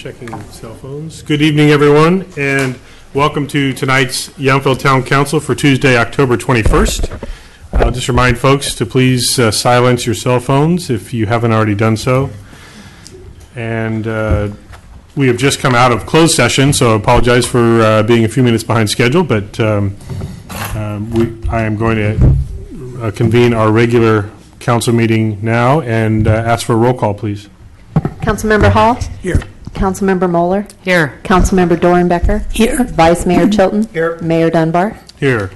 Checking cell phones. Good evening, everyone, and welcome to tonight's Yountville Town Council for Tuesday, October 21st. I'll just remind folks to please silence your cell phones if you haven't already done so. And we have just come out of closed session, so I apologize for being a few minutes behind schedule, but I am going to convene our regular council meeting now and ask for a roll call, please. Councilmember Hall? Here. Councilmember Moeller? Here. Councilmember Dorenbecker? Here. Vice Mayor Chilton? Here. Mayor Dunbar? Here.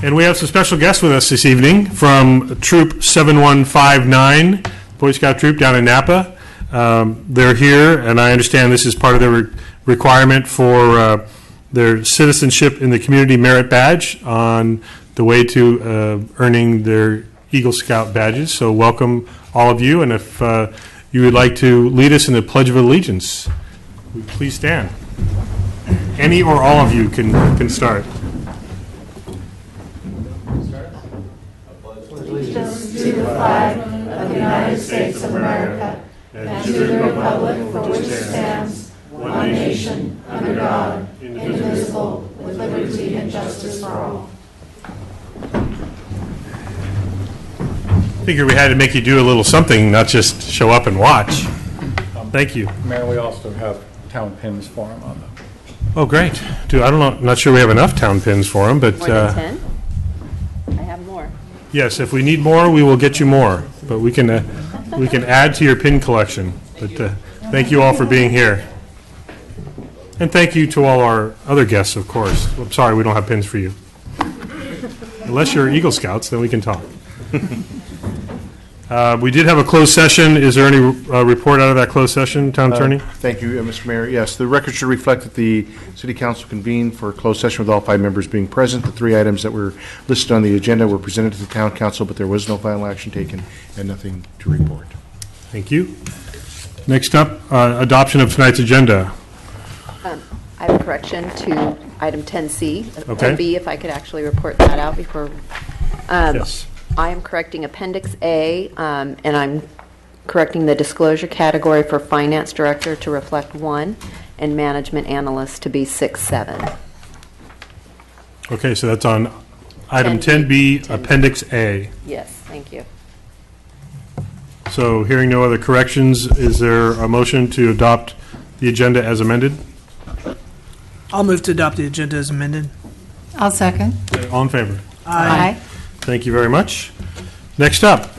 And we have some special guests with us this evening from Troop 7159, Boy Scout Troop down in Napa. They're here, and I understand this is part of their requirement for their Citizenship in the Community Merit Badge on the way to earning their Eagle Scout badges. So welcome, all of you, and if you would like to lead us in the Pledge of Allegiance, please stand. Any or all of you can start. Allegiance to the flag of the United States of America and to the republic for which it stands, one nation, under God, indivisible, with liberty and justice for all. Figured we had to make you do a little something, not just show up and watch. Thank you. Mayor, we also have town pins for him on them. Oh, great. Dude, I don't know, not sure we have enough town pins for them, but More than 10? I have more. yes, if we need more, we will get you more. But we can add to your pin collection. But thank you all for being here. And thank you to all our other guests, of course. I'm sorry we don't have pins for you. Unless you're Eagle Scouts, then we can talk. We did have a closed session. Is there any report out of that closed session, Town Attorney? Thank you, Mr. Mayor. Yes, the record should reflect that the City Council convened for a closed session with all 5 members being present. The 3 items that were listed on the agenda were presented to the Town Council, but there was no final action taken and nothing to report. Thank you. Next up, adoption of tonight's agenda. I have a correction to item 10C. Okay. 10B, if I could actually report that out before. Yes. I am correcting Appendix A, and I'm correcting the disclosure category for Finance Director to reflect 1 and Management Analyst to be 6-7. Okay, so that's on item 10B, 10B, Appendix A. Yes, thank you. So hearing no other corrections, is there a motion to adopt the agenda as amended? I'll move to adopt the agenda as amended. I'll second. All in favor? Aye. Thank you very much. Next up,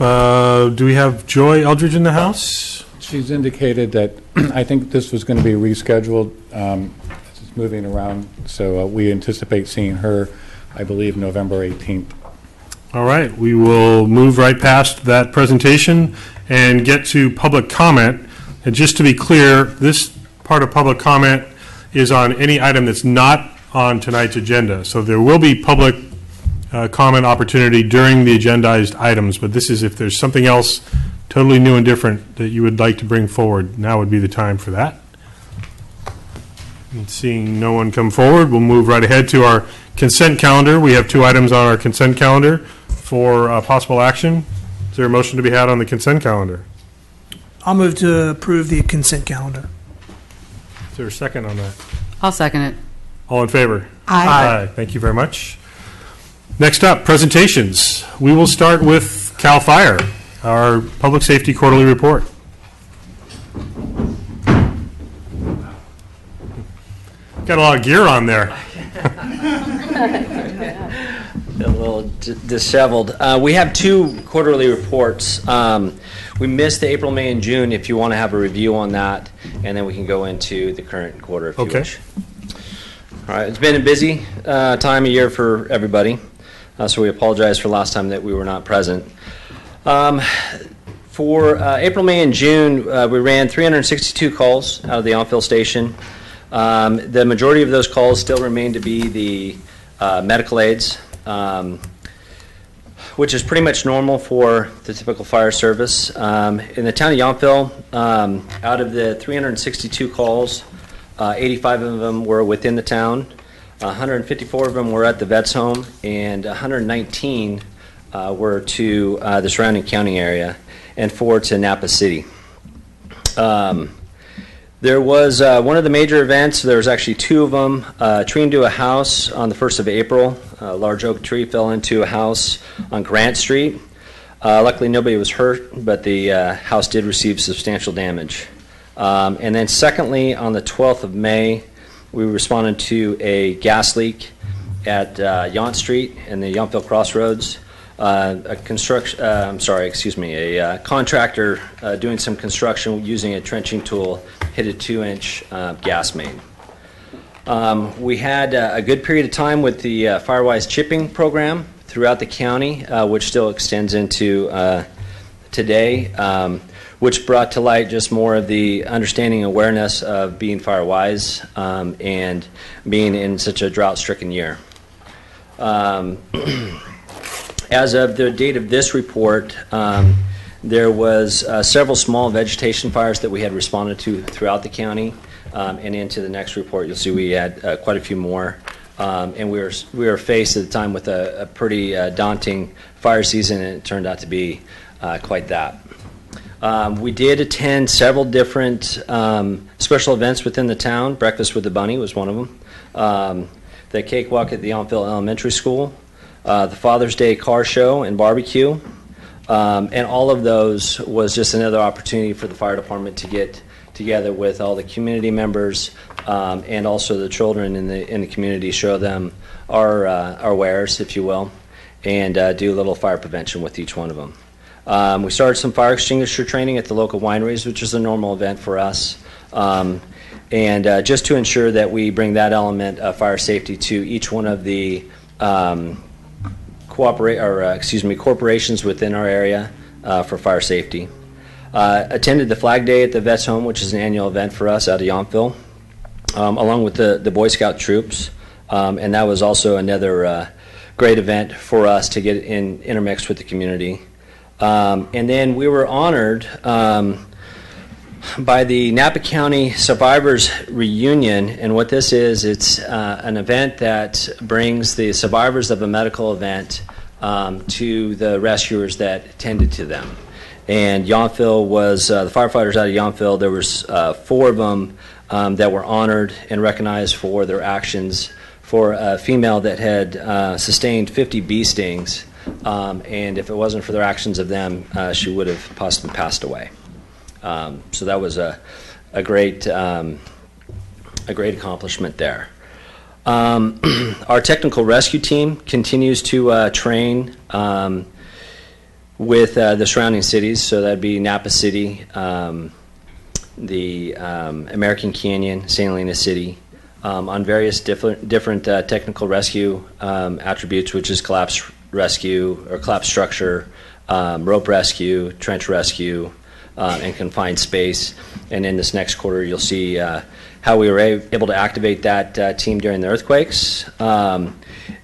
do we have Joy Eldridge in the house? She's indicated that I think this was going to be rescheduled. It's moving around, so we anticipate seeing her, I believe, November 18th. All right, we will move right past that presentation and get to public comment. And just to be clear, this part of public comment is on any item that's not on tonight's agenda. So there will be public comment opportunity during the agendized items, but this is if there's something else totally new and different that you would like to bring forward, now would be the time for that. And seeing no one come forward, we'll move right ahead to our consent calendar. We have 2 items on our consent calendar for possible action. Is there a motion to be had on the consent calendar? I'll move to approve the consent calendar. Is there a second on that? I'll second it. All in favor? Aye. Thank you very much. Next up, presentations. We will start with CAL FIRE, our Public Safety Quarterly Report. Got a lot of gear on there. A little disheveled. We have 2 quarterly reports. We missed the April, May, and June if you want to have a review on that, and then we can go into the current quarter if you wish. All right, it's been a busy time of year for everybody, so we apologize for last time that we were not present. For April, May, and June, we ran 362 calls out of the Yountville station. The majority of those calls still remain to be the medical aids, which is pretty much normal for the typical fire service. In the town of Yountville, out of the 362 calls, 85 of them were within the town, 154 of them were at the vet's home, and 119 were to the surrounding county area, and 4 to Napa City. There was one of the major events. There was actually two of them. A tree into a house on the 1st of April. A large oak tree fell into a house on Grant Street. Luckily, nobody was hurt, but the house did receive substantial damage. And then secondly, on the 12th of May, we responded to a gas leak at Yount Street and the Yountville Crossroads. A contractor doing some construction using a trenching tool hit a 2-inch gas main. We had a good period of time with the Firewise chipping program throughout the county, which still extends into today, which brought to light just more of the understanding and awareness of being Firewise and being in such a drought-stricken year. As of the date of this report, there was several small vegetation fires that we had responded to throughout the county, and into the next report you'll see we had quite a few more. And we were faced at the time with a pretty daunting fire season, and it turned out to be quite that. We did attend several different special events within the town. Breakfast with the Bunny was one of them. The cakewalk at the Yountville Elementary School. The Father's Day car show and barbecue. And all of those was just another opportunity for the fire department to get together with all the community members and also the children in the community, show them our wares, if you will, and do a little fire prevention with each one of them. We started some fire extinguisher training at the local wineries, which is a normal event for us, and just to ensure that we bring that element of fire safety to each one of the corporations within our area for fire safety. Attended the Flag Day at the Vets Home, which is an annual event for us out of Yountville, along with the Boy Scout troops, and that was also another great event for us to get intermixed with the community. And then we were honored by the Napa County Survivors Reunion, and what this is, it's an event that brings the survivors of a medical event to the rescuers that attended to them. And Yountville was, the firefighters out of Yountville, there was 4 of them that were honored and recognized for their actions for a female that had sustained 50 bee stings, and if it wasn't for their actions of them, she would have possibly passed away. So that was a great accomplishment there. Our technical rescue team continues to train with the surrounding cities, so that'd be Napa City, the American Canyon, St. Helena City, on various different technical rescue attributes, which is collapse rescue or collapse structure, rope rescue, trench rescue, and confined space. And in this next quarter, you'll see how we were able to activate that team during the earthquakes.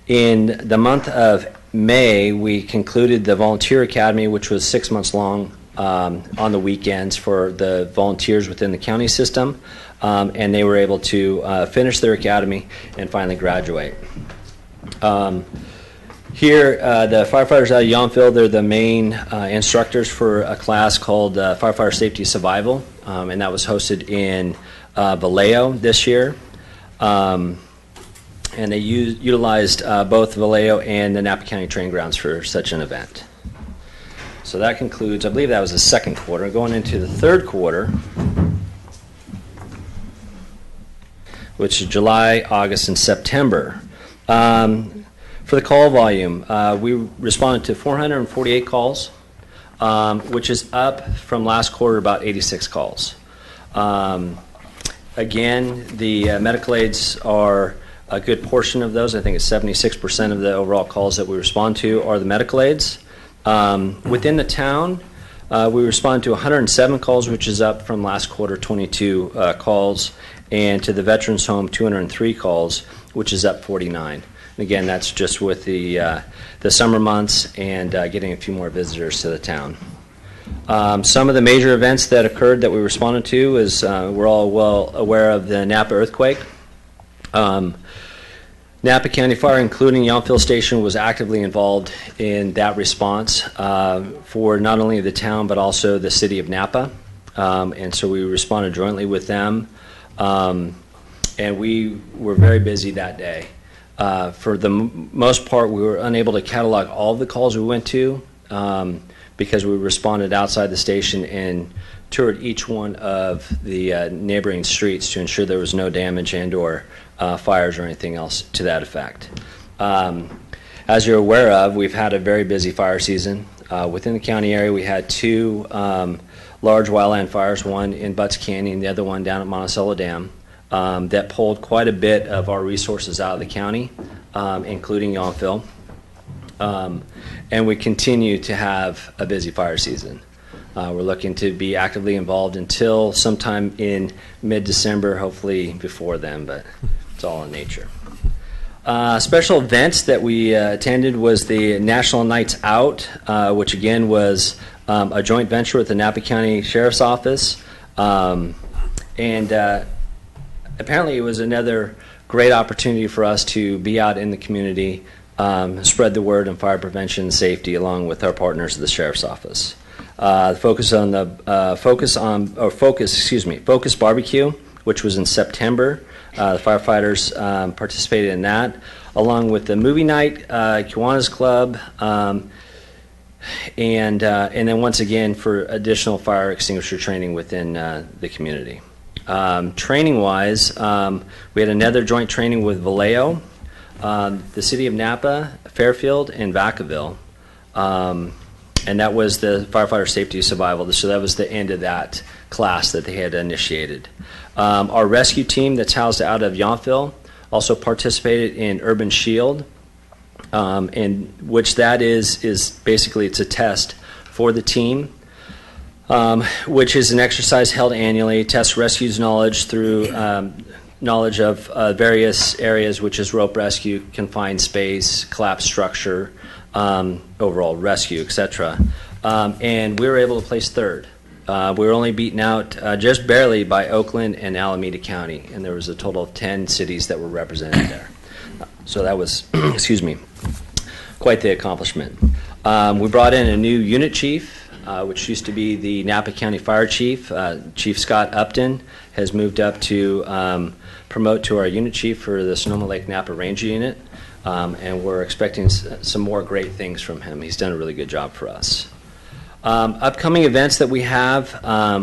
In the month of May, we concluded the Volunteer Academy, which was 6 months long on the weekends for the volunteers within the county system, and they were able to finish their academy and finally graduate. Here, the firefighters out of Yountville, they're the main instructors for a class called Firefighter Safety Survival, and that was hosted in Vallejo this year. And they utilized both Vallejo and the Napa County Training Grounds for such an event. So that concludes, I believe that was the second quarter. Going into the third quarter, which is July, August, and September. For the call volume, we responded to 448 calls, which is up from last quarter about 86 calls. Again, the medical aids are a good portion of those. I think it's 76% of the overall calls that we respond to are the medical aids. Within the town, we respond to 107 calls, which is up from last quarter, 22 calls, and to the Veterans Home, 203 calls, which is up 49. And again, that's just with the summer months and getting a few more visitors to the town. Some of the major events that occurred that we responded to is we're all well aware of the Napa earthquake. Napa County Fire, including Yountville Station, was actively involved in that response for not only the town but also the city of Napa. and so we responded jointly with them. And we were very busy that day. For the most part, we were unable to catalog all of the calls we went to because we responded outside the station and toured each one of the neighboring streets to ensure there was no damage and or fires or anything else to that effect. As you're aware of, we've had a very busy fire season. Within the county area, we had two large wildland fires, one in Butts Canyon, the other one down at Monticello Dam, that pulled quite a bit of our resources out of the county, including Yountville. And we continue to have a busy fire season. We're looking to be actively involved until sometime in mid-December, hopefully before then, but it's all in nature. Special events that we attended was the National Nights Out, which again was a joint venture with the Napa County Sheriff's Office. And apparently it was another great opportunity for us to be out in the community, spread the word on fire prevention and safety along with our partners at the Sheriff's Office. Focus Barbecue, which was in September. The firefighters participated in that, along with the movie night, Kiwanis Club, and then once again for additional fire extinguisher training within the community. Training-wise, we had another joint training with Vallejo, the City of Napa, Fairfield, and Vacaville. And that was the firefighter safety survival. So that was the end of that class that they had initiated. Our rescue team that's housed out of Yountville also participated in Urban Shield, and which that is basically it's a test for the team, which is an exercise held annually, tests rescues knowledge through knowledge of various areas, which is rope rescue, confined space, collapsed structure, overall rescue, etc. And we were able to place third. We were only beaten out just barely by Oakland and Alameda County, and there was a total of 10 cities that were represented there. So that was, excuse me, quite the accomplishment. We brought in a new unit chief, which used to be the Napa County Fire Chief. Chief Scott Upton has moved up to promote to our unit chief for the Sonoma Lake Napa Ranger Unit. And we're expecting some more great things from him. He's done a really good job for us. Upcoming events that we have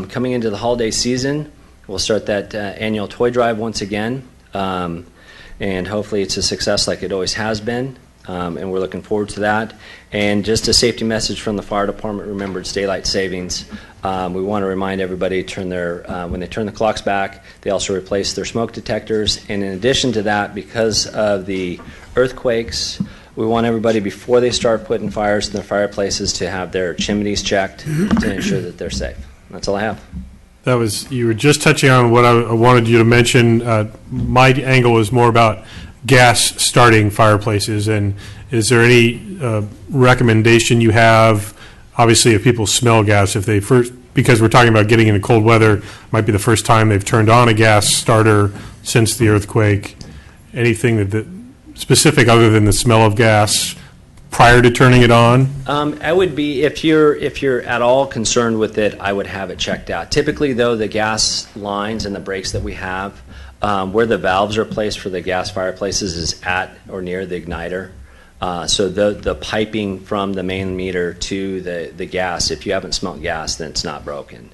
coming into the holiday season, we'll start that annual toy drive once again, and hopefully it's a success like it always has been, and we're looking forward to that. And just a safety message from the fire department, remember it's daylight savings. We want to remind everybody to turn their, when they turn the clocks back, they also replace their smoke detectors. And in addition to that, because of the earthquakes, we want everybody, before they start putting fires in their fireplaces, to have their chimneys checked to ensure that they're safe. That's all I have. That was, you were just touching on what I wanted you to mention. My angle was more about gas starting fireplaces, and is there any recommendation you have? Obviously, if people smell gas, if they first, because we're talking about getting into cold weather, might be the first time they've turned on a gas starter since the earthquake. Anything that specific other than the smell of gas prior to turning it on? I would be, if you're at all concerned with it, I would have it checked out. Typically, though, the gas lines and the breaks that we have, where the valves are placed for the gas fireplaces is at or near the igniter. So the piping from the main meter to the gas, if you haven't smelt gas, then it's not broken.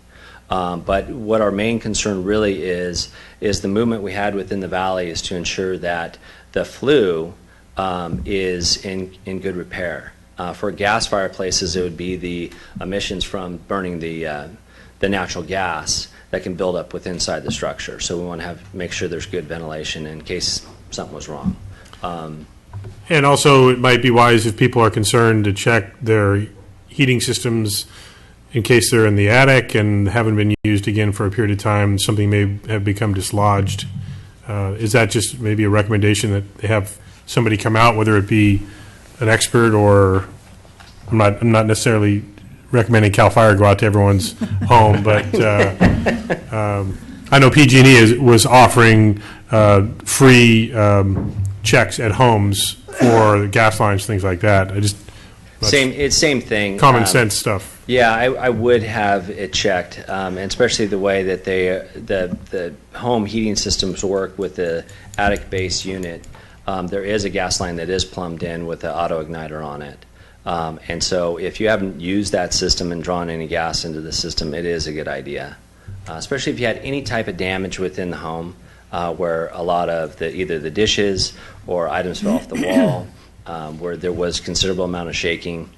But what our main concern really is the movement we had within the valley is to ensure that the flue is in good repair. For gas fireplaces, it would be the emissions from burning the natural gas that can build up with inside the structure. So we want to make sure there's good ventilation in case something was wrong. And also, it might be wise if people are concerned to check their heating systems in case they're in the attic and haven't been used again for a period of time, something may have become dislodged. Is that just maybe a recommendation that they have somebody come out, whether it be an expert or, I'm not necessarily recommending CAL FIRE go out to everyone's home, but I know PG&E was offering free checks at homes for gas lines, things like that. I just much. It's same thing. Common sense stuff. Yeah, I would have it checked, and especially the way that the home heating systems work with the attic base unit. There is a gas line that is plumbed in with the auto igniter on it. And so if you haven't used that system and drawn any gas into the system, it is a good idea. Especially if you had any type of damage within the home, where a lot of either the dishes or items fell off the wall, where there was considerable amount of shaking,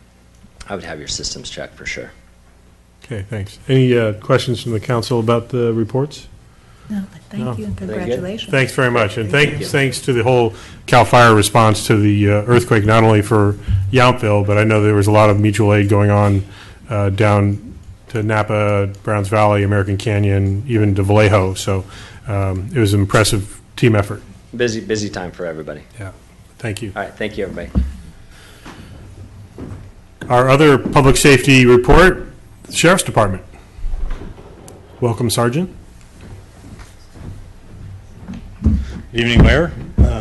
I would have your systems checked for sure. Okay, thanks. Any questions from the council about the reports? No, but thank you and Very good. congratulations. Thanks very much, and Thank you. thanks to the whole CAL FIRE response to the earthquake, not only for Yountville, but I know there was a lot of mutual aid going on down to Napa, Browns Valley, American Canyon, even to Vallejo. So it was an impressive team effort. Busy time for everybody. Yeah, thank you. All right, thank you, everybody. Our other public safety report, the Sheriff's Department. Welcome, Sergeant. Good evening, Mayor,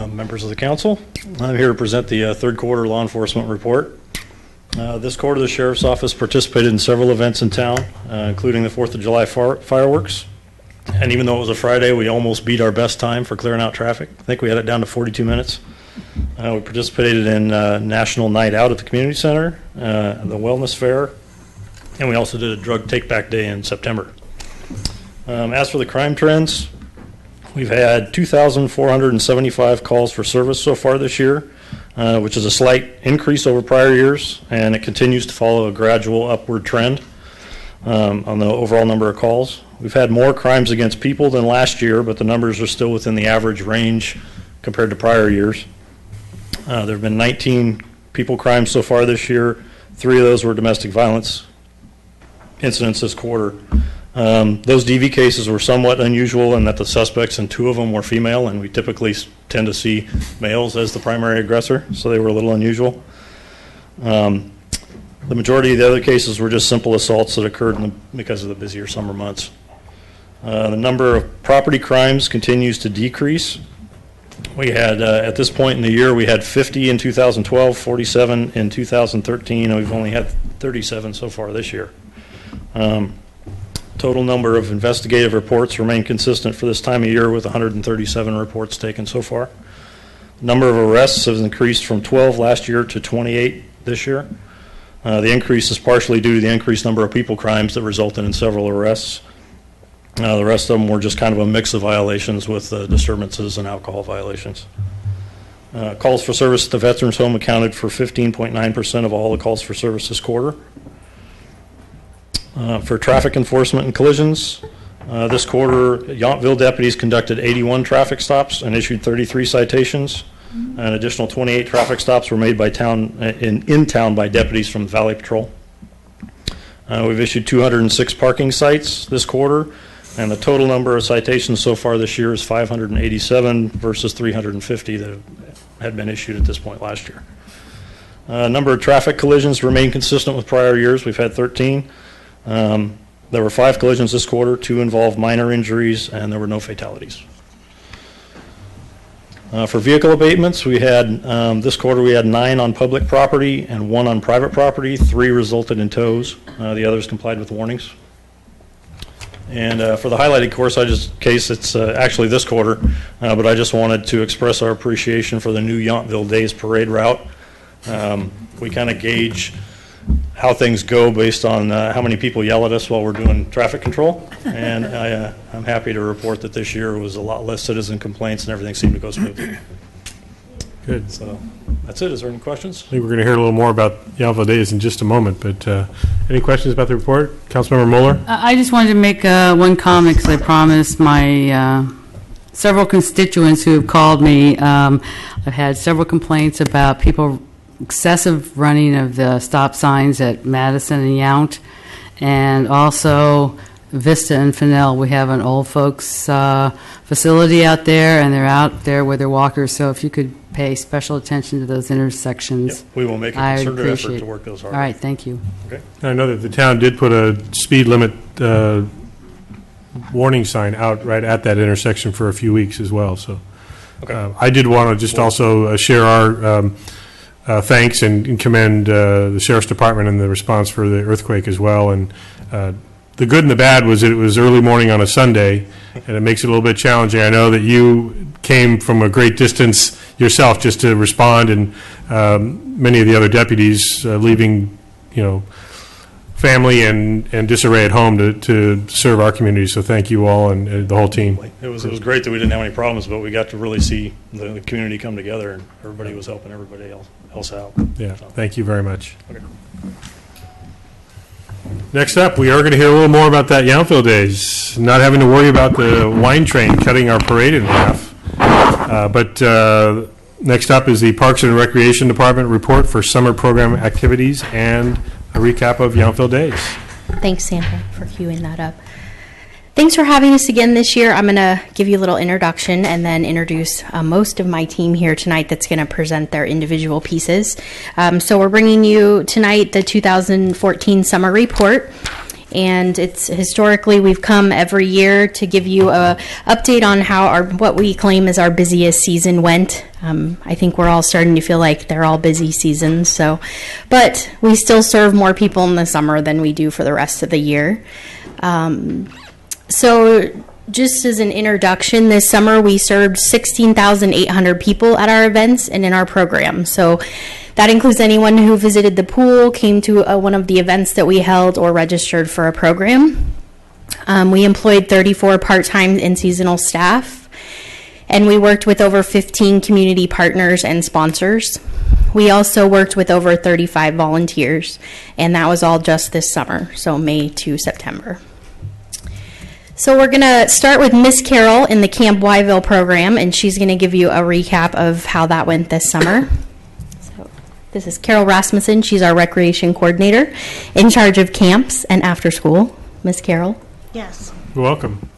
members of the council. I'm here to present the third quarter law enforcement report. This quarter, the Sheriff's Office participated in several events in town, including the 4th of July fireworks. And even though it was a Friday, we almost beat our best time for clearing out traffic. I think we had it down to 42 minutes. We participated in National Night Out at the Community Center, the Wellness Fair, and we also did a Drug Take-Back Day in September. As for the crime trends, we've had 2,475 calls for service so far this year, which is a slight increase over prior years, and it continues to follow a gradual upward trend on the overall number of calls. We've had more crimes against people than last year, but the numbers are still within the average range compared to prior years. There have been 19 people crimes so far this year. 3 of those were domestic violence incidents this quarter. Those DV cases were somewhat unusual in that the suspects in 2 of them were female, and we typically tend to see males as the primary aggressor, so they were a little unusual. The majority of the other cases were just simple assaults that occurred because of the busier summer months. The number of property crimes continues to decrease. We had, at this point in the year, we had 50 in 2012, 47 in 2013, and we've only had 37 so far this year. Total number of investigative reports remain consistent for this time of year with 137 reports taken so far. Number of arrests has increased from 12 last year to 28 this year. The increase is partially due to the increased number of people crimes that resulted in several arrests. The rest of them were just kind of a mix of violations with disturbances and alcohol violations. Calls for service at the Veterans Home accounted for 15.9% of all the calls for service this quarter. For traffic enforcement and collisions, this quarter, Yountville deputies conducted 81 traffic stops and issued 33 citations. An additional 28 traffic stops were made by in town by deputies from Valley Patrol. We've issued 206 parking cites this quarter, and the total number of citations so far this year is 587 versus 350 that had been issued at this point last year. Number of traffic collisions remain consistent with prior years. We've had 13. There were 5 collisions this quarter, 2 involved minor injuries, and there were no fatalities. For vehicle abatements, we had, this quarter we had 9 on public property and 1 on private property. 3 resulted in tows. The others complied with warnings. And for the highlighted case, it's actually this quarter, but I just wanted to express our appreciation for the new Yountville Days Parade route. We kind of gauge how things go based on how many people yell at us while we're doing traffic control. And I'm happy to report that this year was a lot less citizen complaints and everything seemed to go smoothly. Good. So that's it. Is there any questions? I think we're going to hear a little more about Yountville Days in just a moment, but any questions about the report? Councilmember Mueller? I just wanted to make one comment because I promised my several constituents who have called me. I've had several complaints about people excessive running of the stop signs at Madison and Yount, and also Vista and Fennell. We have an old folks facility out there, and they're out there with their walkers. So if you could pay special attention to those intersections, Yep, we will make a I concerted effort appreciate to work those hard. All right, thank you. Okay. I know that the town did put a speed limit warning sign out right at that intersection for a few weeks as well. So Okay. I did want to just also share our thanks and commend the Sheriff's Department and the response for the earthquake as well. And the good and the bad was that it was early morning on a Sunday, and it makes it a little bit challenging. I know that you came from a great distance yourself just to respond, and many of the other deputies leaving, family and disarray at home to serve our community. So thank you all and the whole team. It was great that we didn't have any problems, but we got to really see the community come together, and everybody was helping everybody else out. Yeah, So, thank you very much. okay. Next up, we are going to hear a little more about that Yountville Days, not having to worry about the wine train cutting our parade in half. But next up is the Parks and Recreation Department report for summer program activities and a recap of Yountville Days. Thanks, Santa, for queuing that up. Thanks for having us again this year. I'm going to give you a little introduction and then introduce most of my team here tonight that's going to present their individual pieces. So we're bringing you tonight the 2014 summer report. And it's historically, we've come every year to give you a update on how what we claim is our busiest season went. I think we're all starting to feel like they're all busy seasons. But we still serve more people in the summer than we do for the rest of the year. So just as an introduction, this summer we served 16,800 people at our events and in our program. So that includes anyone who visited the pool, came to one of the events that we held, or registered for a program. We employed 34 part-time and seasonal staff, and we worked with over 15 community partners and sponsors. We also worked with over 35 volunteers, and that was all just this summer, so May to September. So we're going to start with Miss Carol in the Camp Wyville program, and she's going to give you a recap of how that went this summer. So this is Carol Rasmussen. She's our recreation coordinator in charge of camps and after school. Miss Carol. Yes. You're welcome.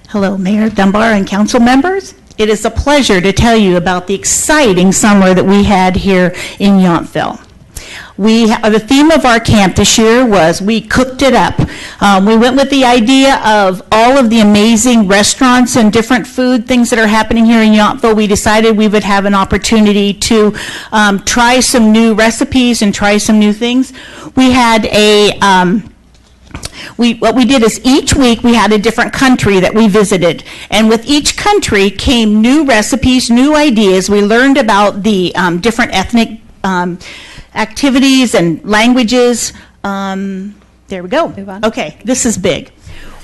Hello, Mayor Dunbar and council members. It is a pleasure to tell you about the exciting summer that we had here in Yountville. The theme of our camp this year was we cooked it up. We went with the idea of all of the amazing restaurants and different food things that are happening here in Yountville. We decided we would have an opportunity to try some new recipes and try some new things. We had what we did is each week we had a different country that we visited, and with each country came new recipes, new ideas. We learned about the different ethnic activities and languages. There we go. Move on. Okay, this is big.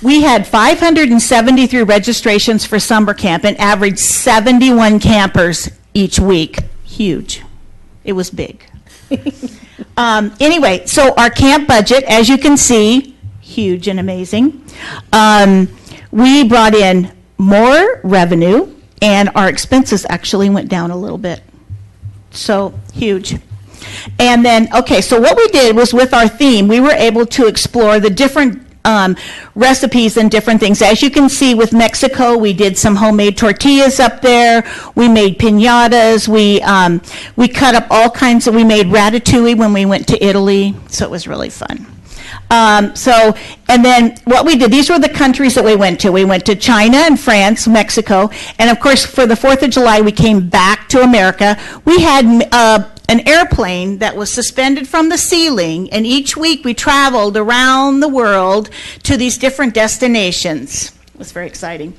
We had 573 registrations for summer camp and averaged 71 campers each week. Huge. It was big. Anyway, so our camp budget, as you can see, huge and amazing. We brought in more revenue, and our expenses actually went down a little bit. So, huge. And then, okay, so what we did was with our theme, we were able to explore the different recipes and different things. As you can see with Mexico, we did some homemade tortillas up there. We made piñatas. We cut up all kinds of, we made ratatouille when we went to Italy. So it was really fun. And then what we did, these were the countries that we went to. We went to China and France, Mexico, and of course for the 4th of July we came back to America. We had an airplane that was suspended from the ceiling, and each week we traveled around the world to these different destinations. It was very exciting.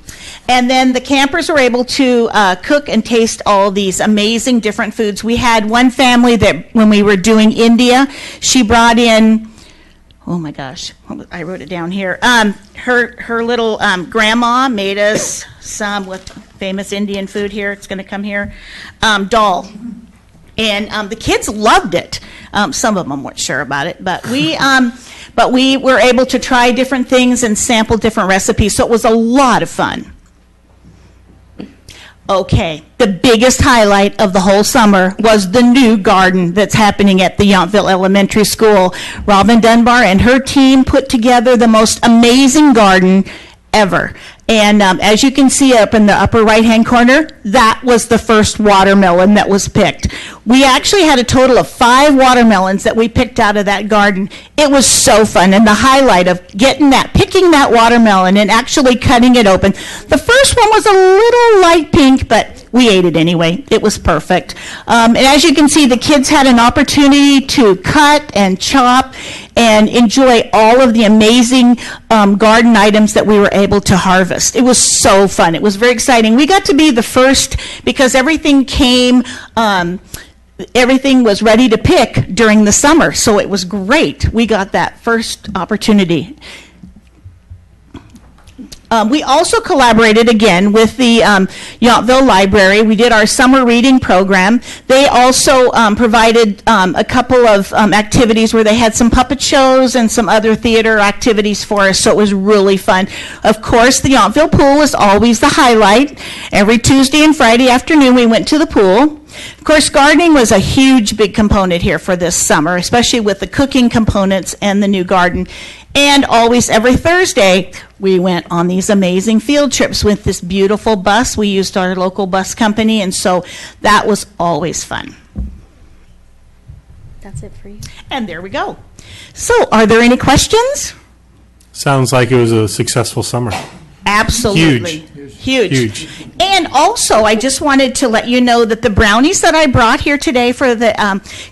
And then the campers were able to cook and taste all these amazing different foods. We had one family that when we were doing India, she brought in, oh my gosh, I wrote it down here. Her little grandma made us some with famous Indian food here. It's going to come here. Dal. And the kids loved it. Some of them weren't sure about it, but we were able to try different things and sample different recipes. So it was a lot of fun. Okay, the biggest highlight of the whole summer was the new garden that's happening at the Yountville Elementary School. Robin Dunbar and her team put together the most amazing garden ever. And as you can see up in the upper right-hand corner, that was the first watermelon that was picked. We actually had a total of 5 watermelons that we picked out of that garden. It was so fun, and the highlight of picking that watermelon and actually cutting it open. The first one was a little light pink, but We ate it anyway. It was perfect. And as you can see, the kids had an opportunity to cut and chop and enjoy all of the amazing garden items that we were able to harvest. It was so fun. It was very exciting. We got to be the first because everything came, everything was ready to pick during the summer, so it was great. We got that first opportunity. We also collaborated again with the Yountville Library. We did our summer reading program. They also provided a couple of activities where they had some puppet shows and some other theater activities for us, so it was really fun. Of course, the Yountville pool is always the highlight. Every Tuesday and Friday afternoon, we went to the pool. Of course, gardening was a huge, big component here for this summer, especially with the cooking components and the new garden. And always, every Thursday, we went on these amazing field trips with this beautiful bus. We used our local bus company, and so that was always fun. That's it for you. And there we go. So, are there any questions? Sounds like it was a successful summer. Absolutely. Huge. And also, I just wanted to let you know that the brownies that I brought here today for the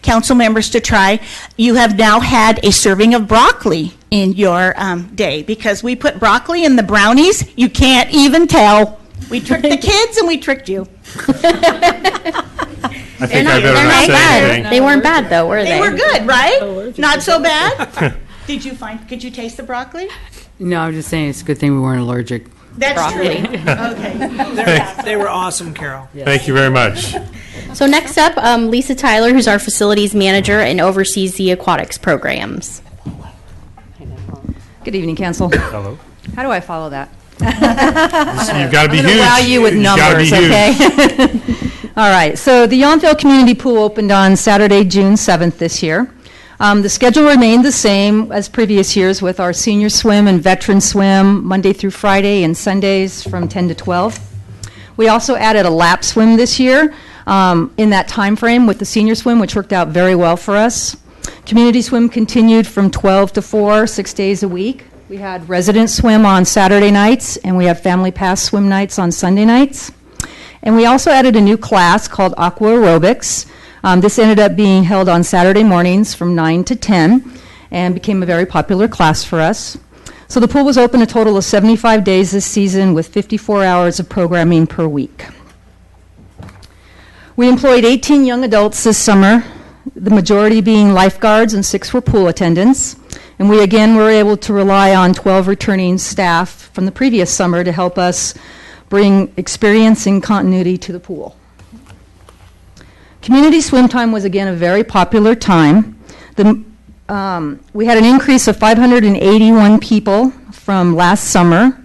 council members to try, you have now had a serving of broccoli in your day, because we put broccoli in the brownies. You can't even tell. We tricked the kids and we tricked you. I think I better not say anything. They weren't bad, though, were they? They were good, right? Not so bad? Could you taste the broccoli? No, I'm just saying it's a good thing we weren't allergic. That's true. Okay. They were awesome, Carol. Thank you very much. So next up, Lisa Tyler, who's our facilities manager and oversees the aquatics programs. Good evening, Council. Hello. How do I follow that? You've got to be I'm huge. going to wow you with You've gotta be numbers, huge. okay? All right, so the Yountville Community Pool opened on Saturday, June 7th this year. The schedule remained the same as previous years with our senior swim and veteran swim Monday through Friday and Sundays from 10 to 12. We also added a lap swim this year in that time frame with the senior swim, which worked out very well for us. Community swim continued from 12 to 4, 6 days a week. We had resident swim on Saturday nights, and we have family pass swim nights on Sunday nights. And we also added a new class called Aqua Aerobics. This ended up being held on Saturday mornings from 9 to 10 and became a very popular class for us. So the pool was open a total of 75 days this season with 54 hours of programming per week. We employed 18 young adults this summer, the majority being lifeguards and 6 were pool attendants. And we again were able to rely on 12 returning staff from the previous summer to help us bring experience and continuity to the pool. Community swim time was again a very popular time. We had an increase of 581 people from last summer,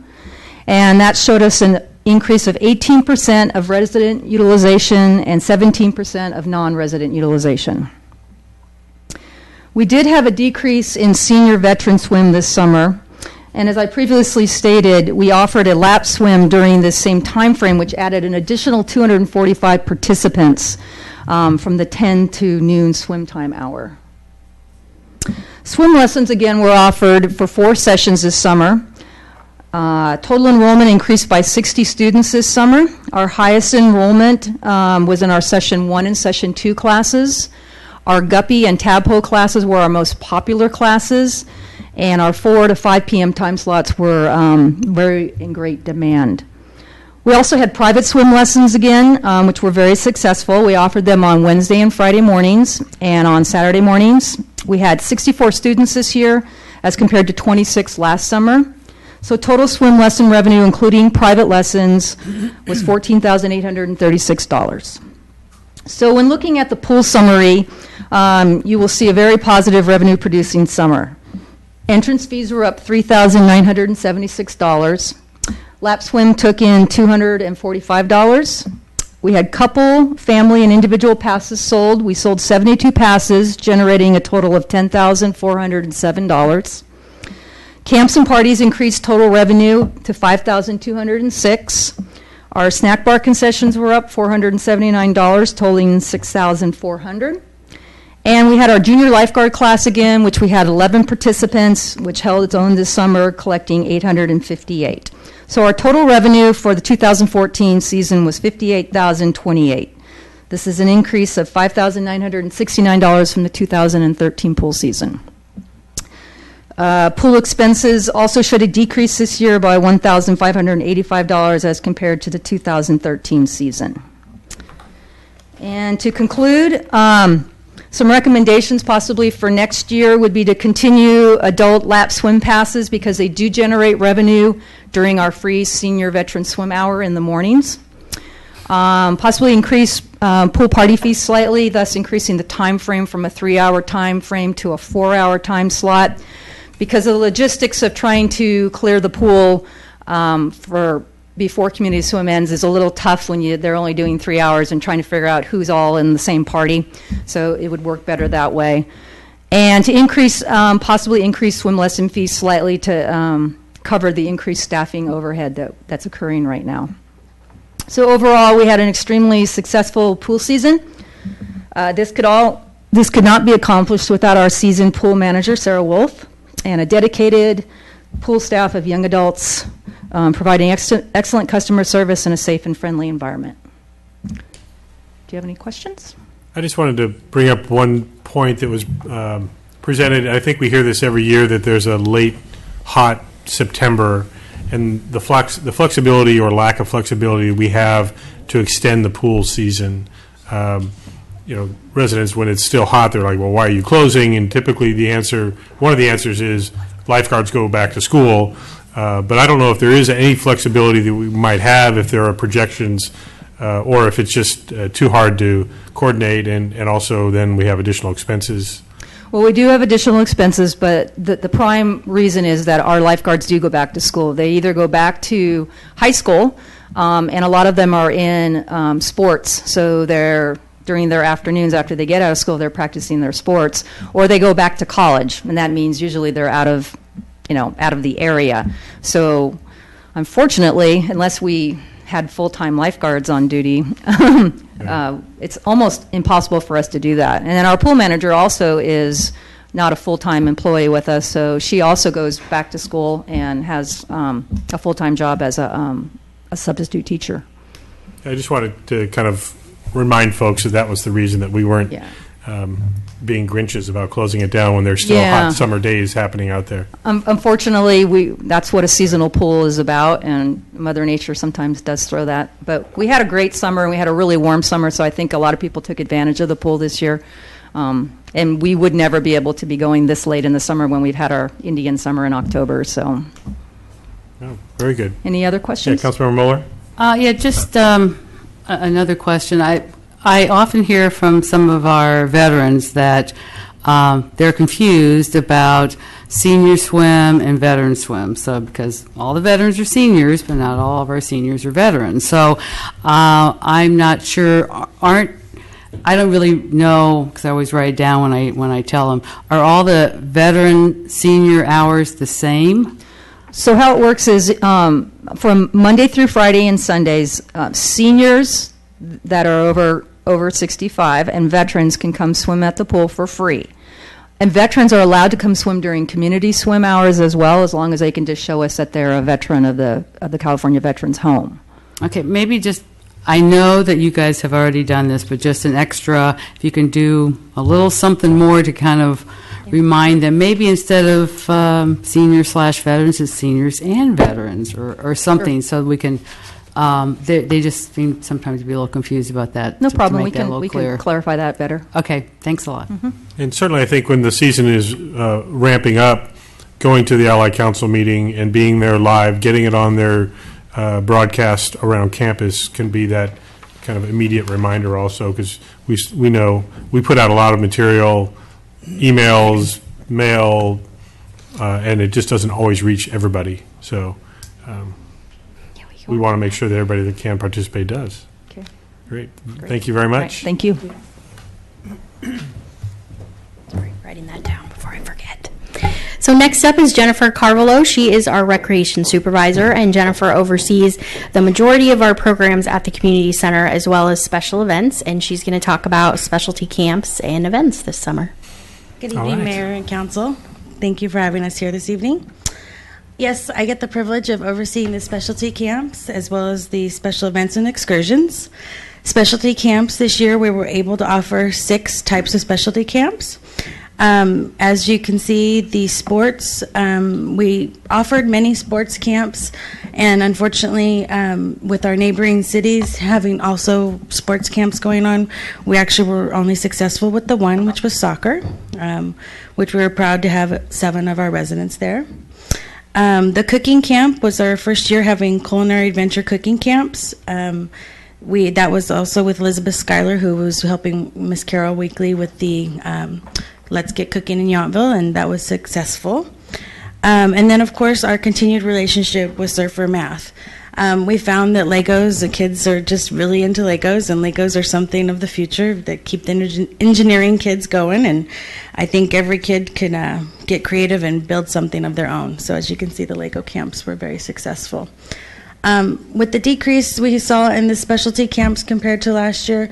and that showed us an increase of 18% of resident utilization and 17% of non-resident utilization. We did have a decrease in senior veteran swim this summer, and as I previously stated, we offered a lap swim during this same time frame, which added an additional 245 participants from the 10 to noon swim time hour. Swim lessons, again, were offered for 4 sessions this summer. Total enrollment increased by 60 students this summer. Our highest enrollment was in our Session 1 and Session 2 classes. Our guppy and tadpole classes were our most popular classes, and our 4 to 5 p.m. time slots were very in great demand. We also had private swim lessons again, which were very successful. We offered them on Wednesday and Friday mornings and on Saturday mornings. We had 64 students this year as compared to 26 last summer. So total swim lesson revenue, including private lessons, was $14,836. So when looking at the pool summary, you will see a very positive revenue-producing summer. Entrance fees were up $3,976. Lap swim took in $245. We had couple, family, and individual passes sold. We sold 72 passes, generating a total of $10,407. Camps and parties increased total revenue to $5,206. Our snack bar concessions were up $479, totaling $6,400. And we had our junior lifeguard class again, which we had 11 participants, which held its own this summer, collecting $858. So our total revenue for the 2014 season was $58,028. This is an increase of $5,969 from the 2013 pool season. Pool expenses also showed a decrease this year by $1,585 as compared to the 2013 season. And to conclude, some recommendations possibly for next year would be to continue adult lap swim passes because they do generate revenue during our free senior veteran swim hour in the mornings. Possibly increase pool party fees slightly, thus increasing the time frame from a 3-hour time frame to a 4-hour time slot. Because of the logistics of trying to clear the pool before community swim ends is a little tough when they're only doing 3 hours and trying to figure out who's all in the same party. So it would work better that way. And to increase, possibly increase swim lesson fees slightly to cover the increased staffing overhead that's occurring right now. So overall, we had an extremely successful pool season. This could not be accomplished without our seasoned pool manager, Sarah Wolf, and a dedicated pool staff of young adults providing excellent customer service in a safe and friendly environment. Do you have any questions? I just wanted to bring up one point that was presented. I think we hear this every year, that there's a late, hot September, and the flexibility or lack of flexibility we have to extend the pool season. Residents, when it's still hot, they're like, well, why are you closing? And typically one of the answers is lifeguards go back to school. But I don't know if there is any flexibility that we might have, if there are projections, or if it's just too hard to coordinate, and also then we have additional expenses. Well, we do have additional expenses, but the prime reason is that our lifeguards do go back to school. They either go back to high school, and a lot of them are in sports, so during their afternoons after they get out of school, they're practicing their sports, or they go back to college, and that means usually they're out of the area. So unfortunately, unless we had full-time lifeguards on duty, it's almost impossible for us to do that. And then our pool manager also is not a full-time employee with us, so she also goes back to school and has a full-time job as a substitute teacher. I just wanted to kind of remind folks that was the reason that we weren't being Grinches about closing it down when there's still hot summer days happening out there. Unfortunately, that's what a seasonal pool is about, and Mother Nature sometimes does throw that. But we had a great summer, and we had a really warm summer, so I think a lot of people took advantage of the pool this year. And we would never be able to be going this late in the summer when we've had our Indian summer in October. So, very good. Any other questions? Yeah, Councilmember Mueller? Just another question. I often hear from some of our veterans that they're confused about senior swim and veteran swim. So, because all the veterans are seniors, but not all of our seniors are veterans. So, I'm not sure. I don't really know, because I always write it down when I tell them. Are all the veteran senior hours the same? So how it works is from Monday through Friday and Sundays, seniors that are over 65 and veterans can come swim at the pool for free. And veterans are allowed to come swim during community swim hours as well, as long as they can just show us that they're a veteran of the California Veterans Home. Okay, maybe just, I know that you guys have already done this, but just an extra, if you can do a little something more to kind of remind them, maybe instead of senior/veterans, it's seniors and veterans or something, so we can, they just seem sometimes to be a little confused about that. No problem, we can clarify that better. Okay, thanks a lot. Mm-hmm. And certainly I think when the season is ramping up, going to the Allied Council meeting and being there live, getting it on their broadcast around campus can be that kind of immediate reminder also, because we know we put out a lot of material, emails, mail, and it just doesn't always reach everybody. So we want to make sure that everybody that can participate does. Okay. Great. Thank you very much. Right. Thank you. Sorry, writing that down before I forget. So next up is Jennifer Carvalho. She is our recreation supervisor, and Jennifer oversees the majority of our programs at the community center as well as special events, and she's going to talk about specialty camps and events this summer. Good evening, Mayor and Council. Thank you for having us here this evening. Yes, I get the privilege of overseeing the specialty camps as well as the special events and excursions. Specialty camps this year, we were able to offer 6 types of specialty camps. As you can see, the sports, we offered many sports camps, and unfortunately, with our neighboring cities having also sports camps going on, we actually were only successful with the one, which was soccer, which we were proud to have 7 of our residents there. The cooking camp was our first year having culinary adventure cooking camps. That was also with Elizabeth Schuyler, who was helping Miss Carol Weekly with the Let's Get Cooking in Yountville, and that was successful. And then, of course, our continued relationship with Surfer Math. We found that Legos, the kids are just really into Legos, and Legos are something of the future that keep the engineering kids going, and I think every kid can get creative and build something of their own. So as you can see, the Lego camps were very successful. With the decrease we saw in the specialty camps compared to last year,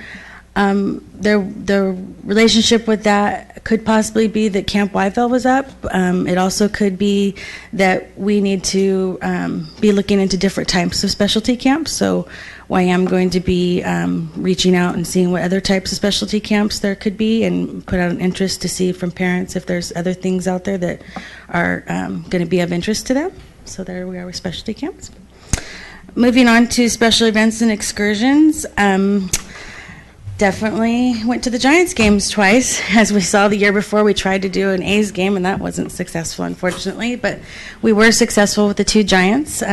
the relationship with that could possibly be that Camp Wyville was up. It also could be that we need to be looking into different types of specialty camps. So I am going to be reaching out and seeing what other types of specialty camps there could be and put out an interest to see from parents if there's other things out there that are going to be of interest to them. So there we are with specialty camps. Moving on to special events and excursions. Definitely went to the Giants games twice. As we saw the year before, we tried to do an A's game, and that wasn't successful, unfortunately. But we were successful with the 2 Giants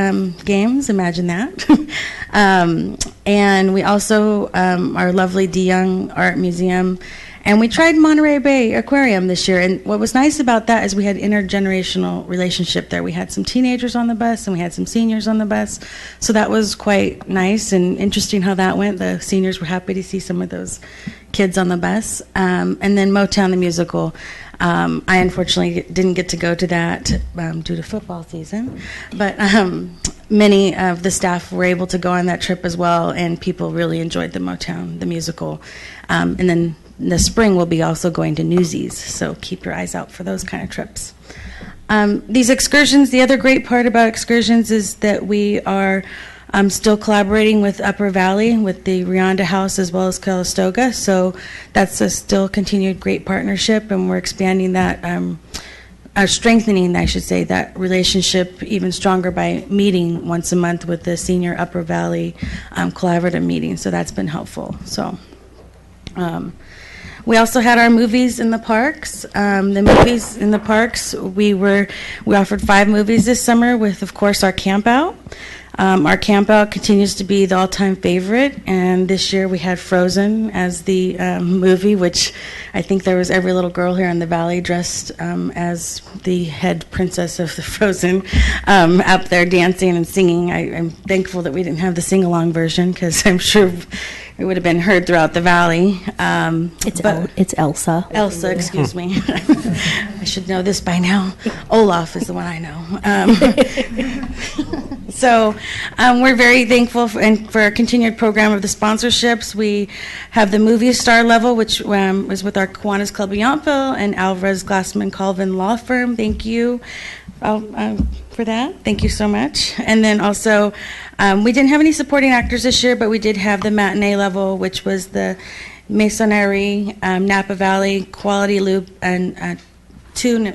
games. Imagine that. And we also, our lovely DeYoung Art Museum. And we tried Monterey Bay Aquarium this year. And what was nice about that is we had intergenerational relationship there. We had some teenagers on the bus, and we had some seniors on the bus. So that was quite nice and interesting how that went. The seniors were happy to see some of those kids on the bus. And then Motown the Musical. I unfortunately didn't get to go to that due to football season. But many of the staff were able to go on that trip as well, and people really enjoyed the Motown the Musical. And then in the spring, we'll be also going to Newsies, so keep your eyes out for those kind of trips. These excursions, the other great part about excursions is that we are still collaborating with Upper Valley, with the Rionda House as well as Calistoga, so that's a still continued great partnership, and we're expanding that, strengthening, I should say, that relationship even stronger by meeting once a month with the senior Upper Valley collaborative meeting, so that's been helpful. So. We also had our movies in the parks. The movies in the parks, we offered 5 movies this summer with, of course, our camp out. Our camp out continues to be the all-time favorite, and this year we had Frozen as the movie, which I think there was every little girl here in the valley dressed as the head princess of the Frozen up there dancing and singing. I'm thankful that we didn't have the sing-along version because I'm sure it would have been heard throughout the valley. It's Elsa. Elsa, excuse me. I should know this by now. Olaf is the one I know. So we're very thankful for our continued program of the sponsorships. We have the Movie Star level, which is with our Kiwanis Club of Yountville and Alvarez Glassman Colvin Law Firm. Thank you for that. Thank you so much. And then also, we didn't have any supporting actors this year, but we did have the matinee level, which was the Masonry, Napa Valley, Quality Loop, and Tune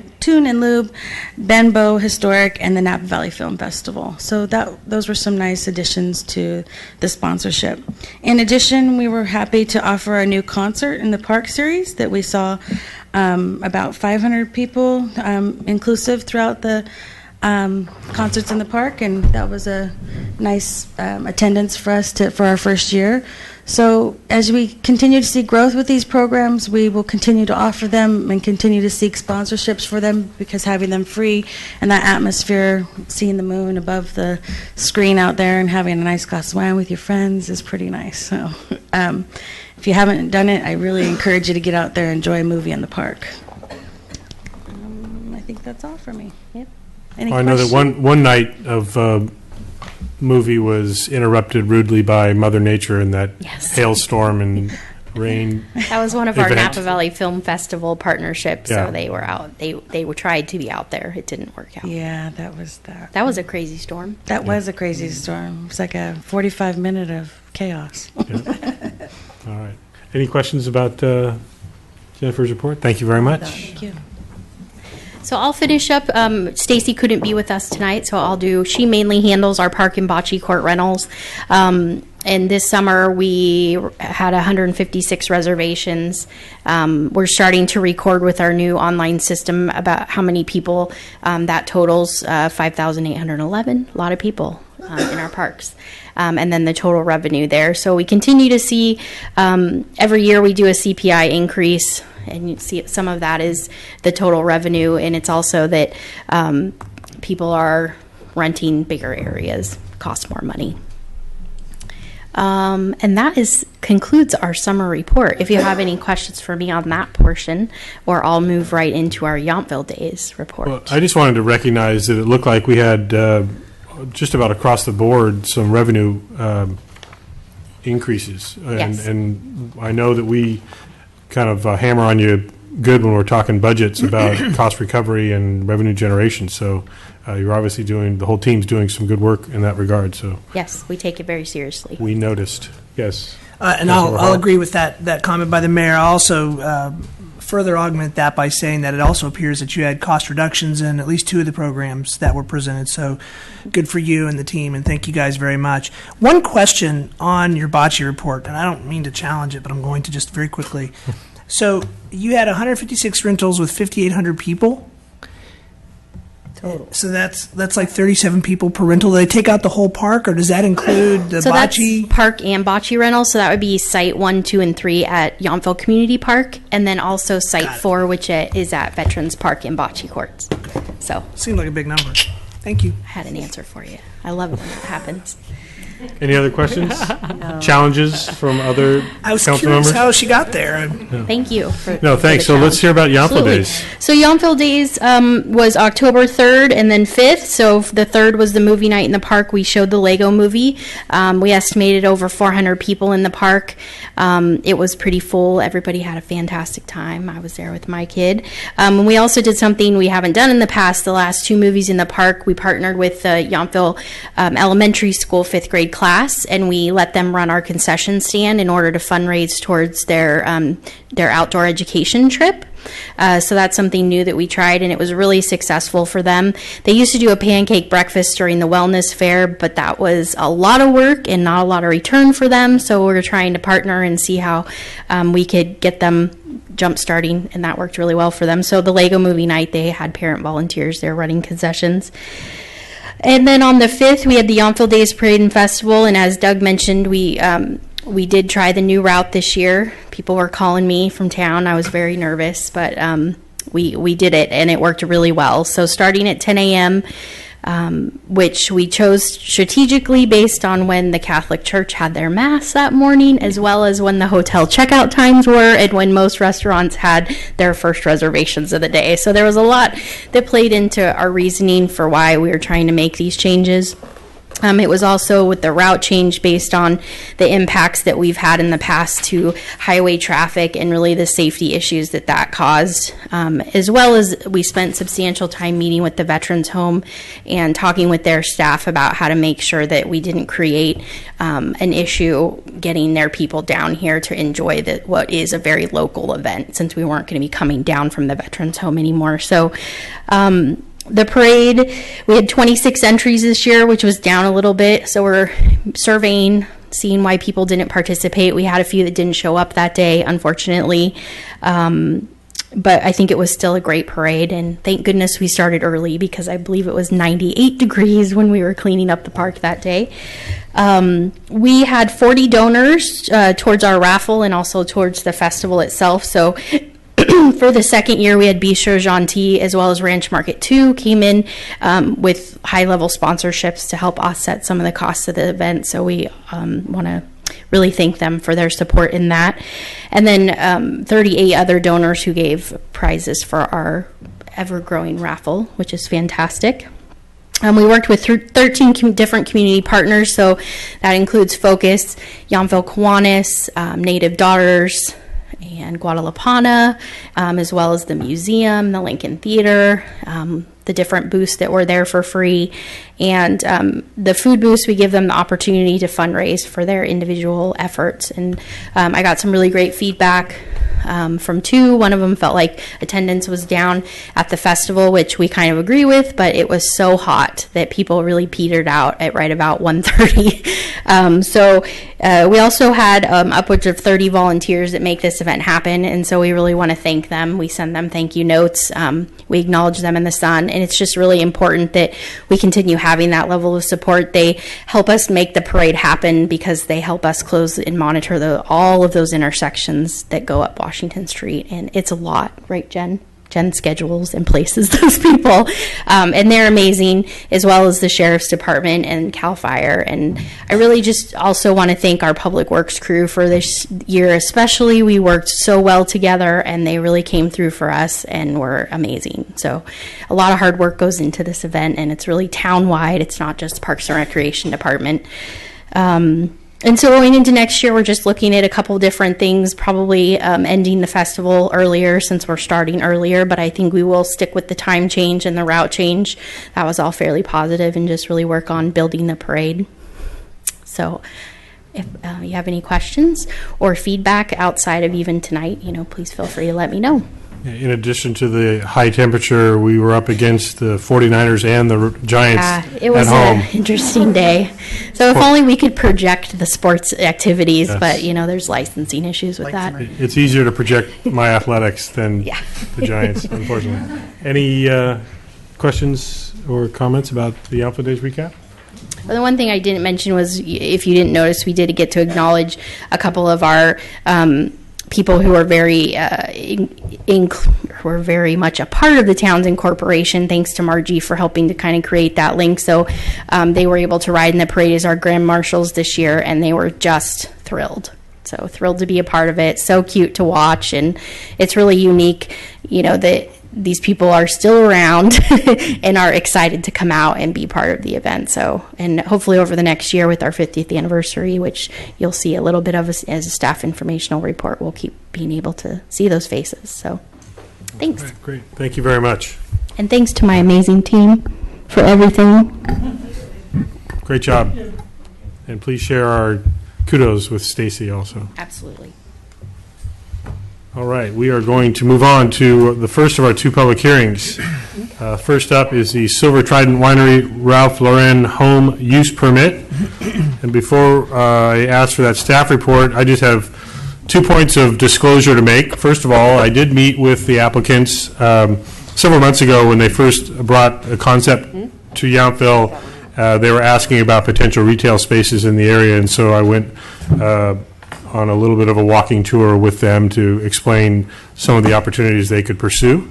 and Lube, Benbow Historic, and the Napa Valley Film Festival. So those were some nice additions to the sponsorship. In addition, we were happy to offer a new concert in the park series that we saw about 500 people inclusive throughout the concerts in the park, and that was a nice attendance for us for our first year. So as we continue to see growth with these programs, we will continue to offer them and continue to seek sponsorships for them, because having them free and that atmosphere, seeing the moon above the screen out there and having a nice glass of wine with your friends is pretty nice. So if you haven't done it, I really encourage you to get out there and enjoy a movie in the park. I think that's all for me. Yep. I know that one night of movie was interrupted rudely by Mother Nature in that hailstorm, and rain. That was one of our Event. Napa Valley Film Festival partnerships. Yeah. So they were out. They were tried to be out there. It didn't work out. Yeah, that was that. That was a crazy storm. That was a crazy storm. It was like a 45-minute of chaos. All right. Any questions about Jennifer's report? Thank you very much. Thank you. So I'll finish up. Stacy couldn't be with us tonight, so I'll do. She mainly handles our park and bocce court rentals. And this summer we had 156 reservations. We're starting to record with our new online system about how many people. That totals 5,811. A lot of people in our parks. And then the total revenue there. So we continue to see every year we do a CPI increase, and you see some of that is the total revenue, and it's also that people are renting bigger areas, cost more money. And that concludes our summer report. If you have any questions for me on that portion, or I'll move right into our Yountville Days report. Well, I just wanted to recognize that it looked like we had just about across the board some revenue increases. Yes. And I know that we kind of hammer on you good when we're talking budgets about cost recovery and revenue generation. So you're obviously the whole team's doing some good work in that regard. So Yes, we take it very seriously. we noticed. Yes. And Councilor I'll Hall. agree with that comment by the mayor. I'll also further augment that by saying that it also appears that you had cost reductions in at least two of the programs that were presented. So good for you and the team, and thank you guys very much. One question on your bocce report, and I don't mean to challenge it, but I'm going to just very quickly. So you had 156 rentals with 5,800 people? Total. So that's like 37 people per rental. Do they take out the whole park, or does that include the So bocce? that's park and bocce rentals. So that would be site 1, 2, and 3 at Yountville Community Park, and then also site Got it. 4, which is at Veterans Park and bocce courts. So Seemed like a big number. Thank you. I had an answer for you. I love it when that happens. Any other questions? Challenges from other I was council curious members? how she got there. Thank you. For, No, for thanks. the So let's challenge. hear about Yountville Absolutely. Days. So Yountville Days was October 3rd and then 5th. So the 3rd was the movie night in the park. We showed the Lego movie. We estimated over 400 people in the park. It was pretty full. Everybody had a fantastic time. I was there with my kid. We also did something we haven't done in the past. The last 2 movies in the park, we partnered with the Yountville Elementary School 5th grade class, and we let them run our concession stand in order to fundraise towards their outdoor education trip. So that's something new that we tried, and it was really successful for them. They used to do a pancake breakfast during the wellness fair, but that was a lot of work and not a lot of return for them. So we're trying to partner and see how we could get them jump starting, and that worked really well for them. So the Lego movie night, they had parent volunteers there running concessions. And then on the 5th, we had the Yountville Days Parade and Festival, and as Doug mentioned, we did try the new route this year. People were calling me from town. I was very nervous, but we did it, and it worked really well. So starting at 10 a.m., which we chose strategically based on when the Catholic Church had their Mass that morning, as well as when the hotel checkout times were and when most restaurants had their first reservations of the day. So there was a lot that played into our reasoning for why we were trying to make these changes. It was also with the route change based on the impacts that we've had in the past to highway traffic and really the safety issues that caused, as well as we spent substantial time meeting with the Veterans Home and talking with their staff about how to make sure that we didn't create an issue getting their people down here to enjoy what is a very local event, since we weren't going to be coming down from the Veterans Home anymore. So the parade, we had 26 entries this year, which was down a little bit. So we're surveying, seeing why people didn't participate. We had a few that didn't show up that day, unfortunately. But I think it was still a great parade. And thank goodness we started early, because I believe it was 98 degrees when we were cleaning up the park that day. We had 40 donors towards our raffle and also towards the festival itself. So for the second year, we had Bistro Gentil as well as Ranch Market 2 came in with high-level sponsorships to help offset some of the costs of the event. So we want to really thank them for their support in that. And then 38 other donors who gave prizes for our ever-growing raffle, which is fantastic. We worked with 13 different community partners, so that includes Focus, Yountville Kiwanis, Native Daughters, and Guadalupana, as well as the museum, the Lincoln Theater, the different booths that were there for free. And the food booths, we give them the opportunity to fundraise for their individual efforts. And I got some really great feedback from two. One of them felt like attendance was down at the festival, which we kind of agree with, but it was so hot that people really petered out at right about 1:30. So we also had upwards of 30 volunteers that make this event happen, and so we really want to thank them. We send them thank you notes. We acknowledge them in the sun, and it's just really important that we continue having that level of support. They help us make the parade happen because they help us close and monitor all of those intersections that go up Washington Street, and it's a lot, right, Jen? Jen schedules and places those people, and they're amazing, as well as the Sheriff's Department and CAL FIRE. And I really just also want to thank our Public Works crew for this year especially. We worked so well together, and they really came through for us and were amazing. So a lot of hard work goes into this event, and it's really town-wide. It's not just Parks and Recreation Department. And so going into next year, we're just looking at a couple different things, probably ending the festival earlier since we're starting earlier, but I think we will stick with the time change and the route change. That was all fairly positive, and just really work on building the parade. So if you have any questions or feedback outside of even tonight, please feel free to let me know. In addition to the high temperature, we were up against the 49ers and the Giants it was at home. an interesting day. So if only we could project the sports activities, Yes. but there's licensing issues with that. It's easier to project my athletics than Yeah. the Giants, unfortunately. Any questions or comments about the Alpha Days recap? Well, the one thing I didn't mention was, if you didn't notice, we did get to acknowledge a couple of our people who are were very much a part of the town's incorporation. Thanks to Margie for helping to kind of create that link. So they were able to ride in the parade as our grand marshals this year, and they were just thrilled. So thrilled to be a part of it. So cute to watch, and it's really unique, that these people are still around and are excited to come out and be part of the event. So, and hopefully over the next year with our 50th anniversary, which you'll see a little bit of as a staff informational report, we'll keep being able to see those faces. So thanks. Great. Thank you very much. And thanks to my amazing team for everything. Great job. And please share our kudos with Stacy also. Absolutely. All right, we are going to move on to the first of our two public hearings. First up is the Silver Trident Winery Ralph Lauren home use permit. And before I ask for that staff report, I just have 2 points of disclosure to make. First of all, I did meet with the applicants several months ago when they first brought a concept to Yountville. They were asking about potential retail spaces in the area, and so I went on a little bit of a walking tour with them to explain some of the opportunities they could pursue.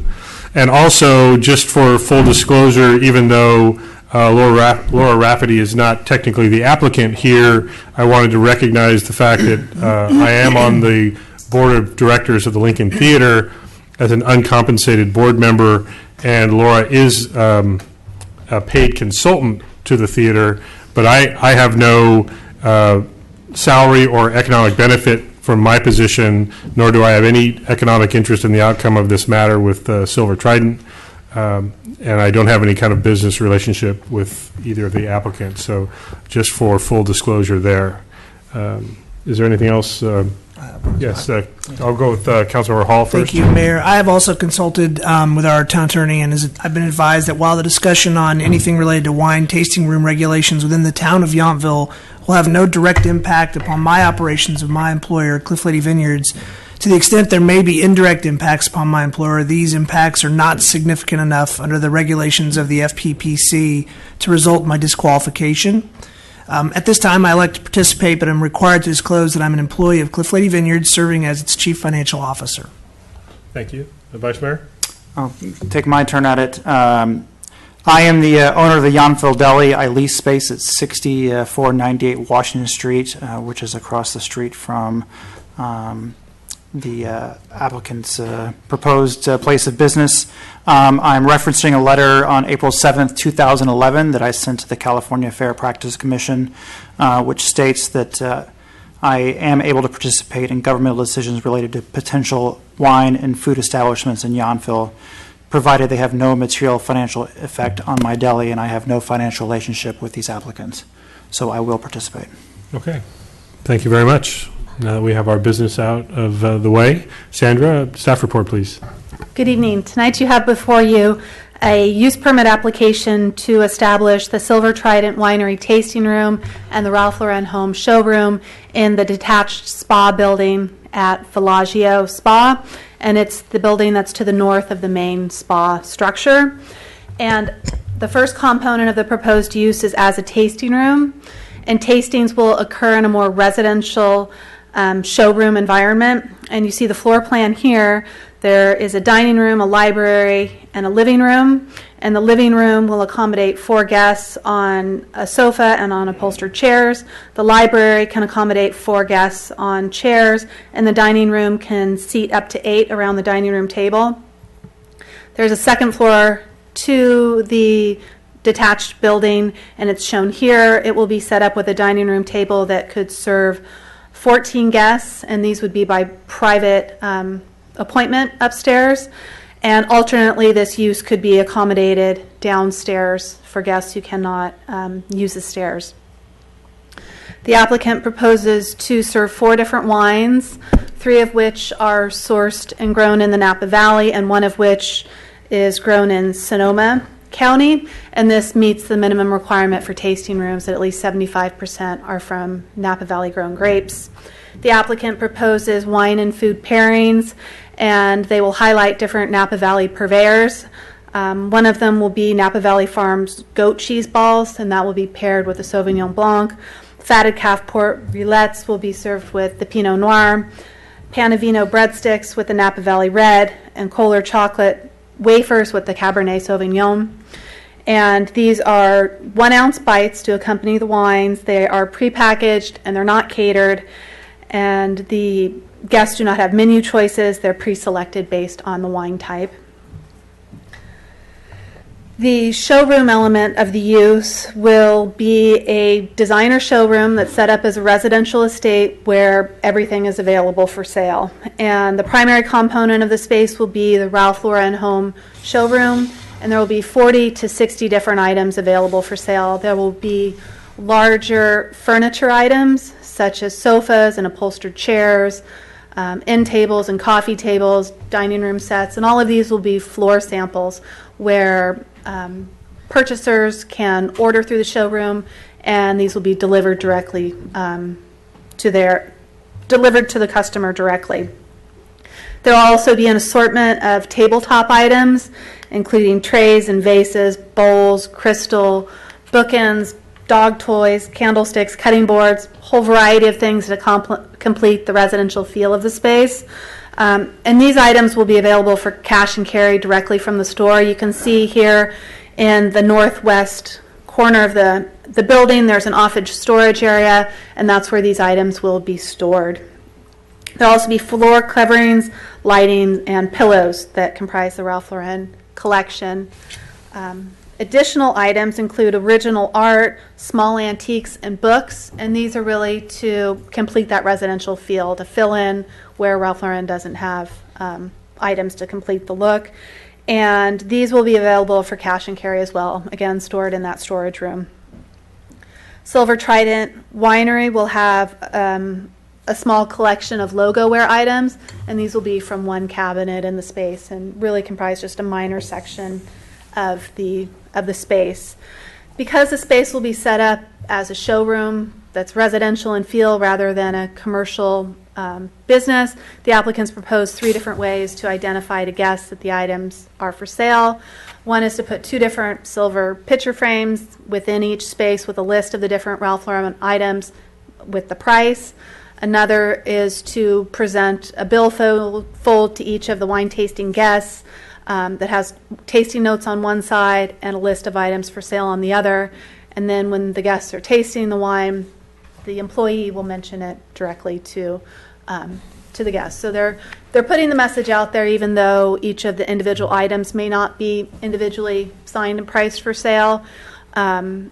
And also, just for full disclosure, even though Laura Rafferty is not technically the applicant here, I wanted to recognize the fact that I am on the board of directors of the Lincoln Theater as an uncompensated board member, and Laura is a paid consultant to the theater, but I have no salary or economic benefit from my position, nor do I have any economic interest in the outcome of this matter with Silver Trident, and I don't have any kind of business relationship with either of the applicants. So just for full disclosure there. Is there anything else? Yes, I'll go with Councilmember Hall first. Thank you, Mayor. I have also consulted with our town attorney, and I've been advised that while the discussion on anything related to wine tasting room regulations within the town of Yountville will have no direct impact upon my operations of my employer, Cliff Lady Vineyards, to the extent there may be indirect impacts upon my employer, these impacts are not significant enough under the regulations of the FPPC to result in my disqualification. At this time, I elect to participate, but I'm required to disclose that I'm an employee of Cliff Lady Vineyards, serving as its chief financial officer. Thank you. The Vice Mayor? I'll take my turn at it. I am the owner of the Yountville Deli. I lease space at 6498 Washington Street, which is across the street from the applicant's proposed place of business. I'm referencing a letter on April 7th, 2011 that I sent to the California Fair Practice Commission, which states that I am able to participate in governmental decisions related to potential wine and food establishments in Yountville, provided they have no material financial effect on my deli and I have no financial relationship with these applicants. So I will participate. Okay. Thank you very much. Now that we have our business out of the way, Sandra, staff report, please. Good evening. Tonight you have before you a use permit application to establish the Silver Trident Winery Tasting Room and the Ralph Lauren Home Showroom in the detached spa building at Villaggio Spa, and it's the building that's to the north of the main spa structure. And the first component of the proposed use is as a tasting room, and tastings will occur in a more residential showroom environment. And you see the floor plan here. There is a dining room, a library, and a living room. And the living room will accommodate 4 guests on a sofa and on upholstered chairs. The library can accommodate 4 guests on chairs, and the dining room can seat up to 8 around the dining room table. There's a second floor to the detached building, and it's shown here. It will be set up with a dining room table that could serve 14 guests, and these would be by private appointment upstairs. And alternately, this use could be accommodated downstairs for guests who cannot use the stairs. The applicant proposes to serve 4 different wines, 3 of which are sourced and grown in the Napa Valley, and 1 of which is grown in Sonoma County, and this meets the minimum requirement for tasting rooms that at least 75% are from Napa Valley grown grapes. The applicant proposes wine and food pairings, and they will highlight different Napa Valley purveyors. One of them will be Napa Valley Farms goat cheese balls, and that will be paired with a Sauvignon Blanc. Fatted calf pork rillettes will be served with the Pinot Noir. Panavino breadsticks with the Napa Valley Red, and Kohler chocolate wafers with the Cabernet Sauvignon. And these are 1-ounce bites to accompany the wines. They are prepackaged and they're not catered. And the guests do not have menu choices. They're pre-selected based on the wine type. The showroom element of the use will be a designer showroom that's set up as a residential estate where everything is available for sale. And the primary component of the space will be the Ralph Lauren Home Showroom, and there will be 40 to 60 different items available for sale. There will be larger furniture items such as sofas and upholstered chairs, end tables and coffee tables, dining room sets, and all of these will be floor samples where purchasers can order through the showroom, and these will be delivered directly delivered to the customer directly. There will also be an assortment of tabletop items, including trays and vases, bowls, crystal, bookends, dog toys, candlesticks, cutting boards, a whole variety of things to complete the residential feel of the space. And these items will be available for cash and carry directly from the store. You can see here in the northwest corner of the building, there's an office storage area, and that's where these items will be stored. There'll also be floor coverings, lighting, and pillows that comprise the Ralph Lauren collection. Additional items include original art, small antiques, and books, and these are really to complete that residential feel, to fill in where Ralph Lauren doesn't have items to complete the look. And these will be available for cash and carry as well, again, stored in that storage room. Silver Trident Winery will have a small collection of logo wear items, and these will be from one cabinet in the space and really comprise just a minor section of the space. Because the space will be set up as a showroom that's residential in feel rather than a commercial business, the applicants propose 3 different ways to identify to guests that the items are for sale. One is to put 2 different silver picture frames within each space with a list of the different Ralph Lauren items with the price. Another is to present a billfold to each of the wine tasting guests that has tasting notes on one side and a list of items for sale on the other. And then when the guests are tasting the wine, the employee will mention it directly to the guest. So they're putting the message out there, even though each of the individual items may not be individually signed and priced for sale. And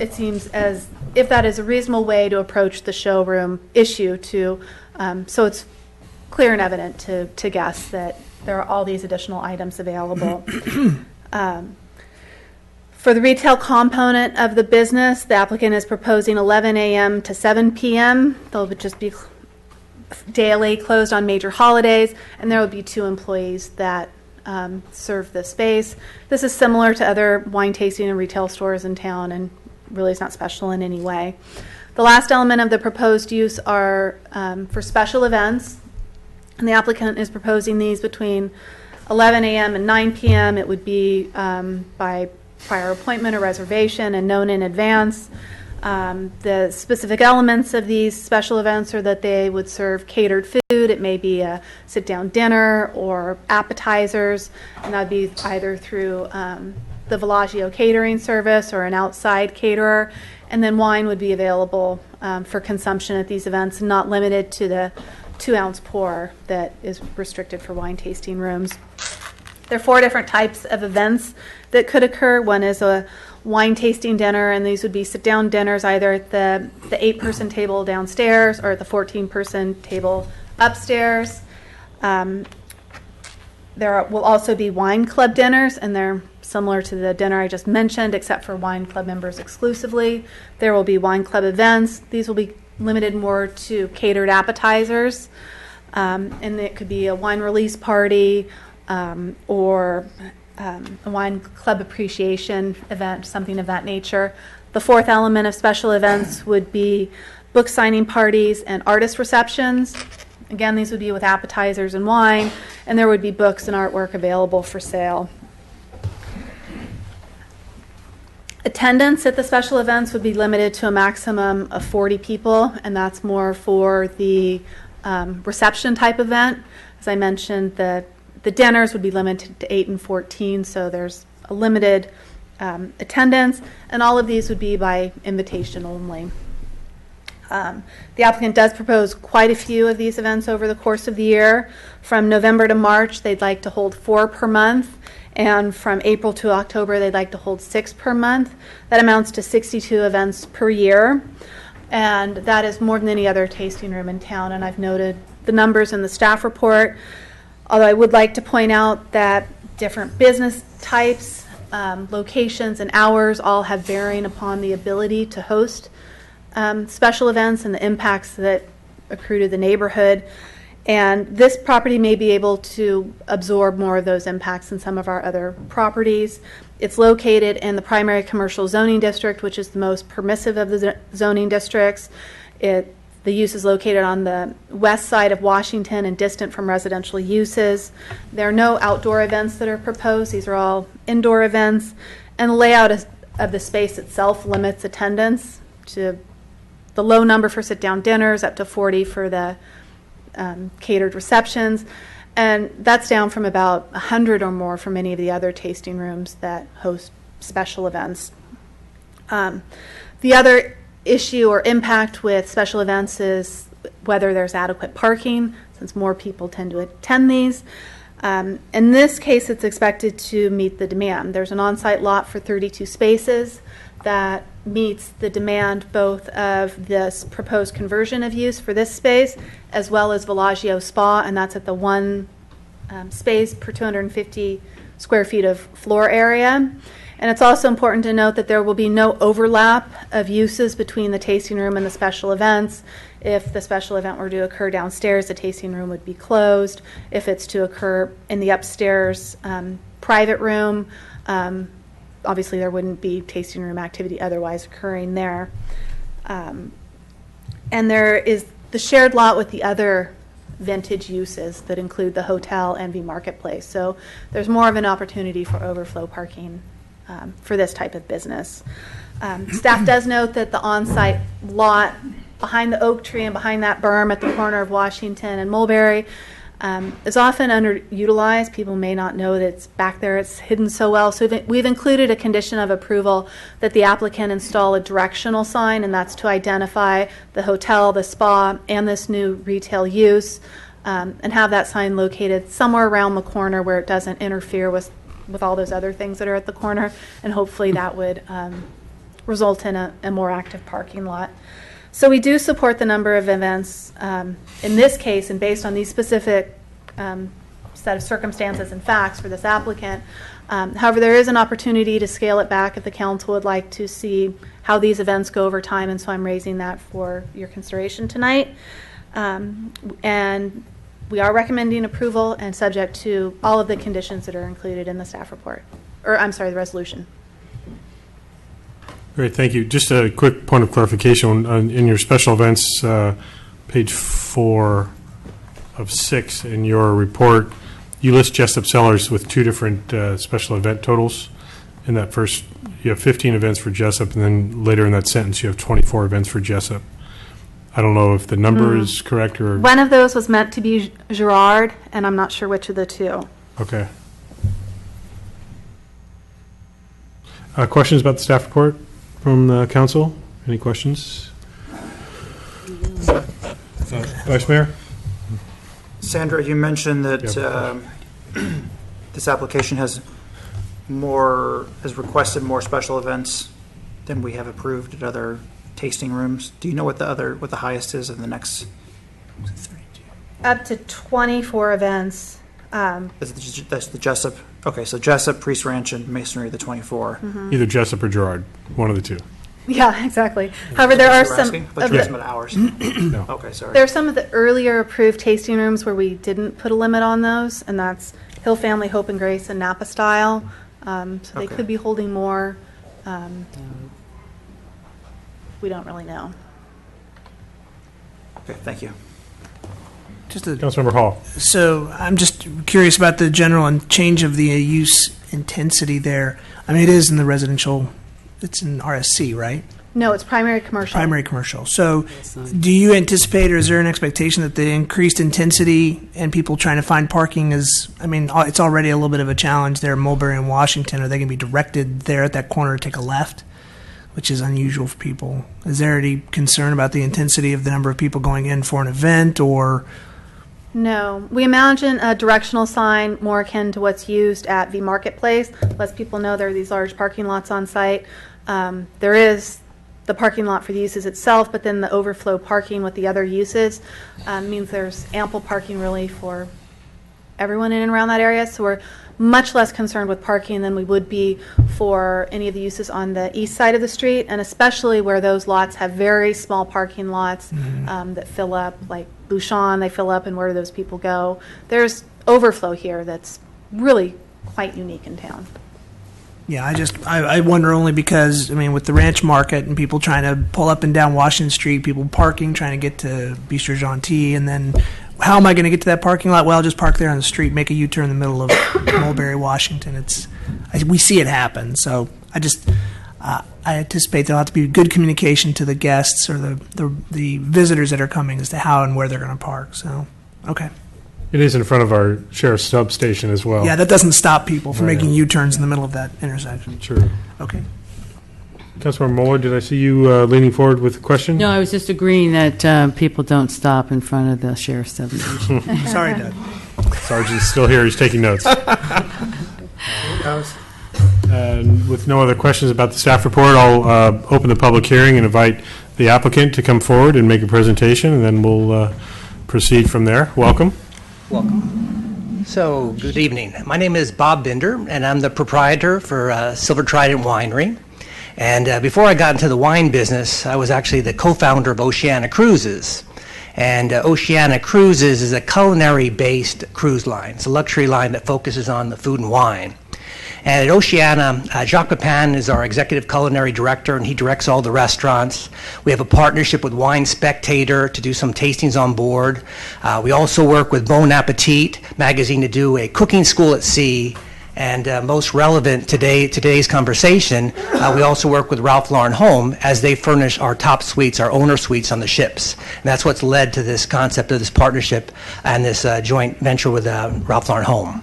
it seems as if that is a reasonable way to approach the showroom issue so it's clear and evident to guests that there are all these additional items available. For the retail component of the business, the applicant is proposing 11 a.m. to 7 p.m. They'll just be daily, closed on major holidays, and there will be 2 employees that serve the space. This is similar to other wine tasting and retail stores in town, and really is not special in any way. The last element of the proposed use are for special events, and the applicant is proposing these between 11 a.m. and 9 p.m. It would be by prior appointment or reservation and known in advance. The specific elements of these special events are that they would serve catered food. It may be a sit-down dinner or appetizers, and that would be either through the Villaggio catering service or an outside caterer. And then wine would be available for consumption at these events, not limited to the 2-ounce pour that is restricted for wine tasting rooms. There are 4 different types of events that could occur. One is a wine tasting dinner, and these would be sit-down dinners either at the 8-person table downstairs or at the 14-person table upstairs. There will also be wine club dinners, and they're similar to the dinner I just mentioned, except for wine club members exclusively. There will be wine club events. These will be limited more to catered appetizers, and it could be a wine release party, or a wine club appreciation event, something of that nature. The 4th element of special events would be book signing parties and artist receptions. Again, these would be with appetizers and wine, and there would be books and artwork available for sale. Attendance at the special events would be limited to a maximum of 40 people, and that's more for the reception type event. As I mentioned, the dinners would be limited to 8 and 14, so there's a limited attendance, and all of these would be by invitation only. The applicant does propose quite a few of these events over the course of the year. From November to March, they'd like to hold 4 per month, and from April to October, they'd like to hold 6 per month. That amounts to 62 events per year, and that is more than any other tasting room in town, and I've noted the numbers in the staff report. Although I would like to point out that different business types, locations, and hours all have bearing upon the ability to host special events and the impacts that accrue to the neighborhood. And this property may be able to absorb more of those impacts than some of our other properties. It's located in the primary commercial zoning district, which is the most permissive of the zoning districts. The use is located on the west side of Washington and distant from residential uses. There are no outdoor events that are proposed. These are all indoor events. And the layout of the space itself limits attendance to the low number for sit-down dinners, up to 40 for the catered receptions. And that's down from about 100 or more for many of the other tasting rooms that host special events. The other issue or impact with special events is whether there's adequate parking, since more people tend to attend these. In this case, it's expected to meet the demand. There's an on-site lot for 32 spaces that meets the demand both of this proposed conversion of use for this space as well as Villaggio Spa, and that's at the 1 space per 250 square feet of floor area. And it's also important to note that there will be no overlap of uses between the tasting room and the special events. If the special event were to occur downstairs, the tasting room would be closed. If it's to occur in the upstairs private room, obviously there wouldn't be tasting room activity otherwise occurring there. And there is the shared lot with the other vintage uses that include the hotel and the marketplace. So there's more of an opportunity for overflow parking for this type of business. Staff does note that the on-site lot behind the oak tree and behind that berm at the corner of Washington and Mulberry is often underutilized. People may not know that it's back there. It's hidden so well. So we've included a condition of approval that the applicant install a directional sign, and that's to identify the hotel, the spa, and this new retail use, and have that sign located somewhere around the corner where it doesn't interfere with all those other things that are at the corner, and hopefully that would result in a more active parking lot. So we do support the number of events in this case, and based on these specific set of circumstances and facts for this applicant. However, there is an opportunity to scale it back if the council would like to see how these events go over time, and so I'm raising that for your consideration tonight. And we are recommending approval and subject to all of the conditions that are included in the staff report, or I'm sorry, the resolution. Great, thank you. Just a quick point of clarification. In your special events, page 4 of 6 in your report, you list Jessup Cellars with 2 different special event totals. In that first, you have 15 events for Jessup, and then later in that sentence, you have 24 events for Jessup. I don't know if the number is correct or... One of those was meant to be Girard, and I'm not sure which of the 2. Okay. Questions about the staff report from the council? Any questions? Vice Mayor? Sandra, you mentioned that this application has requested more special events than we have approved at other tasting rooms. Do you know what the highest is in the next? Up to 24 events. That's the Jessup. Okay, so Jessup, Priest Ranch, and Masonry, the 24. Either Jessup or Girard, one of the 2. Yeah, exactly. However, there are some of the hours. No. Okay, sorry. There are some of the earlier approved tasting rooms where we didn't put a limit on those, and that's Hill Family, Hope and Grace, and Napa Style. So they could be holding more. We don't really know. Okay, thank you. Councilmember Hall. So I'm just curious about the general and change of the use intensity there. I mean, it is in the residential, it's in RSC, right? No, it's primary commercial. Primary commercial. So do you anticipate, or is there an expectation that the increased intensity and people trying to find parking is, I mean, it's already a little bit of a challenge there in Mulberry and Washington. Are they going to be directed there at that corner to take a left, which is unusual for people? Is there any concern about the intensity of the number of people going in for an event, or... No. We imagine a directional sign more akin to what's used at the marketplace. Lets people know there are these large parking lots on site. There is the parking lot for the uses itself, but then the overflow parking with the other uses means there's ample parking really for everyone in and around that area. So we're much less concerned with parking than we would be for any of the uses on the east side of the street, and especially where those lots have very small parking lots that fill up, like Bouchon, they fill up, and where do those people go? There's overflow here that's really quite unique in town. Yeah, I wonder only because, I mean, with the ranch market and people trying to pull up and down Washington Street, people parking, trying to get to Bistro Gentil, and then how am I going to get to that parking lot? Well, just park there on the street, make a U-turn in the middle of Mulberry, Washington. We see it happen. So I anticipate there'll have to be good communication to the guests or the visitors that are coming as to how and where they're going to park. So, okay. It is in front of our sheriff's substation as well. Yeah, that doesn't stop people from making U-turns in the middle of that intersection. Sure. Okay. Councilmember Muller, did I see you leaning forward with a question? No, I was just agreeing that people don't stop in front of the sheriff's substation. Sorry, Doug. Sergeant's still here. He's taking notes. And with no other questions about the staff report, I'll open the public hearing and invite the applicant to come forward and make a presentation, and then we'll proceed from there. Welcome. Welcome. So, good evening. My name is Bob Binder, and I'm the proprietor for Silver Trident Winery. And before I got into the wine business, I was actually the co-founder of Oceana Cruises. And Oceana Cruises is a culinary-based cruise line. It's a luxury line that focuses on the food and wine. And at Oceana, Jacques Pepin is our executive culinary director, and he directs all the restaurants. We have a partnership with Wine Spectator to do some tastings on board. We also work with Bon Appetit magazine to do a cooking school at sea. And most relevant today's conversation, we also work with Ralph Lauren Home as they furnish our top suites, our owner suites on the ships. And that's what's led to this concept of this partnership and this joint venture with Ralph Lauren Home.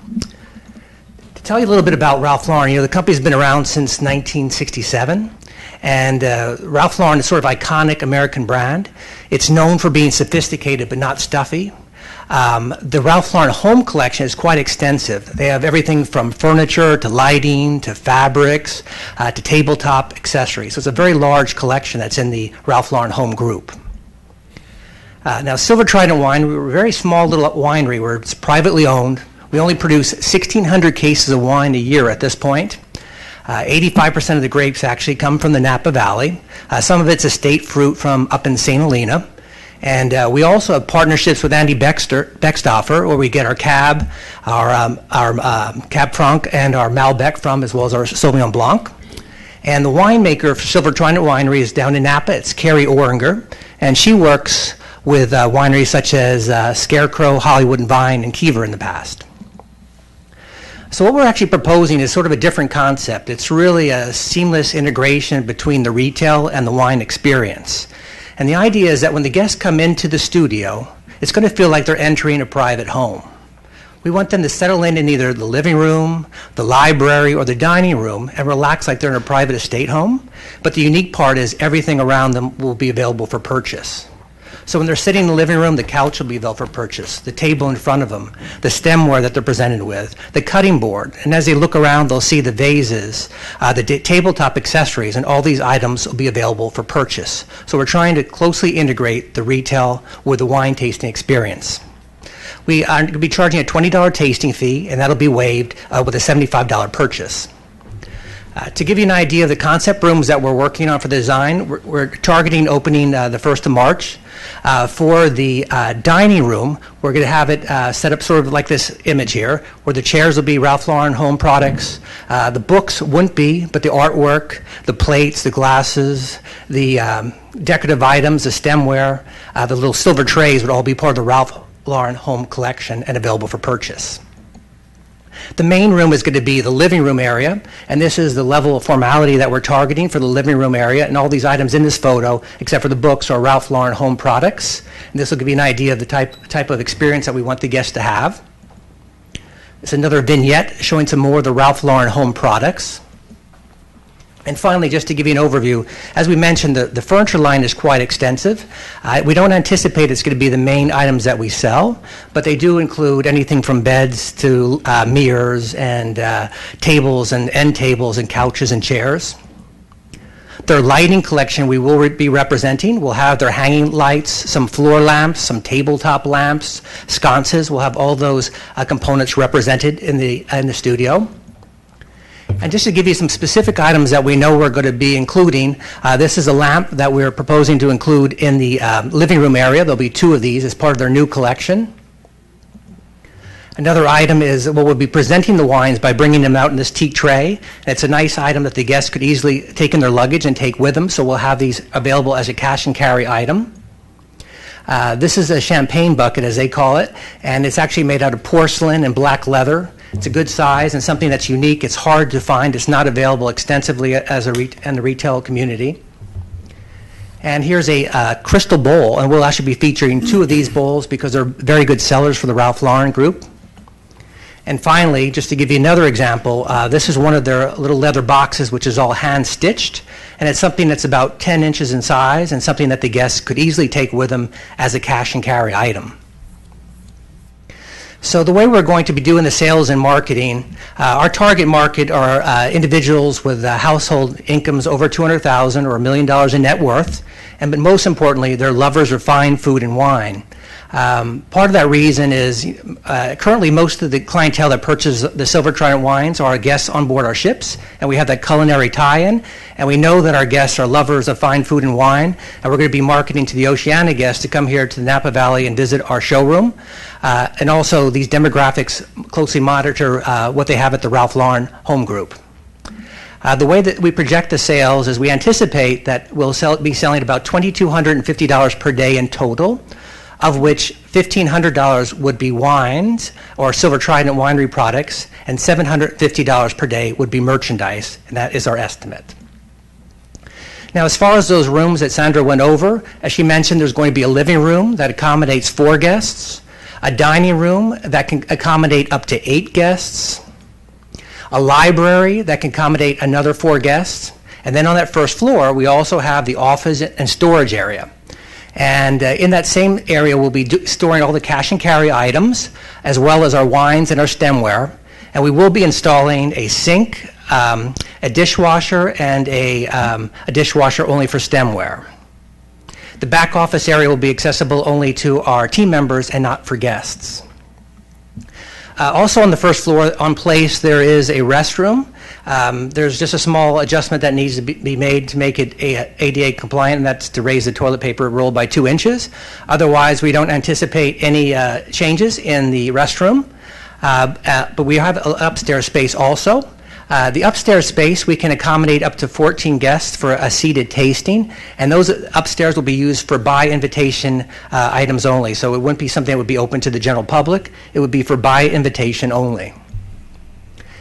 To tell you a little bit about Ralph Lauren, the company's been around since 1967. And Ralph Lauren is sort of iconic American brand. It's known for being sophisticated but not stuffy. The Ralph Lauren Home collection is quite extensive. They have everything from furniture to lighting to fabrics to tabletop accessories. So it's a very large collection that's in the Ralph Lauren Home group. Now, Silver Trident Wine, we're a very small little winery. We're privately owned. We only produce 1,600 cases of wine a year at this point. 85% of the grapes actually come from the Napa Valley. Some of it's estate fruit from up in St. Helena. And we also have partnerships with Andy Beckstoffer, where we get our Cab, our Cab Franc, and our Malbec from, as well as our Sauvignon Blanc. And the winemaker for Silver Trident Winery is down in Napa. It's Carrie Oringer, and she works with wineries such as Scarecrow, Hollywood and Vine, and Kiever in the past. So what we're actually proposing is sort of a different concept. It's really a seamless integration between the retail and the wine experience. And the idea is that when the guests come into the studio, it's going to feel like they're entering a private home. We want them to settle in either the living room, the library, or the dining room and relax like they're in a private estate home. But the unique part is everything around them will be available for purchase. So when they're sitting in the living room, the couch will be available for purchase, the table in front of them, the stemware that they're presented with, the cutting board. And as they look around, they'll see the vases, the tabletop accessories, and all these items will be available for purchase. So we're trying to closely integrate the retail with the wine tasting experience. We are going to be charging a $20 tasting fee, and that'll be waived with a $75 purchase. To give you an idea of the concept rooms that we're working on for the design, we're targeting opening the 1st of March. For the dining room, we're going to have it set up sort of like this image here, where the chairs will be Ralph Lauren Home products. The books wouldn't be, but the artwork, the plates, the glasses, the decorative items, the stemware, the little silver trays would all be part of the Ralph Lauren Home collection and available for purchase. The main room is going to be the living room area, and this is the level of formality that we're targeting for the living room area, and all these items in this photo, except for the books, are Ralph Lauren Home products. And this will give you an idea of the type of experience that we want the guests to have. It's another vignette showing some more of the Ralph Lauren Home products. And finally, just to give you an overview, as we mentioned, the furniture line is quite extensive. We don't anticipate it's going to be the main items that we sell, but they do include anything from beds to mirrors and tables and end tables and couches and chairs. Their lighting collection we will be representing. We'll have their hanging lights, some floor lamps, some tabletop lamps, sconces. We'll have all those components represented in the studio. And just to give you some specific items that we know we're going to be including, this is a lamp that we're proposing to include in the living room area. There'll be 2 of these as part of their new collection. Another item is, well, we'll be presenting the wines by bringing them out in this teak tray. It's a nice item that the guests could easily take in their luggage and take with them, so we'll have these available as a cash and carry item. This is a champagne bucket, as they call it, and it's actually made out of porcelain and black leather. It's a good size and something that's unique. It's hard to find. It's not available extensively in the retail community. And here's a crystal bowl, and we'll actually be featuring 2 of these bowls because they're very good sellers for the Ralph Lauren group. And finally, just to give you another example, this is one of their little leather boxes, which is all hand-stitched, and it's something that's about 10 inches in size and something that the guests could easily take with them as a cash and carry item. So the way we're going to be doing the sales and marketing, our target market are individuals with household incomes over $200,000 or $1 million in net worth, but most importantly, they're lovers of fine food and wine. Part of that reason is currently most of the clientele that purchases the Silver Trident wines are guests on board our ships, and we have that culinary tie-in, and we know that our guests are lovers of fine food and wine, and we're going to be marketing to the Oceania guests to come here to the Napa Valley and visit our showroom. And also these demographics closely monitor what they have at the Ralph Lauren Home Group. The way that we project the sales is we anticipate that we'll be selling about $2,250 per day in total. of which $1,500 would be wines or Silver Trident Winery products, and $750 per day would be merchandise, and that is our estimate. Now, as far as those rooms that Sandra went over, as she mentioned, there's going to be a living room that accommodates 4 guests, a dining room that can accommodate up to 8 guests, a library that can accommodate another 4 guests, and then on that first floor, we also have the office and storage area. And in that same area, we'll be storing all the cash and carry items, as well as our wines and our stemware. And we will be installing a sink, a dishwasher, and a dishwasher only for stemware. The back office area will be accessible only to our team members and not for guests. Also on the first floor on place, there is a restroom. There's just a small adjustment that needs to be made to make it ADA compliant, and that's to raise the toilet paper roll by 2 inches. Otherwise, we don't anticipate any changes in the restroom. But we have an upstairs space also. The upstairs space, we can accommodate up to 14 guests for a seated tasting, and those upstairs will be used for by invitation items only. So it wouldn't be something that would be open to the general public. It would be for by invitation only.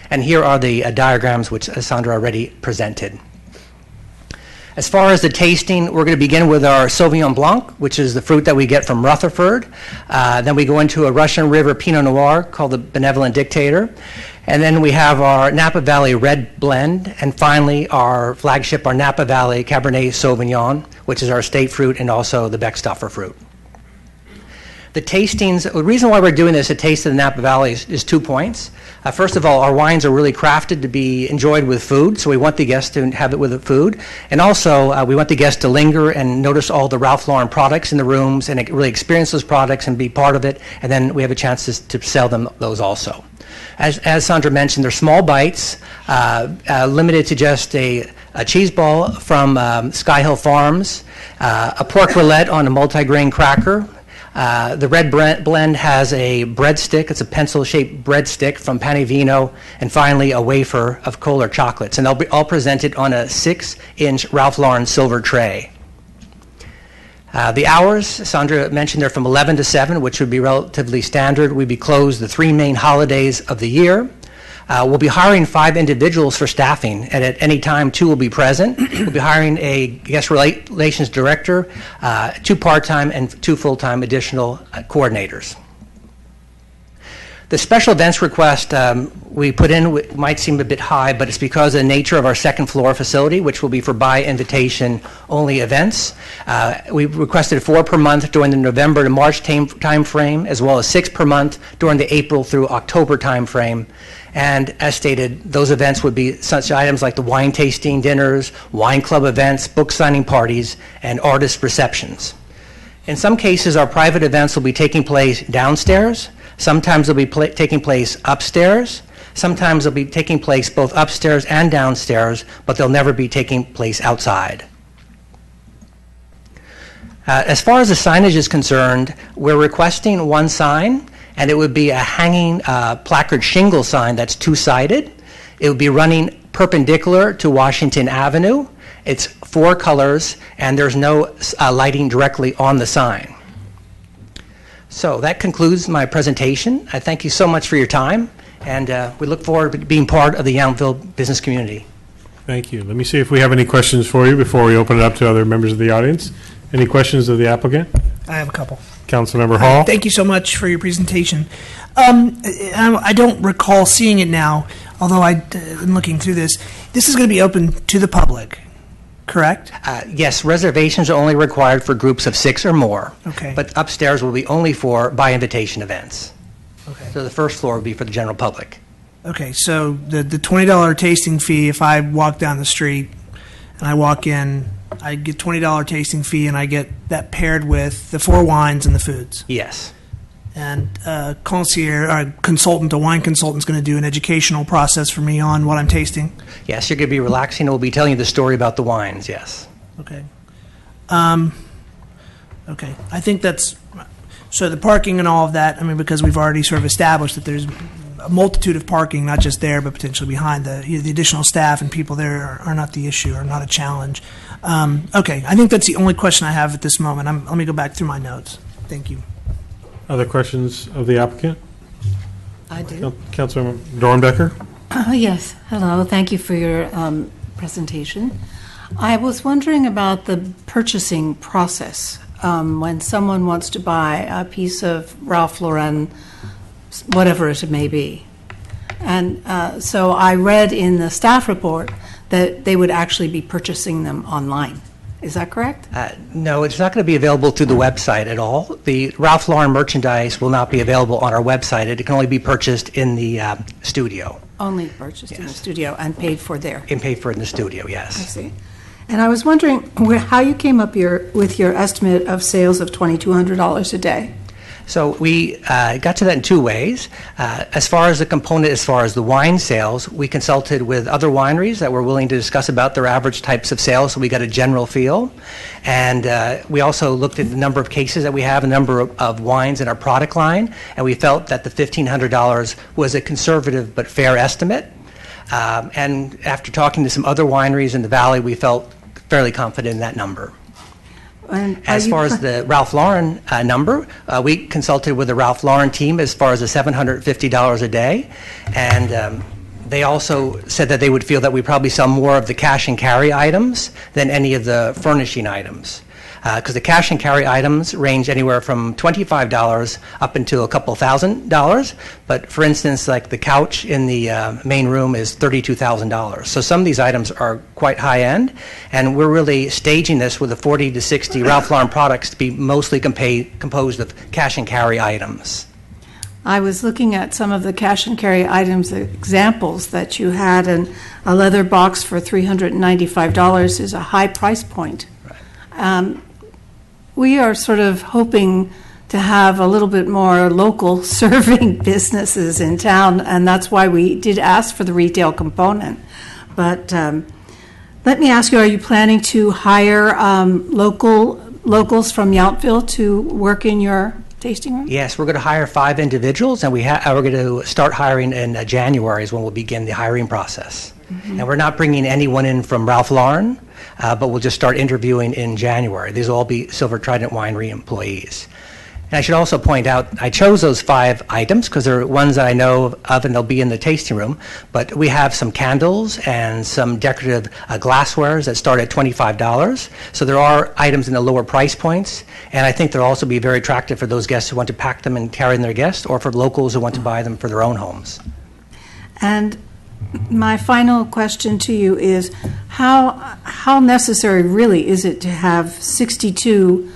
And here are the diagrams which Sandra already presented. As far as the tasting, we're going to begin with our Sauvignon Blanc, which is the fruit that we get from Rutherford. Then we go into a Russian River Pinot Noir called the Benevolent Dictator. And then we have our Napa Valley Red Blend. And finally, our flagship, our Napa Valley Cabernet Sauvignon, which is our state fruit and also the Beckstoffer fruit. The tastings, the reason why we're doing this, a taste of the Napa Valley, is 2 points. First of all, our wines are really crafted to be enjoyed with food, so we want the guests to have it with the food. And also, we want the guests to linger and notice all the Ralph Lauren products in the rooms and really experience those products and be part of it. And then we have a chance to sell them those also. As Sandra mentioned, they're small bites, limited to just a cheese ball from Sky Hill Farms, a pork roulette on a multi-grain cracker. The red blend has a breadstick. It's a pencil-shaped breadstick from Panevino, and finally a wafer of Kohler chocolates. And they'll be all presented on a 6-inch Ralph Lauren silver tray. The hours, Sandra mentioned, they're from 11 to 7, which would be relatively standard. We'd be closed the 3 main holidays of the year. We'll be hiring 5 individuals for staffing, and at any time 2 will be present. We'll be hiring a guest relations director, 2 part-time and 2 full-time additional coordinators. The special events request we put in might seem a bit high, but it's because of the nature of our second floor facility, which will be for by invitation only events. We requested 4 per month during the November to March time frame, as well as 6 per month during the April through October time frame. And as stated, those events would be such items like the wine tasting dinners, wine club events, book signing parties, and artist receptions. In some cases, our private events will be taking place downstairs. Sometimes they'll be taking place upstairs. Sometimes they'll be taking place both upstairs and downstairs, but they'll never be taking place outside. As far as the signage is concerned, we're requesting 1 sign, and it would be a hanging placard shingle sign that's 2-sided. It would be running perpendicular to Washington Avenue. It's 4 colors, and there's no lighting directly on the sign. So that concludes my presentation. I thank you so much for your time, and we look forward to being part of the Yountville business community. Thank you. Let me see if we have any questions for you before we open it up to other members of the audience. Any questions of the applicant? I have a couple. Councilmember Hall? Thank you so much for your presentation. I don't recall seeing it now, although I'm looking through this. This is going to be open to the public, correct? Yes, reservations are only required for groups of 6 or more. Okay. But upstairs will be only for by invitation events. Okay. So the first floor will be for the general public. Okay, so the $20 tasting fee, if I walk down the street and I walk in, I get $20 tasting fee, and I get that paired with the 4 wines and the foods. Yes. And concierge, or consultant, a wine consultant, is going to do an educational process for me on what I'm tasting. Yes, you're going to be relaxing. We'll be telling you the story about the wines, yes. Okay. Okay. I think that's, so the parking and all of that, I mean, because we've already sort of established that there's a multitude of parking, not just there, but potentially behind the additional staff and people there are not the issue, or not a challenge. Okay. I think that's the only question I have at this moment. Let me go back through my notes. Thank you. Other questions of the applicant? I do. Councilmember Dornbecker? Yes, hello, thank you for your presentation. I was wondering about the purchasing process. When someone wants to buy a piece of Ralph Lauren, whatever it may be. And so I read in the staff report that they would actually be purchasing them online. Is that correct? No, it's not going to be available through the website at all. The Ralph Lauren merchandise will not be available on our website. It can only be purchased in the studio. Only purchased in the studio and paid for there. And paid for in the studio, yes. I see. And I was wondering how you came up with your estimate of sales of $2,200 a day. So we got to that in two ways. As far as the component, as far as the wine sales, we consulted with other wineries that were willing to discuss about their average types of sales, so we got a general feel. And we also looked at the number of cases that we have, a number of wines in our product line, and we felt that the $1,500 was a conservative but fair estimate. And after talking to some other wineries in the valley, we felt fairly confident in that number. And as far as the Ralph Lauren number, we consulted with the Ralph Lauren team as far as the $750 a day, and they also said that they would feel that we probably sell more of the cash and carry items than any of the furnishing items. Because the cash and carry items range anywhere from $25 up until a couple $1,000. But for instance, like the couch in the main room is $32,000. So some of these items are quite high end, and we're really staging this with the 40 to 60 Ralph Lauren products to be mostly composed of cash and carry items. I was looking at some of the cash and carry items examples that you had, and a leather box for $395 is a high price point. Right. We are sort of hoping to have a little bit more local serving businesses in town, and that's why we did ask for the retail component. But let me ask you, are you planning to hire locals from Yountville to work in your tasting room? Yes, we're going to hire 5 individuals, and we're going to start hiring in January is when we'll begin the hiring process. Mm-hmm. And we're not bringing anyone in from Ralph Lauren, but we'll just start interviewing in January. These will all be Silver Trident Winery employees. And I should also point out, I chose those 5 items because they're ones that I know of and they'll be in the tasting room. But we have some candles and some decorative glasswares that start at $25. So there are items in the lower price points. And I think they'll also be very attractive for those guests who want to pack them and carry them their guests, or for locals who want to buy them for their own homes. And my final question to you is, how necessary really is it to have 62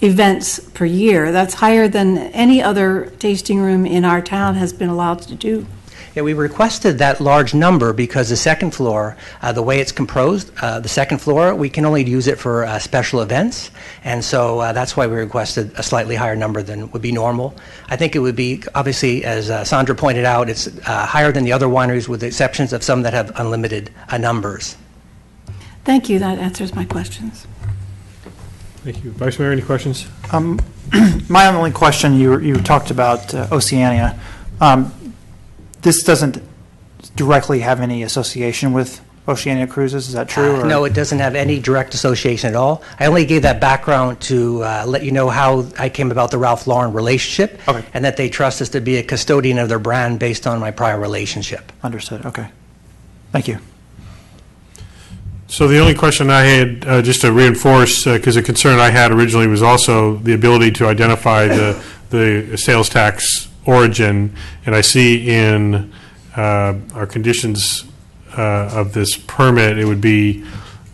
events per year? That's higher than any other tasting room in our town has been allowed to do. Yeah, we requested that large number because the second floor, the way it's composed, the second floor, we can only use it for special events. And so that's why we requested a slightly higher number than would be normal. I think it would be, obviously, as Sandra pointed out, it's higher than the other wineries with the exceptions of some that have unlimited numbers. Thank you. That answers my questions. Thank you. Vice Mayor, any questions? My only question, you talked about Oceania. This doesn't directly have any association with Oceania Cruises, is that true? Or? No, it doesn't have any direct association at all. I only gave that background to let you know how I came about the Ralph Lauren relationship, okay, and that they trust us to be a custodian of their brand based on my prior relationship. Understood, okay. Thank you. So the only question I had, just to reinforce, because the concern I had originally was also the ability to identify the sales tax origin, and I see in our conditions of this permit, it would be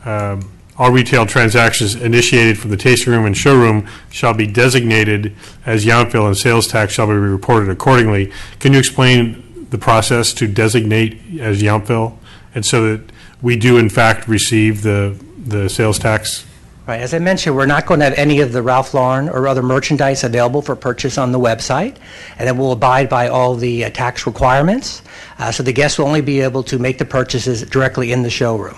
all retail transactions initiated from the tasting room and showroom shall be designated as Yountville, and sales tax shall be reported accordingly. Can you explain the process to designate as Yountville, and so that we do in fact receive the sales tax? Right. As I mentioned, we're not going to have any of the Ralph Lauren or other merchandise available for purchase on the website, and then we'll abide by all the tax requirements. So the guests will only be able to make the purchases directly in the showroom.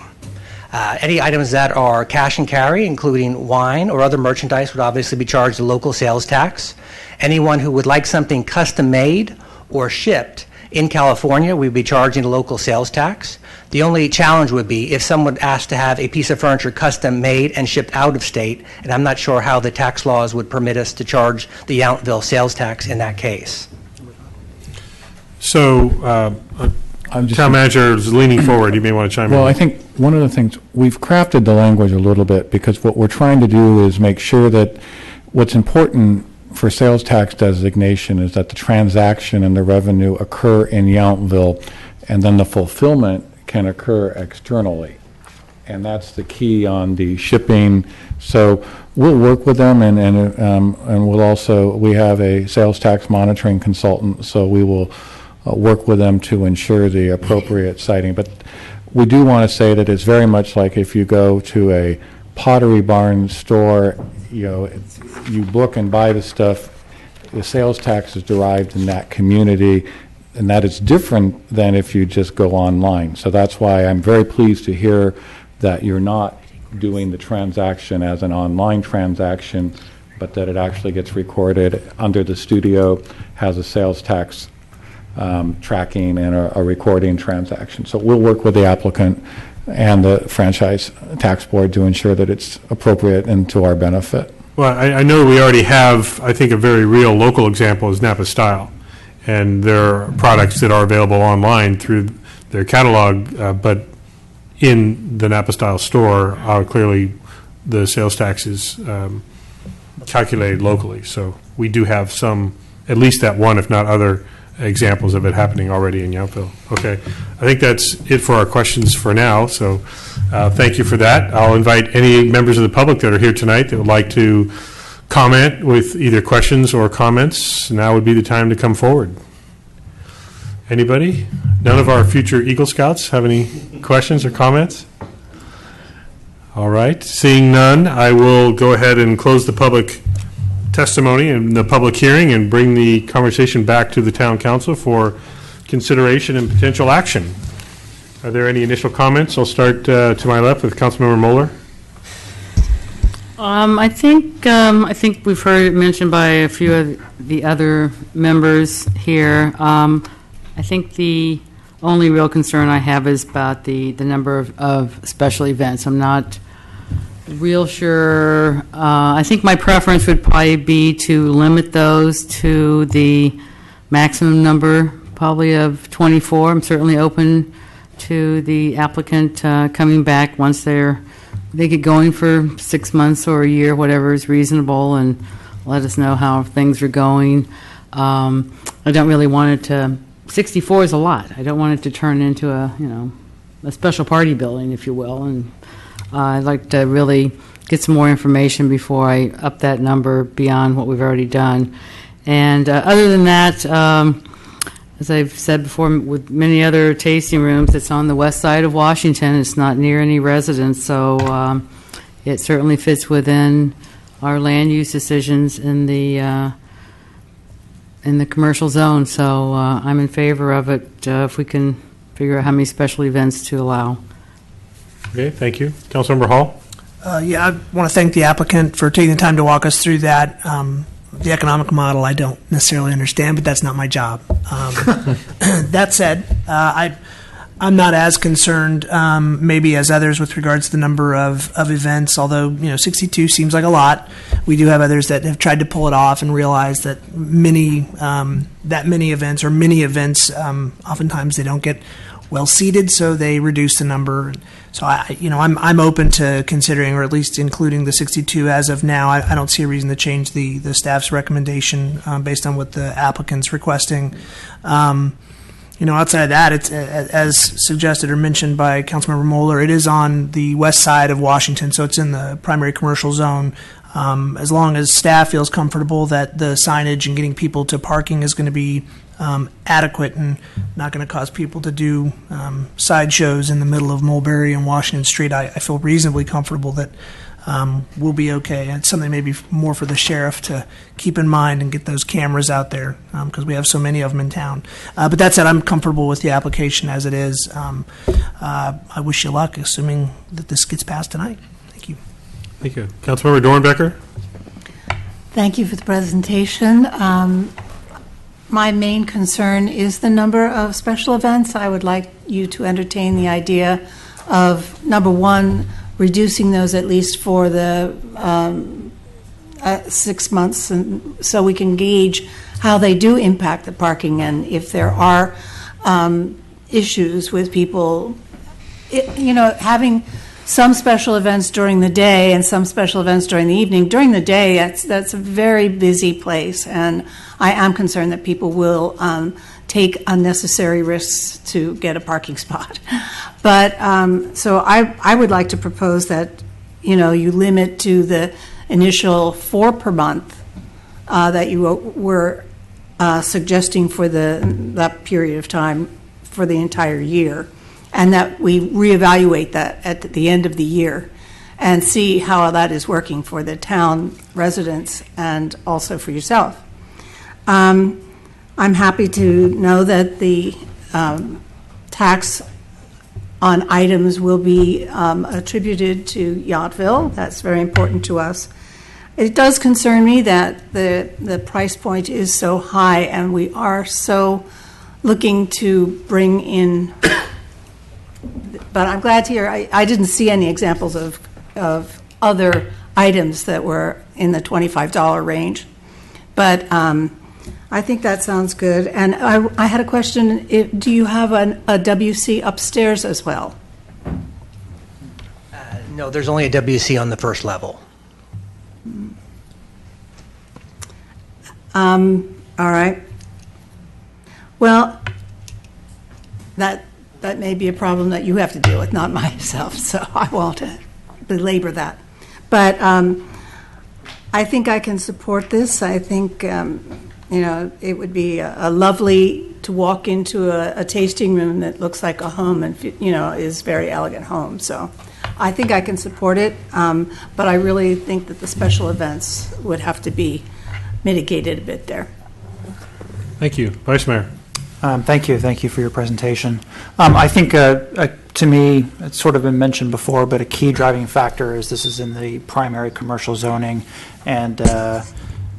Any items that are cash and carry, including wine or other merchandise, would obviously be charged a local sales tax. Anyone who would like something custom made or shipped In California, we'd be charging a local sales tax. The only challenge would be if someone asked to have a piece of furniture custom made and shipped out of state, and I'm not sure how the tax laws would permit us to charge the Yountville sales tax in that case. So, town manager is leaning forward. You may want to chime in. Well, I think one of the things, we've crafted the language a little bit because what we're trying to do is make sure that what's important for sales tax designation is that the transaction and the revenue occur in Yountville, and then the fulfillment can occur externally. And that's the key on the shipping. So we'll work with them, and we'll also, we have a sales tax monitoring consultant, so we will work with them to ensure the appropriate citing. But we do want to say that it's very much like if you go to a Pottery Barn store, you book and buy the stuff, the sales tax is derived in that community, and that is different than if you just go online. So that's why I'm very pleased to hear that you're not doing the transaction as an online transaction, but that it actually gets recorded under the studio, has a sales tax tracking and a recording transaction. So we'll work with the applicant and the franchise tax board to ensure that it's appropriate and to our benefit. Well, I know we already have, I think, a very real local example is Napa Style. And there are products that are available online through their catalog, but in the Napa Style store, clearly the sales tax is calculated locally. So we do have some, at least that one, if not other, examples of it happening already in Yountville. Okay, I think that's it for our questions for now, so thank you for that. I'll invite any members of the public that are here tonight that would like to comment with either questions or comments. Now would be the time to come forward. Anybody? None of our future Eagle Scouts have any questions or comments? All right, seeing none, I will go ahead and close the public testimony and the public hearing and bring the conversation back to the town council for consideration and potential action. Are there any initial comments? I'll start to my left with Councilmember Moeller. I think we've heard it mentioned by a few of the other members here. I think the only real concern I have is about the number of special events. I'm not real sure. I think my preference would probably be to limit those to the maximum number, probably of 24. I'm certainly open to the applicant coming back once they get going for 6 months or a year, whatever is reasonable, and let us know how things are going. I don't really want it to. 64 is a lot. I don't want it to turn into a special party building, if you will, and I'd like to really get some more information before I up that number beyond what we've already done. And other than that, as I've said before, with many other tasting rooms, it's on the west side of Washington. It's not near any residents, so it certainly fits within our land use decisions in the commercial zone. So I'm in favor of it if we can figure out how many special events to allow. Okay, thank you. Councilmember Hall? Yeah, I want to thank the applicant for taking the time to walk us through that. The economic model I don't necessarily understand, but that's not my job. That said, I'm not as concerned maybe as others with regards to the number of events, although 62 seems like a lot. We do have others that have tried to pull it off and realize that many events or mini events, oftentimes they don't get well seated, so they reduce the number. So I'm open to considering, or at least including the 62 as of now. I don't see a reason to change the staff's recommendation based on what the applicant's requesting. Outside of that, it's as suggested or mentioned by Councilmember Moeller, it is on the west side of Washington, so it's in the primary commercial zone. As long as staff feels comfortable that the signage and getting people to parking is going to be adequate and not going to cause people to do sideshows in the middle of Mulberry and Washington Street, I feel reasonably comfortable that we'll be okay. It's something maybe more for the sheriff to keep in mind and get those cameras out there because we have so many of them in town. But that said, I'm comfortable with the application as it is. I wish you luck, assuming that this gets passed tonight. Thank you. Thank you. Councilmember Dornbecker? Thank you for the presentation. my main concern is the number of special events. I would like you to entertain the idea of, number one, reducing those at least for the 6 months, and so we can gauge how they do impact the parking, and if there are issues with people, having some special events during the day and some special events during the evening. During the day, that's a very busy place, and I am concerned that people will take unnecessary risks to get a parking spot. But so I would like to propose that you limit to the initial 4 per month that you were suggesting for that period of time for the entire year, and that we reevaluate that at the end of the year and see how that is working for the town residents and also for yourself. I'm happy to know that the tax on items will be attributed to Yachtville. That's very important to us. It does concern me that the price point is so high, and we are so looking to bring in. But I'm glad to hear, I didn't see any examples of other items that were in the $25 range. But I think that sounds good. And I had a question. Do you have a WC upstairs as well? No, there's only a WC on the first level. All right. Well, that may be a problem that you have to deal with, not myself, so I won't belabor that. But I think I can support this. I think, it would be a lovely to walk into a tasting room that looks like a home and, is very elegant home. So I think I can support it, but I really think that the special events would have to be mitigated a bit there. Thank you. Vice Mayor. Thank you for your presentation. I think, to me, it's sort of been mentioned before, but a key driving factor is this is in the primary commercial zoning, and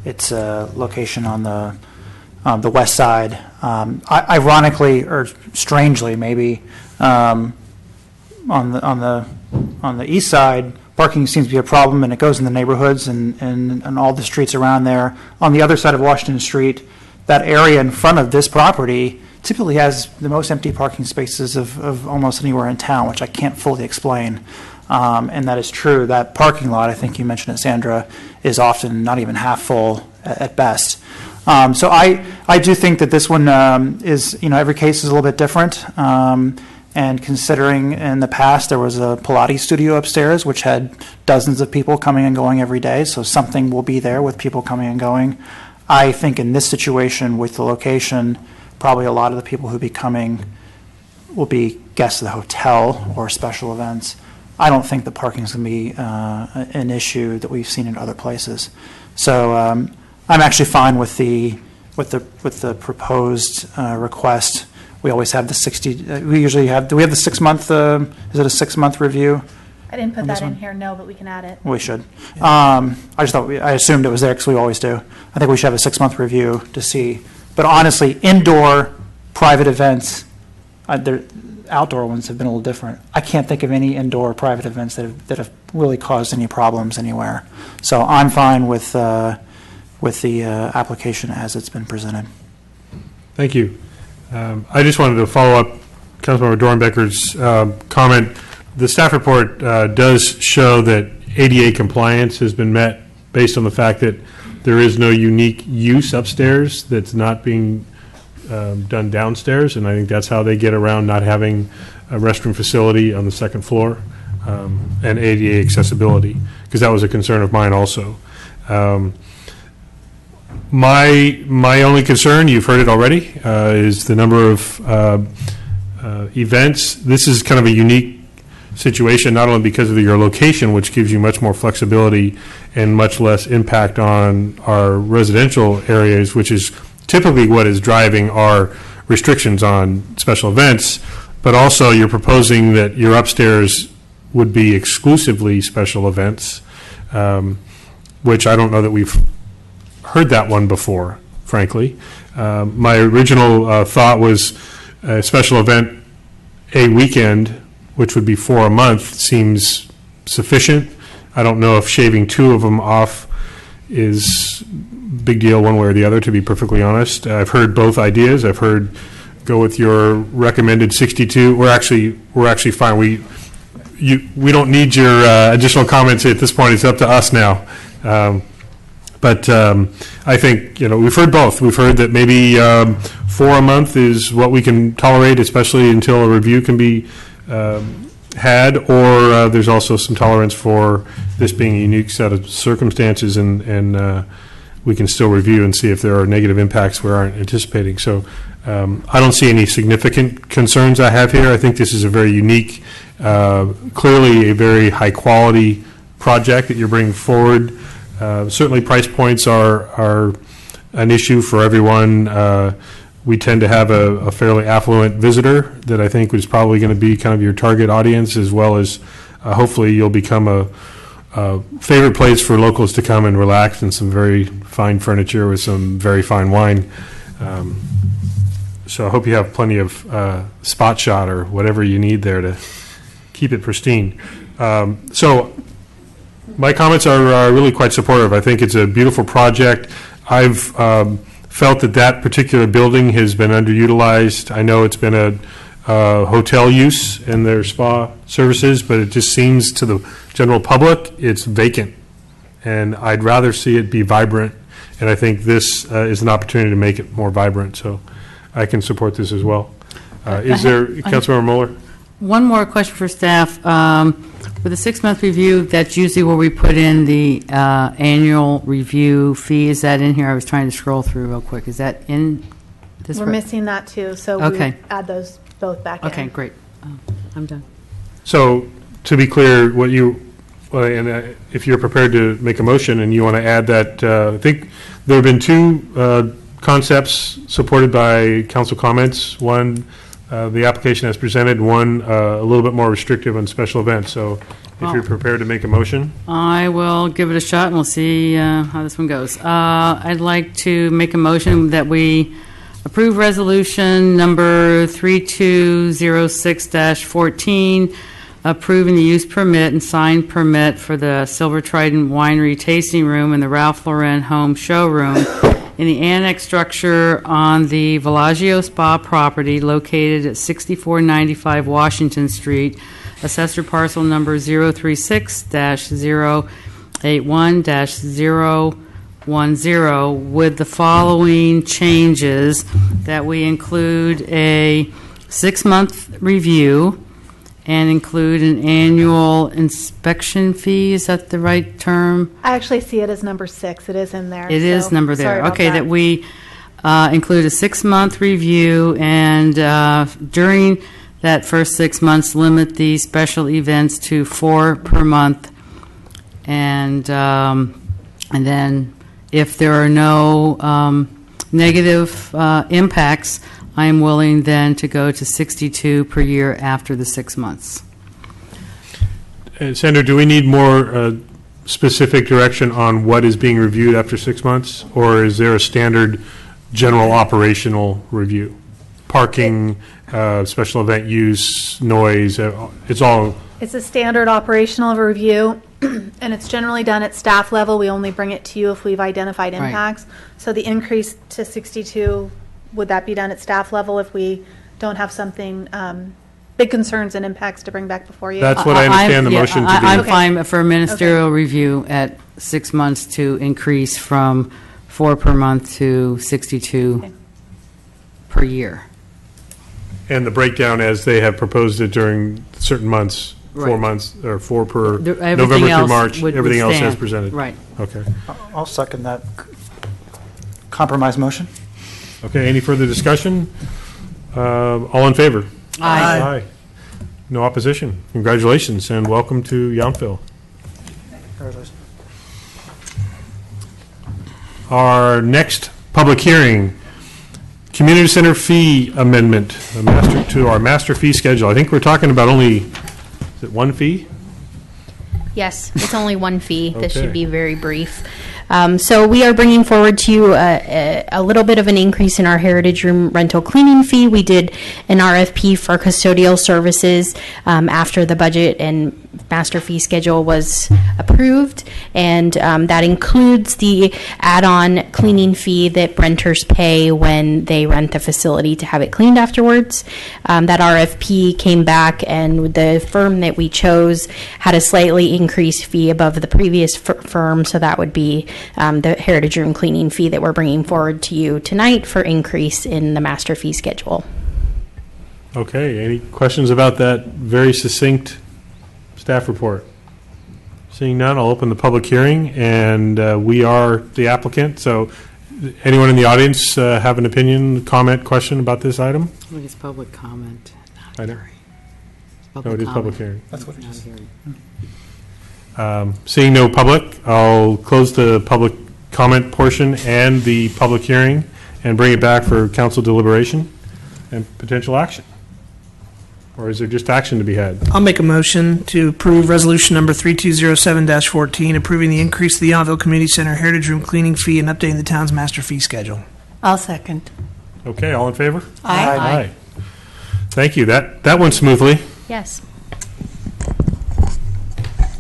its location on the west side. Ironically, or strangely, maybe on the east side, parking seems to be a problem, and it goes in the neighborhoods and all the streets around there. On the other side of Washington Street, that area in front of this property typically has the most empty parking spaces of almost anywhere in town, which I can't fully explain. And that is true. That parking lot, I think you mentioned it, Sandra, is often not even half full at best. So I do think that this one is, every case is a little bit different. And considering in the past there was a Pilates studio upstairs, which had dozens of people coming and going every day, so something will be there with people coming and going. I think in this situation with the location, probably a lot of the people who be coming will be guests of the hotel or special events. I don't think the parking is going to be an issue that we've seen in other places. So I'm actually fine with the proposed request. We always have the 60. We usually have. Do we have the 6 month? Is it a 6 month review? I didn't put that in here, no, but we can add it. We should. I just thought I assumed it was there because we always do. I think we should have a 6 month review to see. But honestly, indoor private events, outdoor ones have been a little different. I can't think of any indoor private events that have really caused any problems anywhere. So I'm fine with the application as it's been presented. Thank you. I just wanted to follow up Councilmember Dornbecker's comment. The staff report does show that ADA compliance has been met based on the fact that there is no unique use upstairs that's not being done downstairs, and I think that's how they get around not having a restroom facility on the second floor and ADA accessibility, because that was a concern of mine also. My only concern, you've heard it already, is the number of events. This is kind of a unique situation, not only because of your location, which gives you much more flexibility and much less impact on our residential areas, which is typically what is driving our restrictions on special events, but also you're proposing that your upstairs would be exclusively special events, which I don't know that we've heard that one before frankly. My original thought was a special event a weekend, which would be 4 a month, seems sufficient. I don't know if shaving 2 of them off is big deal one way or the other, to be perfectly honest. I've heard both ideas. I've heard go with your recommended 62. We're actually fine. We don't need your additional comments at this point. It's up to us now. But I think, we've heard both. We've heard that maybe 4 a month is what we can tolerate, especially until a review can be had, or there's also some tolerance for this being a unique set of circumstances, and we can still review and see if there are negative impacts we aren't anticipating. So I don't see any significant concerns I have here. I think this is a very unique, clearly a very high-quality project that you're bringing forward. Certainly price points are an issue for everyone. We tend to have a fairly affluent visitor that I think is probably going to be kind of your target audience, as well as hopefully you'll become a favorite place for locals to come and relax, and some very fine furniture with some very fine wine. So I hope you have plenty of spot shot or whatever you need there to keep it pristine. So my comments are really quite supportive. I think it's a beautiful project. I've felt that particular building has been underutilized. I know it's been a hotel use in their spa services, but it just seems to the general public it's vacant. And I'd rather see it be vibrant, and I think this is an opportunity to make it more vibrant. So I can support this as well. Is there, Councilmember Mueller? One more question for staff. With a 6-month review, that's usually where we put in the annual review fee. Is that in here? I was trying to scroll through real quick. Is that in this? We're missing that too, so Okay. we add those both back in. Okay, great. I'm done. So to be clear, if you're prepared to make a motion and you want to add that, I think there have been 2 concepts supported by council comments. One, the application as presented, one a little bit more restrictive on special events. So if you're prepared to make a motion. I will give it a shot, and we'll see how this one goes. I'd like to make a motion that we approve resolution number 3206-14, approving the use permit and sign permit for the Silver Trident Winery tasting room and the Ralph Lauren Home Showroom in the annex structure on the Villaggio Spa property located at 6495 Washington Street, assessor parcel number 036-081-010, with the following changes: that we include a 6-month review and include an annual inspection fee. Is that the right term? I actually see it as number 6. It is in there. It is so number sorry there. about Okay, that we include a 6-month review, and during that first 6 months, limit the special events to 4 per month. And then if there are no negative impacts, I am willing then to go to 62 per year after the 6 months. Sandra, do we need more specific direction on what is being reviewed after 6 months? Or is there a standard general operational review? Parking, special event use, noise, it's all... It's a standard operational review, and it's generally done at staff level. We only bring it to you if we've identified Right. impacts. So the increase to 62, would that be done at staff level if we don't have something, big concerns and impacts to bring back before you? That's what I understand the motion to be. I'm Okay. fine for a ministerial review at 6 months to increase from 4 per month to 62 Okay. per year. And the breakdown as they have proposed it during certain months, 4 Right. months, or 4 per Everything November through else March, would everything else as stand. presented. Right. Okay. I'll second that compromise motion. Okay, any further discussion? All in favor? Aye. No opposition. Congratulations and welcome to Yountville. Our next public hearing, community center fee amendment to our master fee schedule. I think we're talking about only, is it one fee? Yes, it's only one fee. This Okay. should be very brief. So we are bringing forward to you a little bit of an increase in our Heritage Room rental cleaning fee. We did an RFP for custodial services after the budget and master fee schedule was approved, and that includes the add-on cleaning fee that renters pay when they rent the facility to have it cleaned afterwards. That RFP came back, and the firm that we chose had a slightly increased fee above the previous firm, so that would be the Heritage Room cleaning fee that we're bringing forward to you tonight for increase in the master fee schedule. Okay, any questions about that very succinct staff report? Seeing none, I'll open the public hearing, and we are the applicant, so anyone in the audience have an opinion, comment, question about this item? I think it's public comment. I know. Public No, it is comment. public hearing. That's what it is. Seeing no public, I'll close the public comment portion and the public hearing and bring it back for council deliberation and potential action. Or is there just action to be had? I'll make a motion to approve resolution number 3207-14, approving the increase of the Yountville Community Center Heritage Room cleaning fee and updating the town's master fee schedule. I'll second. Okay, all in favor? Aye. Aye. Thank you. That went smoothly. Yes.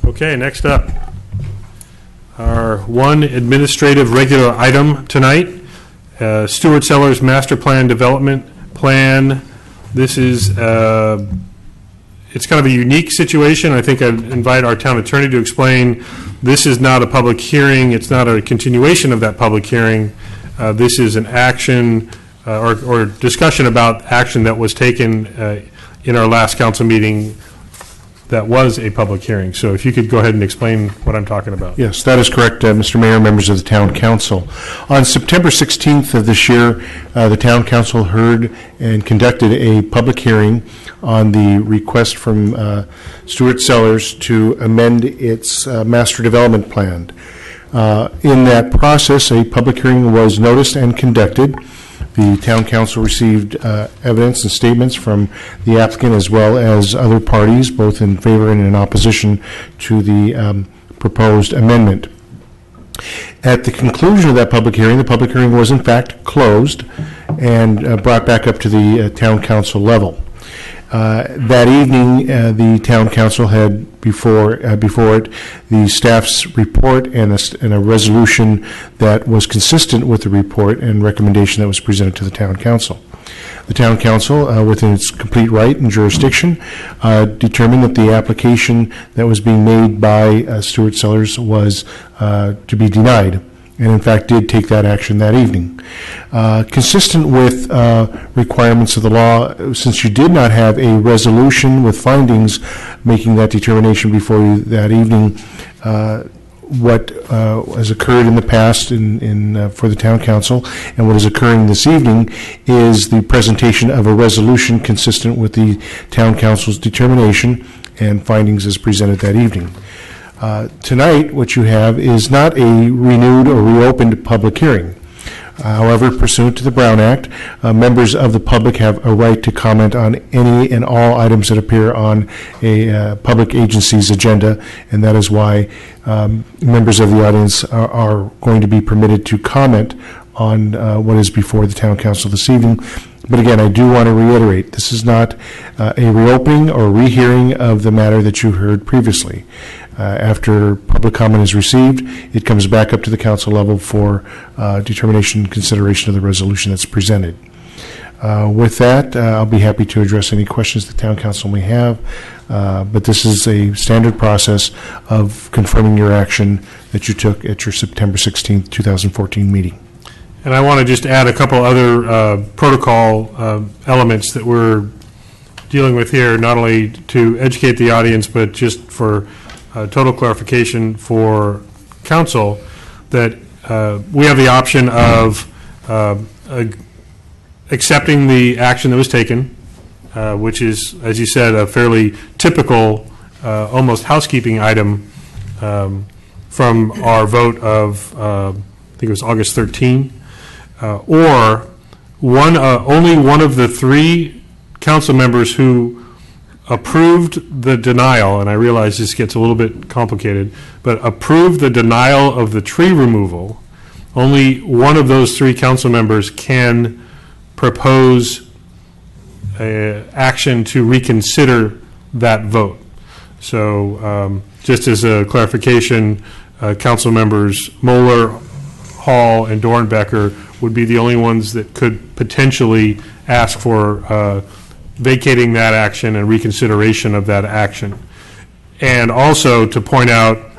Okay, next up, our one administrative regular item tonight, Stuart Sellers Master Plan Development Plan. This is, it's kind of a unique situation. I think I'd invite our town attorney to explain. This is not a public hearing. It's not a continuation of that public hearing. This is an action or discussion about action that was taken in our last council meeting that was a public hearing. So if you could go ahead and explain what I'm talking about. Yes, that is correct, Mr. Mayor, members of the Town Council. On September 16th of this year, the Town Council heard and conducted a public hearing on the request from Stuart Sellers to amend its master development plan. In that process, a public hearing was noticed and conducted. The Town Council received evidence and statements from the applicant as well as other parties, both in favor and in opposition to the proposed amendment. At the conclusion of that public hearing, the public hearing was in fact closed and brought back up to the Town Council level. That evening, the Town Council had before it the staff's report and a resolution that was consistent with the report and recommendation that was presented to the Town Council. The Town Council, within its complete right and jurisdiction, determined that the application that was being made by Stuart Sellers was to be denied, and in fact did take that action that evening. Consistent with requirements of the law, since you did not have a resolution with findings making that determination before you that evening, what has occurred in the past for the Town Council and what is occurring this evening is the presentation of a resolution consistent with the Town Council's determination and findings as presented that evening. Tonight, what you have is not a renewed or reopened public hearing. However, pursuant to the Brown Act, members of the public have a right to comment on any and all items that appear on a public agency's agenda, and that is why members of the audience are going to be permitted to comment on what is before the Town Council this evening. But again, I do want to reiterate, this is not a reopening or rehearing of the matter that you heard previously. After public comment is received, it comes back up to the council level for determination and consideration of the resolution that's presented. With that, I'll be happy to address any questions the Town Council may have, but this is a standard process of confirming your action that you took at your September 16th, 2014 meeting. And I want to just add a couple other protocol elements that we're dealing with here, not only to educate the audience, but just for total clarification for council, that we have the option of accepting the action that was taken, which is, as you said, a fairly typical, almost housekeeping item from our vote of, I think it was August 13, or only one of the three council members who approved the denial, and I realize this gets a little bit complicated, but approved the denial of the tree removal, only one of those three council members can propose action to reconsider that vote. So just as a clarification, council members Moeller, Hall, and Dornbecker would be the only ones that could potentially ask for vacating that action and reconsideration of that action. And also to point out,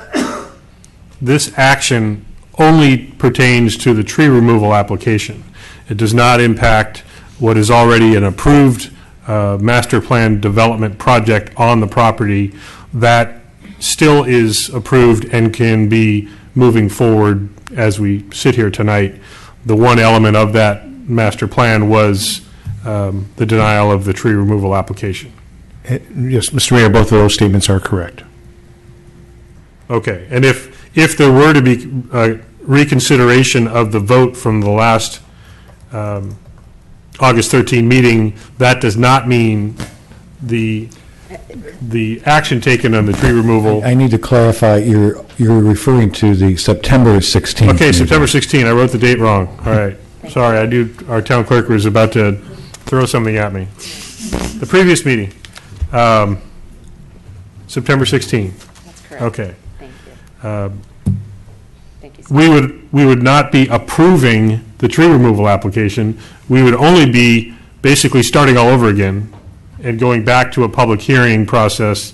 this action only pertains to the tree removal application. It does not impact what is already an approved master plan development project on the property. That still is approved and can be moving forward as we sit here tonight. The one element of that master plan was the denial of the tree removal application. Yes, Mr. Mayor, both of those statements are correct. Okay, and if there were to be reconsideration of the vote from the last August 13 meeting, that does not mean the action taken on the tree removal. I need to clarify, you're referring to the September 16th. Okay, meeting. September 16, I wrote the date wrong. All right, sorry, I knew our town clerk was about to throw something at me. The previous meeting, September 16. That's correct. Okay. Thank you. Thank you. We would not be approving the tree removal application. We would only be basically starting all over again and going back to a public hearing process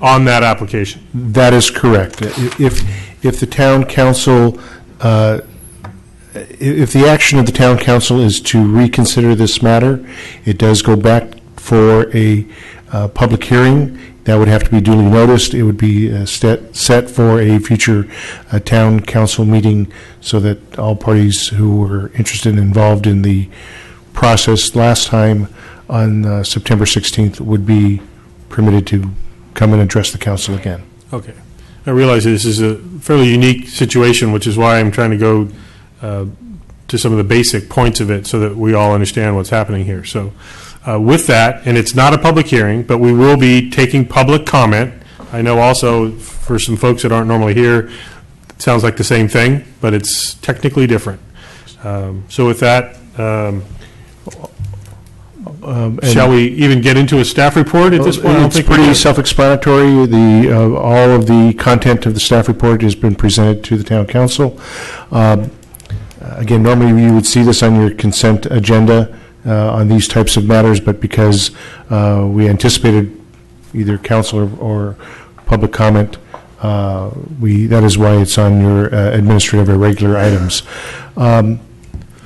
on that application. That is correct. If the town council, if the action of the town council is to reconsider this matter, it does go back for a public hearing. That would have to be duly noticed. It would be set for a future town council meeting so that all parties who were interested and involved in the process last time on September 16th would be permitted to come and address the council again. Okay. I realize this is a fairly unique situation, which is why I'm trying to go to some of the basic points of it so that we all understand what's happening here. So with that, and it's not a public hearing, but we will be taking public comment. I know also for some folks that aren't normally here, it sounds like the same thing, but it's technically different. So with that, shall we even get into a staff report at this point? I don't It's think we pretty can. self-explanatory. All of the content of the staff report has been presented to the town council. Again, normally you would see this on your consent agenda on these types of matters, but because we anticipated either council or public comment, that is why it's on your administrative or regular items.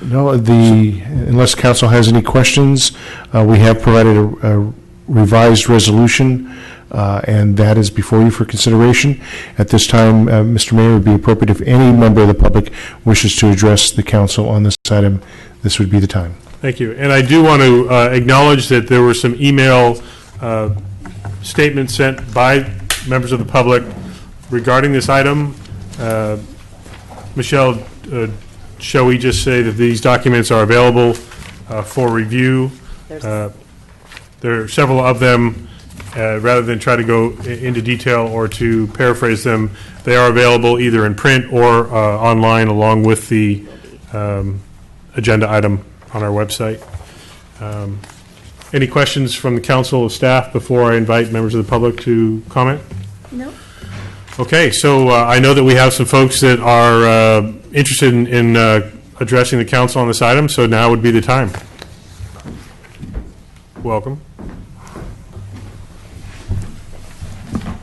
No, unless council has any questions, we have provided a revised resolution, and that is before you for consideration. At this time, Mr. Mayor, it would be appropriate if any member of the public wishes to address the council on this item, this would be the time. Thank you. And I do want to acknowledge that there were some email statements sent by members of the public regarding this item. Michelle, shall we just say that these documents are available for review? There are several of them. Rather than try to go into detail or to paraphrase them, they are available either in print or online along with the agenda item on our website. Any questions from the council or staff before I invite members of the public to comment? No. Okay, so I know that we have some folks that are interested in addressing the council on this item, so now would be the time. Welcome.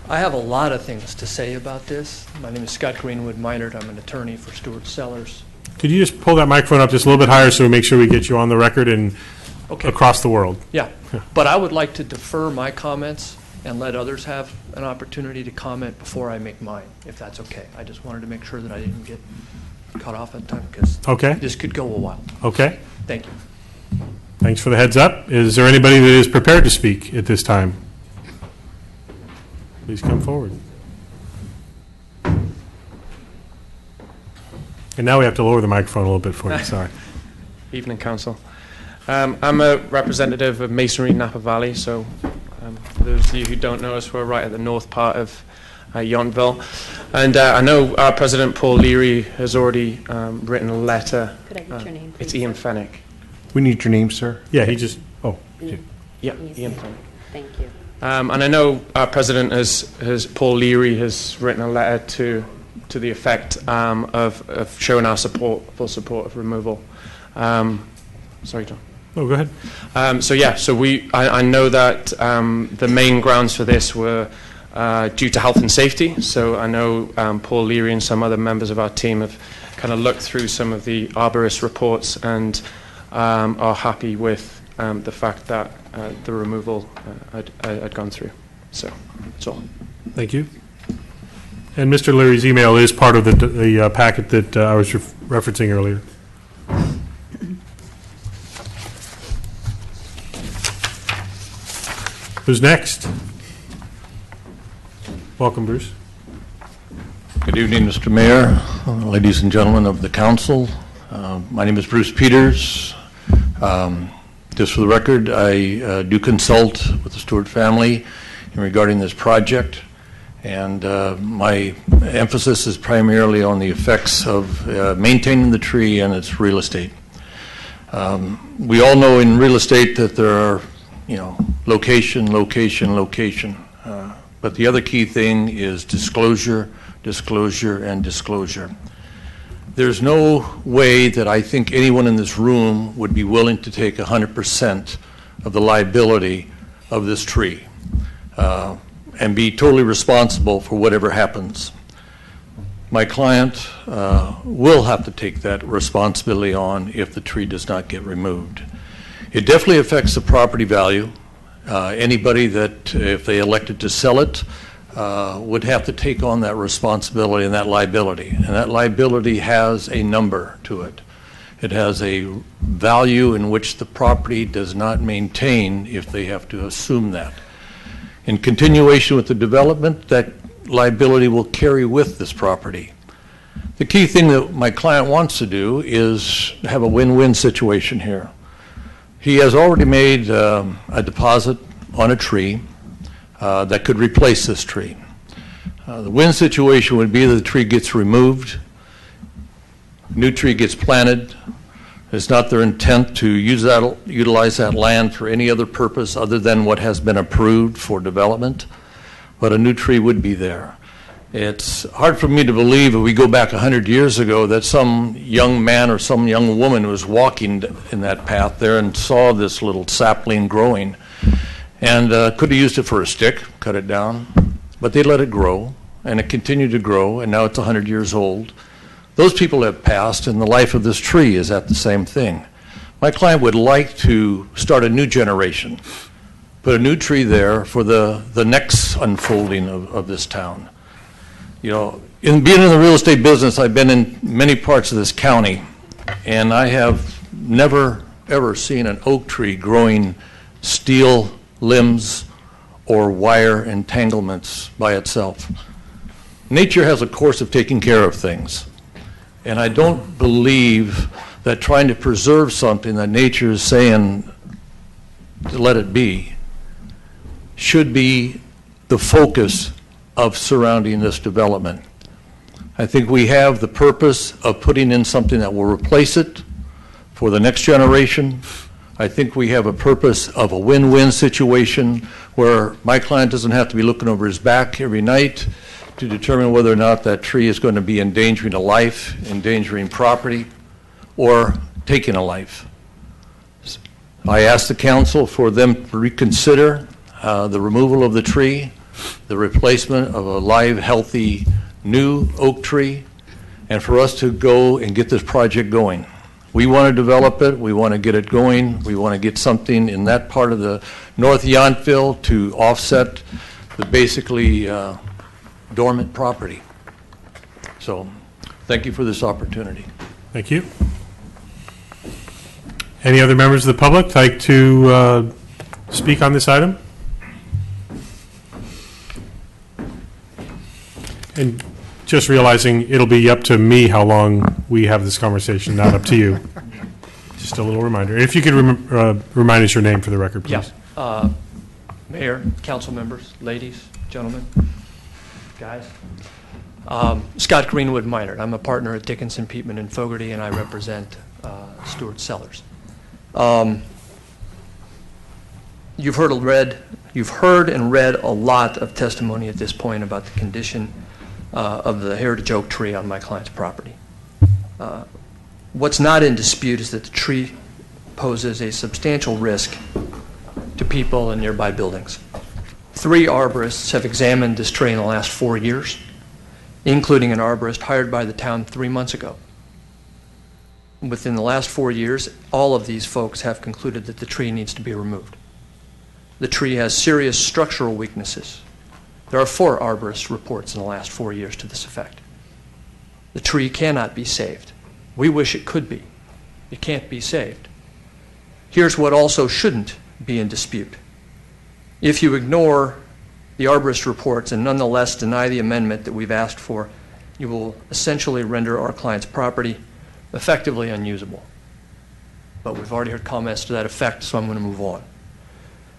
I have a lot of things to say about this. My name is Scott Greenwood Minard. I'm an attorney for Stewart Sellers. Could you just pull that microphone up just a little bit higher so we make sure we get you on the record and across the world? Yeah, but I would like to defer my comments and let others have an opportunity to comment before I make mine, if that's okay. I just wanted to make sure that I didn't get cut off at time because this could go a while. Okay. Thank you. Thanks for the heads up. Is there anybody that is prepared to speak at this time? Please come forward. And now we have to lower the microphone a little bit for you, sorry. Evening, Council. I'm a representative of Masonry Napa Valley, so for those of you who don't know us, we're right at the north part of Yountville. And I know our President Paul Leary has already written a letter. Could I get your name, please? It's Ian Fennick. We need your name, sir. Yeah, he just, Yeah, Ian Fennick. Thank you. And I know our President Paul Leary has written a letter to the effect of showing our full support of removal. Sorry, John. oh, go ahead. I know that the main grounds for this were due to health and safety. So I know Paul Leary and some other members of our team have kind of looked through some of the arborist reports and are happy with the fact that the removal had gone through. So that's all. Thank you. And Mr. Leary's email is part of the packet that I was referencing earlier. Who's next? Welcome, Bruce. Good evening, Mr. Mayor, ladies and gentlemen of the council. My name is Bruce Peters. Just for the record, I do consult with the Stewart family regarding this project, and my emphasis is primarily on the effects of maintaining the tree and its real estate. We all know in real estate that there are, location, but the other key thing is disclosure, and disclosure. There's no way that I think anyone in this room would be willing to take 100% of the liability of this tree and be totally responsible for whatever happens. My client will have to take that responsibility on if the tree does not get removed. It definitely affects the property value. Anybody that, if they elected to sell it, would have to take on that responsibility and that liability. And that liability has a number to it. It has a value in which the property does not maintain if they have to assume that. In continuation with the development, that liability will carry with this property. The key thing that my client wants to do is have a win-win situation here. He has already made a deposit on a tree that could replace this tree. The win situation would be that the tree gets removed, new tree gets planted. It's not their intent to utilize that land for any other purpose other than what has been approved for development, but a new tree would be there. It's hard for me to believe if we go back 100 years ago that some young man or some young woman was walking in that path there and saw this little sapling growing and could have used it for a stick, cut it down, but they let it grow, and it continued to grow, and now it's 100 years old. Those people have passed, and the life of this tree is at the same thing. My client would like to start a new generation, put a new tree there for the next unfolding of this town. In being in the real estate business, I've been in many parts of this county, and I have never, ever seen an oak tree growing steel limbs or wire entanglements by itself. Nature has a course of taking care of things, and I don't believe that trying to preserve something that nature is saying to let it be should be the focus of surrounding this development. I think we have the purpose of putting in something that will replace it for the next generation. I think we have a purpose of a win-win situation where my client doesn't have to be looking over his back every night to determine whether or not that tree is going to be endangering a life, endangering property, or taking a life. I asked the council for them to reconsider the removal of the tree, the replacement of a live, healthy, new oak tree, and for us to go and get this project going. We want to develop it. We want to get it going. We want to get something in that part of the North Yountville to offset the basically dormant property. So thank you for this opportunity. Thank you. Any other members of the public like to speak on this item? And just realizing it'll be up to me how long we have this conversation, not up to you. Just a little reminder. If you could remind us your name for the record, please. Yeah. Mayor, council members, ladies, gentlemen, guys. Scott Greenwood Minard. I'm a partner at Dickinson, Peatman, and Fogarty, and I represent Stuart Sellers. You've heard and read a lot of testimony at this point about the condition of the heritage oak tree on my client's property. What's not in dispute is that the tree poses a substantial risk to people and nearby buildings. 3 arborists have examined this tree in the last 4 years, including an arborist hired by the town 3 months ago. Within the last 4 years, all of these folks have concluded that the tree needs to be removed. The tree has serious structural weaknesses. There are 4 arborist reports in the last 4 years to this effect. The tree cannot be saved. We wish it could be. It can't be saved. Here's what also shouldn't be in dispute. If you ignore the arborist reports and nonetheless deny the amendment that we've asked for, you will essentially render our client's property effectively unusable. But we've already heard comments to that effect, so I'm going to move on.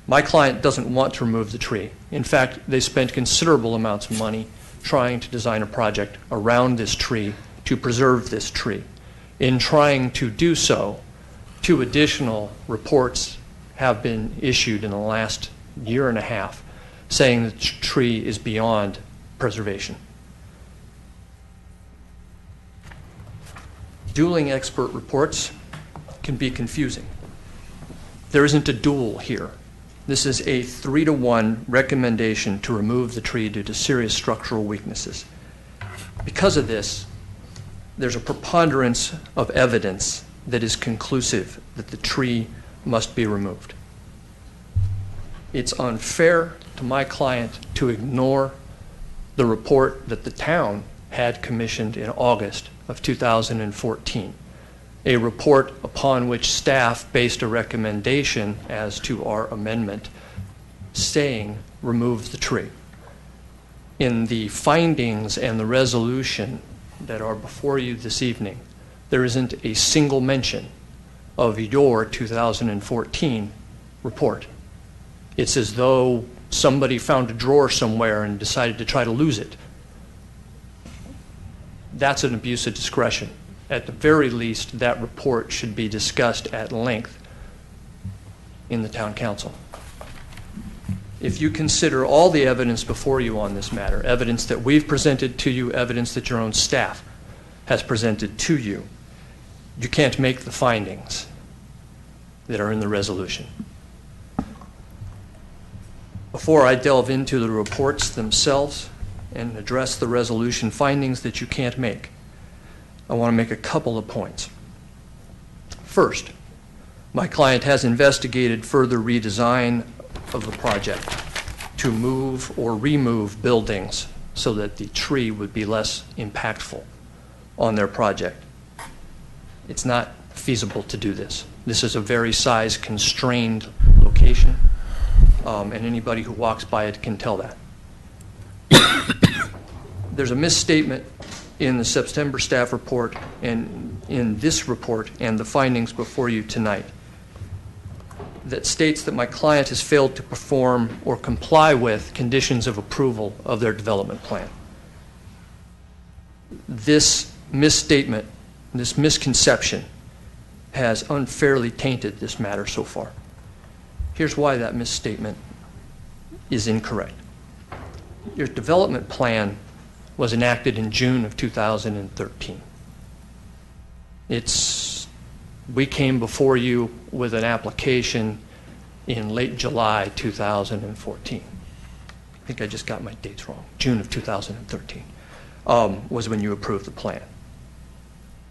My client doesn't want to remove the tree. In fact, they spent considerable amounts of money trying to design a project around this tree to preserve this tree. In trying to do so, 2 additional reports have been issued in the last year and a half saying the tree is beyond preservation. Dueling expert reports can be confusing. There isn't a duel here. This is a 3-to-1 recommendation to remove the tree due to serious structural weaknesses. Because of this, there's a preponderance of evidence that is conclusive that the tree must be removed. It's unfair to my client to ignore the report that the town had commissioned in August of 2014, a report upon which staff based a recommendation as to our amendment saying remove the tree. In the findings and the resolution that are before you this evening, there isn't a single mention of your 2014 report. It's as though somebody found a drawer somewhere and decided to try to lose it. That's an abuse of discretion. At the very least, that report should be discussed at length in the town council. If you consider all the evidence before you on this matter, evidence that we've presented to you, evidence that your own staff has presented to you, you can't make the findings that are in the resolution. Before I delve into the reports themselves and address the resolution findings that you can't make, I want to make a couple of points. First, my client has investigated further redesign of the project to move or remove buildings so that the tree would be less impactful on their project. It's not feasible to do this. This is a very size-constrained location, and anybody who walks by it can tell that. There's a misstatement in the September staff report and in this report and the findings before you tonight that states that my client has failed to perform or comply with conditions of approval of their development plan. This misstatement, this misconception, has unfairly tainted this matter so far. Here's why that misstatement is incorrect. Your development plan was enacted in June of 2013. We came before you with an application in late July 2014. I think I just got my dates wrong. June of 2013 was when you approved the plan.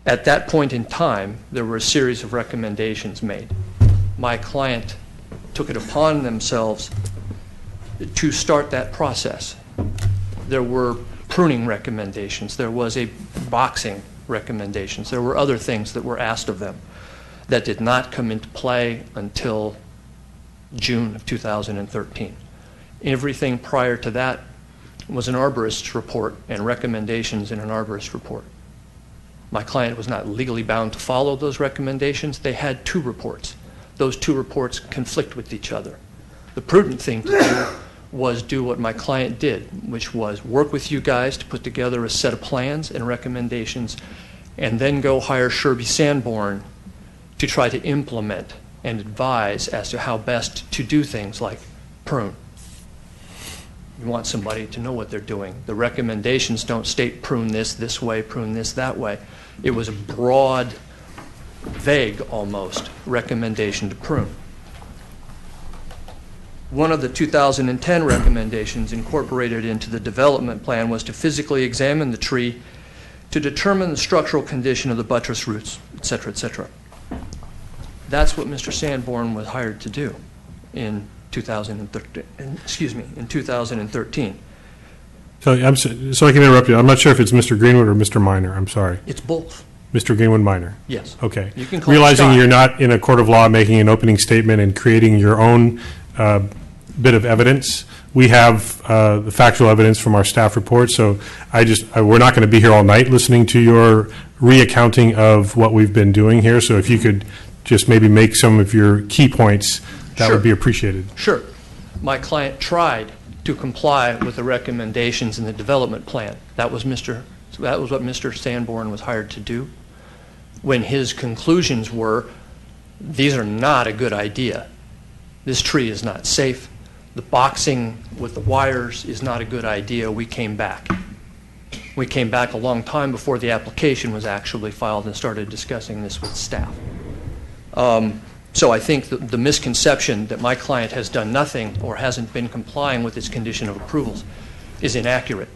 At that point in time, there were a series of recommendations made. My client took it upon themselves to start that process. There were pruning recommendations. There was a boxing recommendations. There were other things that were asked of them that did not come into play until June of 2013. Everything prior to that was an arborist's report and recommendations in an arborist report. My client was not legally bound to follow those recommendations. They had 2 reports. Those 2 reports conflict with each other. The prudent thing to do was do what my client did, which was work with you guys to put together a set of plans and recommendations, and then go hire Sherby Sanborn to try to implement and advise as to how best to do things like prune. You want somebody to know what they're doing. The recommendations don't state prune this way, prune this that way. It was a broad, vague almost, recommendation to prune. One of the 2010 recommendations incorporated into the development plan was to physically examine the tree to determine the structural condition of the buttress roots, et cetera, et cetera. That's what Mr. Sanborn was hired to do in 2013. So I can interrupt you. I'm not sure if it's Mr. Greenwood or Mr. Minor. I'm sorry. It's both. Mr. Greenwood Minor. Yes. Okay. You can call it Realizing Scott. you're not in a court of law making an opening statement and creating your own bit of evidence, we have the factual evidence from our staff report. So we're not going to be here all night listening to your reaccounting of what we've been doing here. So if you could just maybe make some of your key points, that Sure. would be appreciated. Sure. My client tried to comply with the recommendations in the development plan. That was what Mr. Sanborn was hired to do. When his conclusions were, these are not a good idea. This tree is not safe. The boxing with the wires is not a good idea. We came back. We came back a long time before the application was actually filed and started discussing this with staff. So I think the misconception that my client has done nothing or hasn't been complying with its condition of approvals is inaccurate.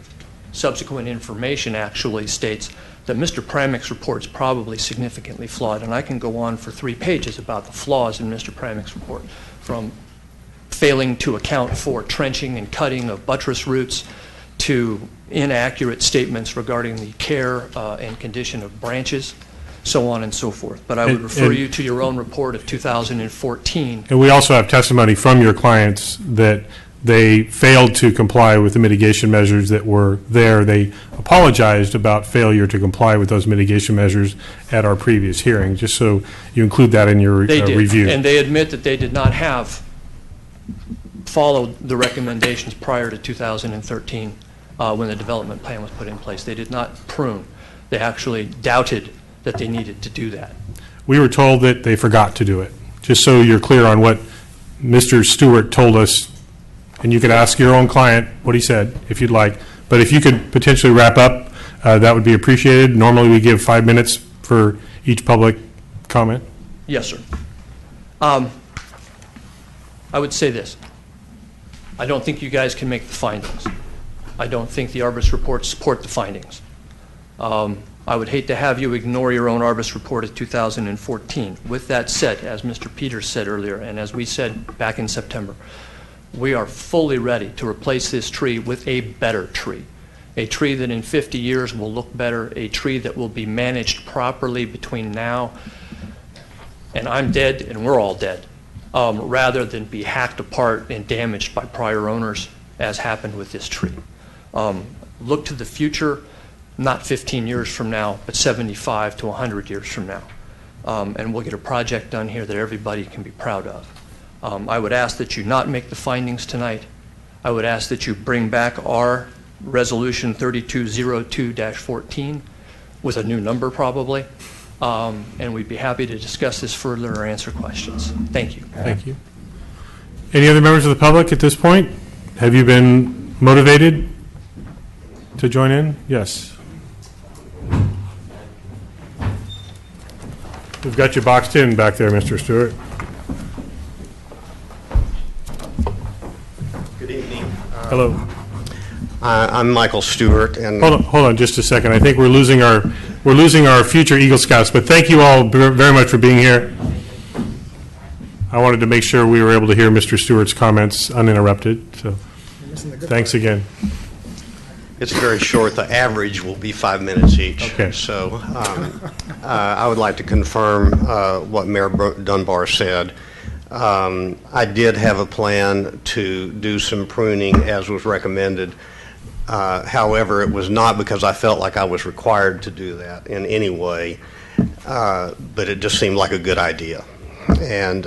Subsequent information actually states that Mr. Pramick's report is probably significantly flawed, and I can go on for 3 pages about the flaws in Mr. Pramick's report, from failing to account for trenching and cutting of buttress roots to inaccurate statements regarding the care and condition of branches, so on and so forth. But I would refer you to your own report of 2014. And we also have testimony from your clients that they failed to comply with the mitigation measures that were there. They apologized about failure to comply with those mitigation measures at our previous hearing, just so you include that in your They did, review. and they admit that they did not have followed the recommendations prior to 2013 when the development plan was put in place. They did not prune. They actually doubted that they needed to do that. We were told that they forgot to do it, just so you're clear on what Mr. Stewart told us. And you could ask your own client what he said, if you'd like. But if you could potentially wrap up, that would be appreciated. Normally, we give 5 minutes for each public comment. Yes, sir. I would say this. I don't think you guys can make the findings. I don't think the Arbus reports support the findings. I would hate to have you ignore your own Arbus report of 2014. With that said, as Mr. Peters said earlier, and as we said back in September, we are fully ready to replace this tree with a better tree, a tree that in 50 years will look better, a tree that will be managed properly between now and I'm dead and we're all dead, rather than be hacked apart and damaged by prior owners, as happened with this tree. Look to the future, not 15 years from now, but 75 to 100 years from now. And we'll get a project done here that everybody can be proud of. I would ask that you not make the findings tonight. I would ask that you bring back our Resolution 3202-14 with a new number probably, and we'd be happy to discuss this further or answer questions. Thank you. Thank you. Any other members of the public at this point? Have you been motivated to join in? Yes. We've got you boxed in back there, Mr. Stewart. Good evening. Hello. I'm Michael Stewart, and Hold on just a second. I think we're losing our future Eagle Scouts, but thank you all very much for being here. I wanted to make sure we were able to hear Mr. Stewart's comments uninterrupted, so thanks again. it's very short. The average will be 5 minutes each. Okay. So I would like to confirm what Mayor Dunbar said. I did have a plan to do some pruning as was recommended. However, it was not because I felt like I was required to do that in any way, but it just seemed like a good idea. And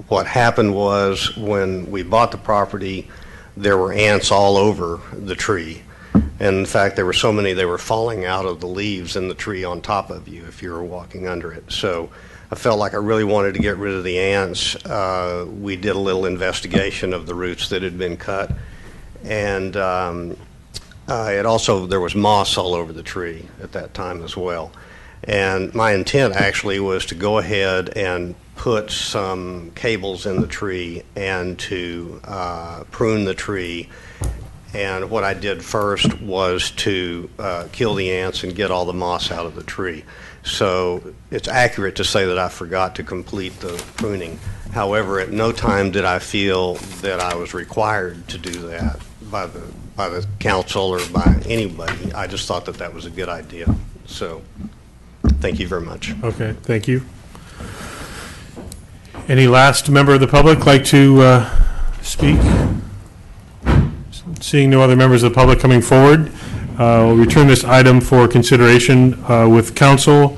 what happened was when we bought the property, there were ants all over the tree. And in fact, there were so many they were falling out of the leaves in the tree on top of you if you were walking under it. So I felt like I really wanted to get rid of the ants. We did a little investigation of the roots that had been cut. And it also, there was moss all over the tree at that time as well. And my intent actually was to go ahead and put some cables in the tree and to prune the tree. And what I did first was to kill the ants and get all the moss out of the tree. So it's accurate to say that I forgot to complete the pruning. However, at no time did I feel that I was required to do that by the council or by anybody. I just thought that that was a good idea. So thank you very much. Okay, thank you. Any last member of the public like to speak? Seeing no other members of the public coming forward, we'll return this item for consideration with council.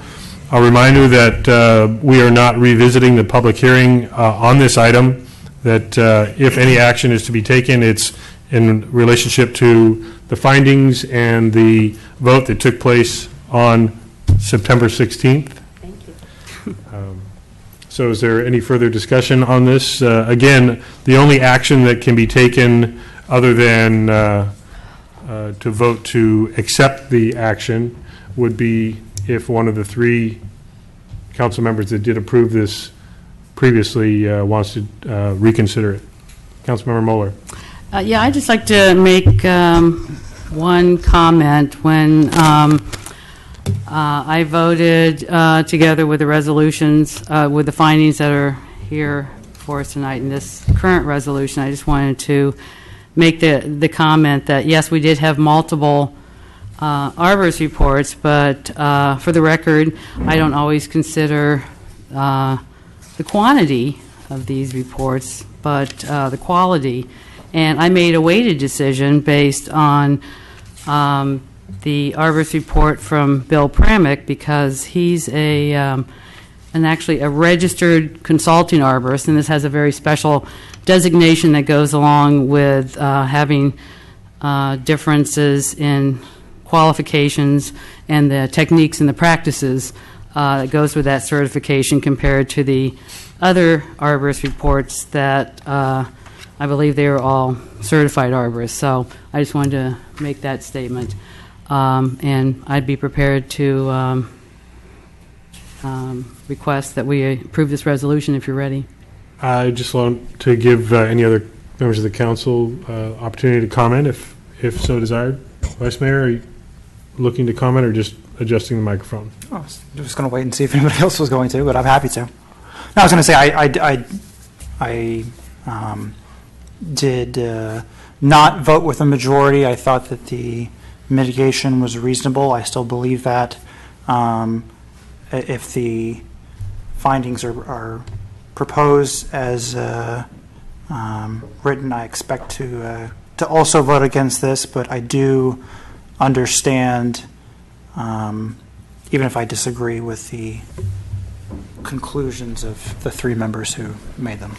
A reminder that we are not revisiting the public hearing on this item, that if any action is to be taken, it's in relationship to the findings and the vote that took place on September 16th. Thank you. So is there any further discussion on this? Again, the only action that can be taken other than to vote to accept the action would be if one of the three council members that did approve this previously wants to reconsider it. Councilmember Moeller. Yeah, I'd just like to make one comment. When I voted together with the resolutions, with the findings that are here for us tonight in this current resolution, I just wanted to make the comment that, yes, we did have multiple arborist reports, but for the record, I don't always consider the quantity of these reports, but the quality. And I made a weighted decision based on the arborist report from Bill Pramick, because he's actually a registered consulting arborist, and this has a very special designation that goes along with having differences in qualifications and the techniques and the practices that goes with that certification compared to the other arborist reports that I believe they are all certified arborists. So I just wanted to make that statement. And I'd be prepared to request that we approve this resolution if you're ready. I just want to give any other members of the council opportunity to comment if so desired. Vice Mayor, are you looking to comment or just adjusting the microphone? I was just going to wait and see if anybody else was going to, but I'm happy to. No, I was going to say I did not vote with a majority. I thought that the mitigation was reasonable. I still believe that. If the findings are proposed as written, I expect to also vote against this, but I do understand, even if I disagree with the conclusions of the three members who made them.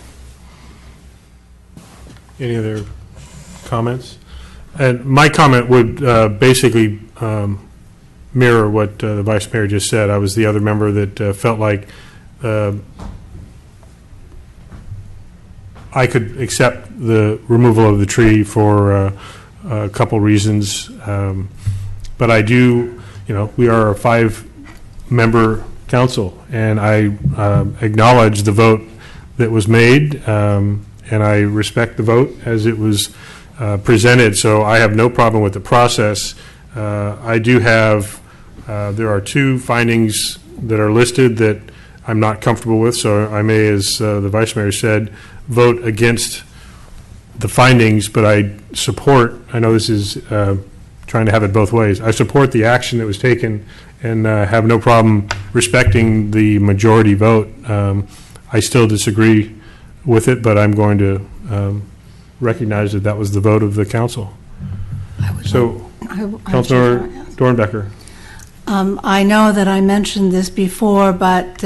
Any other comments? And my comment would basically mirror what the Vice Mayor just said. I was the other member that felt like I could accept the removal of the tree for a couple reasons. But I do, we are a 5-member council, and I acknowledge the vote that was made, and I respect the vote as it was presented, so I have no problem with the process. I do have, there are 2 findings that are listed that I'm not comfortable with, so I may, as the Vice Mayor said, vote against the findings, but I know this is trying to have it both ways. I support the action that was taken and have no problem respecting the majority vote. I still disagree with it, but I'm going to recognize that that was the vote of the council. So, Councilmember Dornbecker. I know that I mentioned this before, but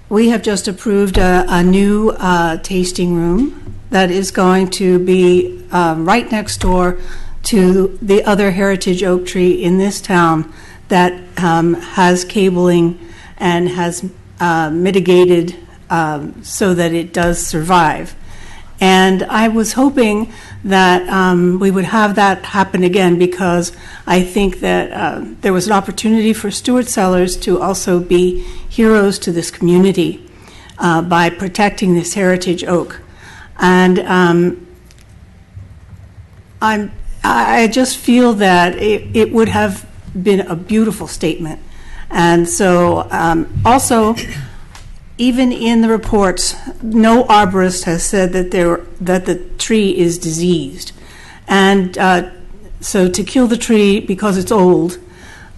we have just approved a new tasting room that is going to be right next door to the other heritage oak tree in this town that has cabling and has mitigated so that it does survive. And I was hoping that we would have that happen again, because I think that there was an opportunity for Stewart Cellars to also be heroes to this community by protecting this heritage oak. And I just feel that it would have been a beautiful statement. And so also, even in the reports, no arborist has said that the tree is diseased. And so to kill the tree because it's old,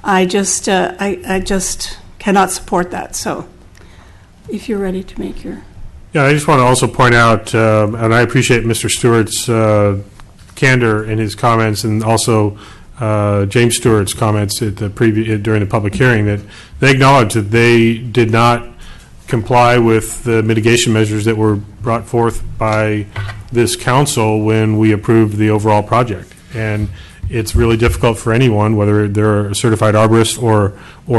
I just cannot support that. So if you're ready to make your... Yeah, I just want to also point out, and I appreciate Mr. Stewart's candor in his comments, and also James Stewart's comments at the during the public hearing, that they acknowledged that they did not comply with the mitigation measures that were brought forth by this council when we approved the overall project. And it's really difficult for anyone, whether they're a certified arborist or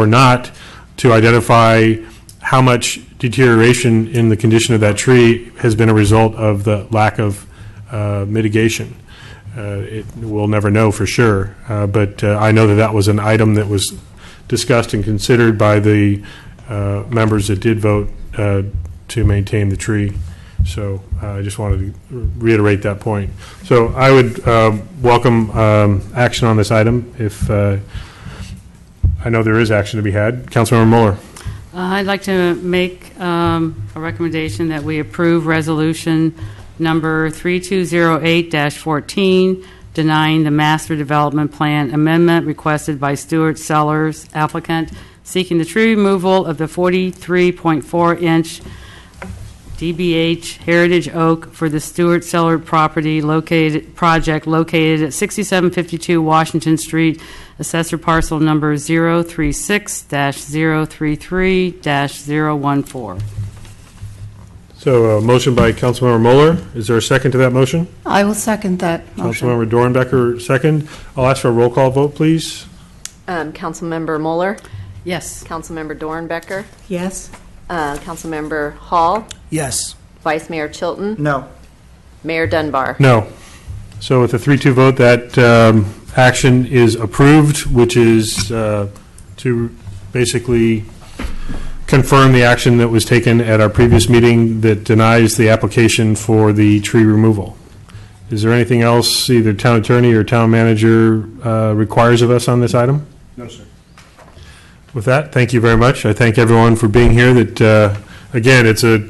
not, to identify how much deterioration in the condition of that tree has been a result of the lack of mitigation. We'll never know for sure, but I know that that was an item that was discussed and considered by the members that did vote to maintain the tree. So I just wanted to reiterate that point. So I would welcome action on this item if I know there is action to be had. Councilmember Mueller. I'd like to make a recommendation that we approve resolution number 3208-14, denying the master development plan amendment requested by Stewart Cellars applicant, seeking the tree removal of the 43.4-inch DBH heritage oak for the Stewart Cellar project located at 6752 Washington Street, assessor parcel number 036-033-014. So a motion by Councilmember Mueller. Is there a second to that motion? I will second that motion. Councilmember Dornbecker, second. I'll ask for a roll call vote, please. Councilmember Mueller? Yes. Councilmember Dornbecker? Yes. Councilmember Hall? Yes. Vice Mayor Chilton? No. Mayor Dunbar? No. So with a 3-2 vote, that action is approved, which is to basically confirm the action that was taken at our previous meeting that denies the application for the tree removal. Is there anything else either town attorney or town manager requires of us on this item? No, sir. With that, thank you very much. I thank everyone for being here. That again, it's a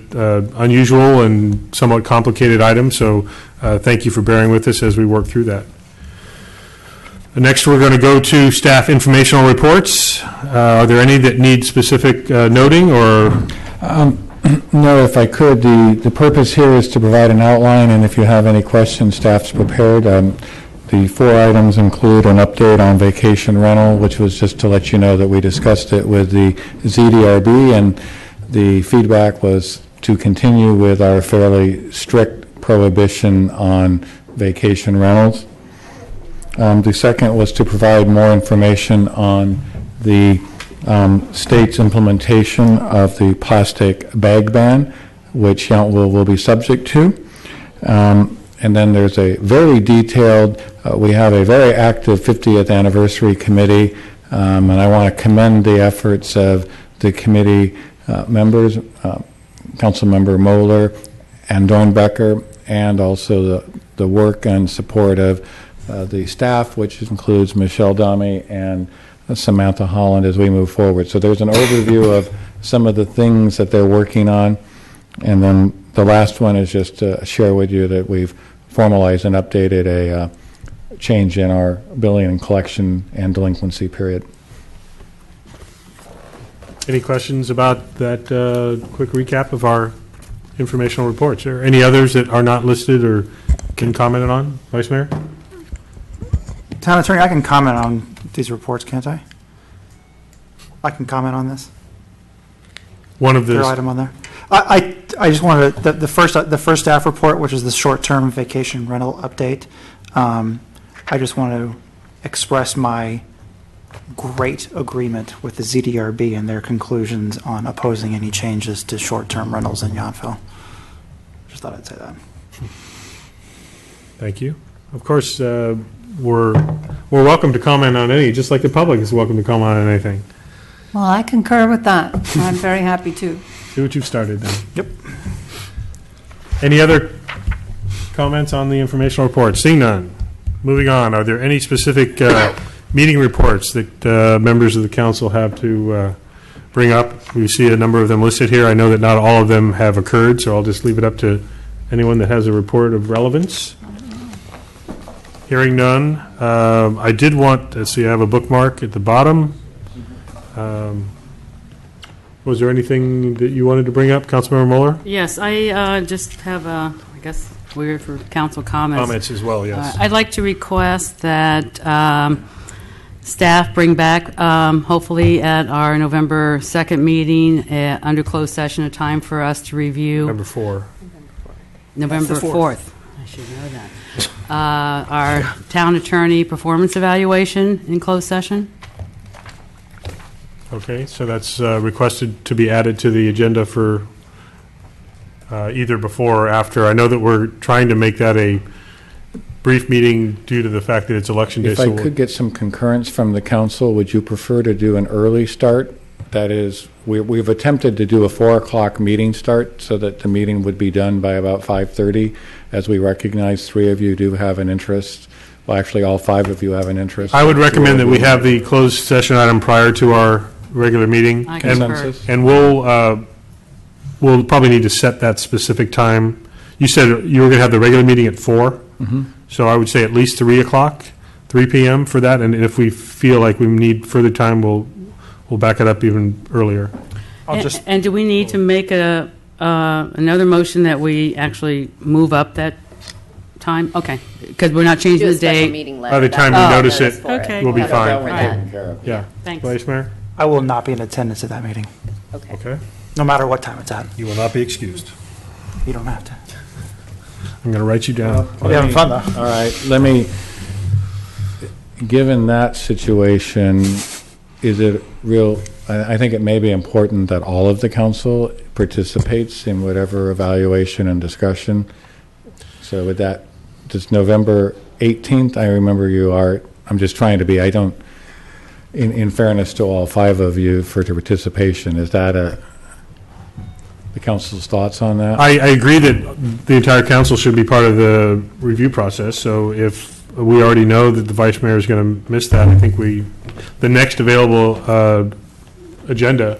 unusual and somewhat complicated item, so thank you for bearing with us as we work through that. Next, we're going to go to staff informational reports. Are there any that need specific noting, or? No, if I could, the purpose here is to provide an outline, and if you have any questions, staff's prepared. The 4 items include an update on vacation rental, which was just to let you know that we discussed it with the ZDRB, and the feedback was to continue with our fairly strict prohibition on vacation rentals. The second was to provide more information on the state's implementation of the plastic bag ban, which Yountville will be subject to. And then there's a very detailed, we have a very active 50th anniversary committee, and I want to commend the efforts of the committee members, Councilmember Moeller and Dornbecker, and also the work and support of the staff, which includes Michelle Dami and Samantha Holland as we move forward. So there's an overview of some of the things that they're working on. And then the last one is just to share with you that we've formalized and updated a change in our billing and collection and delinquency period. Any questions about that quick recap of our informational reports? Or any others that are not listed or can comment on, Vice Mayor? Town Attorney, I can comment on these reports, can't I? I can comment on this? One of Their the, item on there. I just wanted to, the first staff report, which is the short-term vacation rental update. I just want to express my great agreement with the ZDRB and their conclusions on opposing any changes to short-term rentals in Yountville. Just thought I'd say that. thank you. Of course, we're welcome to comment on any, just like the public is welcome to comment on anything. Well, I concur with that. I'm very happy to. See what you've started then. Yep. Any other comments on the informational report? Seeing none. Moving on, are there any specific meeting reports that members of the council have to bring up? We see a number of them listed here. I know that not all of them have occurred, so I'll just leave it up to anyone that has a report of relevance. Hearing none. I did want, let's see, I have a bookmark at the bottom. Was there anything that you wanted to bring up, Councilmember Mueller? Yes, I just have I guess we're for council comments. Comments as well, yes. I'd like to request that staff bring back, hopefully at our November 2nd meeting, under closed session, a time for us to review. Number 4. November That's the 4th. I should know that. Our town attorney performance evaluation in closed session. Okay, so that's requested to be added to the agenda for either before or after. I know that we're trying to make that a brief meeting due to the fact that it's election day. If I could get some concurrence from the council, would you prefer to do an early start? That is, we've attempted to do a 4 o'clock meeting start so that the meeting would be done by about 5:30, as we recognize 3 of you do have an interest. Well, actually, all 5 of you have an interest. I would recommend that we have the closed session item prior to our regular meeting. I concur. And we'll probably need to set that specific time. You said you were going to have the regular meeting at 4? Mm-hmm. So I would say at least 3 o'clock, 3 p.m. for that, and if we feel like we need further time, we'll back it up even earlier. And do we need to make another motion that we actually move up that time? Okay, because we're not changing Do a the special date. meeting By the letter. time That's we notice notice it, for Okay. we'll be Have it fine. over that. Yeah. Thanks. Vice Mayor? I will not be in attendance at that meeting, Okay. no matter what time it's at. You will not be excused. You don't have to. I'm going to write you down. I'll be having fun, though. All right, let me, given that situation, is it real, I think it may be important that all of the council participates in whatever evaluation and discussion. So with that, does November 18th, I remember you are, I'm just trying to be, I don't, in fairness to all 5 of you for the participation, is that the council's thoughts on that? I agree that the entire council should be part of the review process, so if we already know that the vice mayor is going to miss that, I think the next available agenda,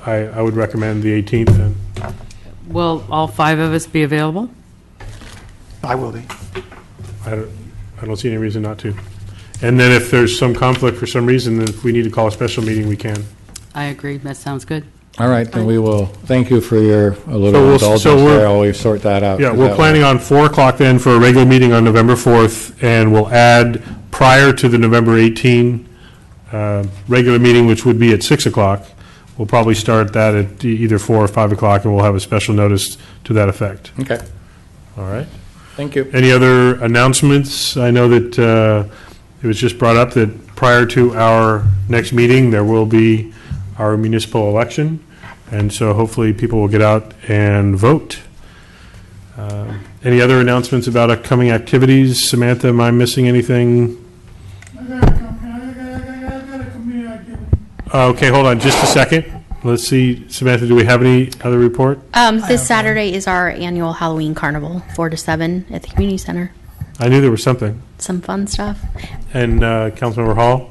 I would recommend the 18th then. Will all 5 of us be available? I will be. I don't see any reason not to. And then if there's some conflict for some reason, then if we need to call a special meeting, we can. I agree. That sounds good. All right, then we will, thank you for your a little So indulgence we're- there, I'll always sort that out. Yeah, we're planning on 4 o'clock then for a regular meeting on November 4th, and we'll add prior to the November 18 regular meeting, which would be at 6 o'clock. We'll probably start that at either 4 or 5 o'clock, and we'll have a special notice to that effect. Okay, All right? thank you. Any other announcements? I know that it was just brought up that prior to our next meeting, there will be our municipal election, and so hopefully people will get out and vote. Any other announcements about upcoming activities? Samantha, am I missing anything? I got a community activity. Okay, hold on just a second. Let's see, Samantha, do we have any other report? This Saturday is our annual Halloween carnival, 4 to 7 at the community center. I knew there was something. Some fun stuff. And Councilmember Hall?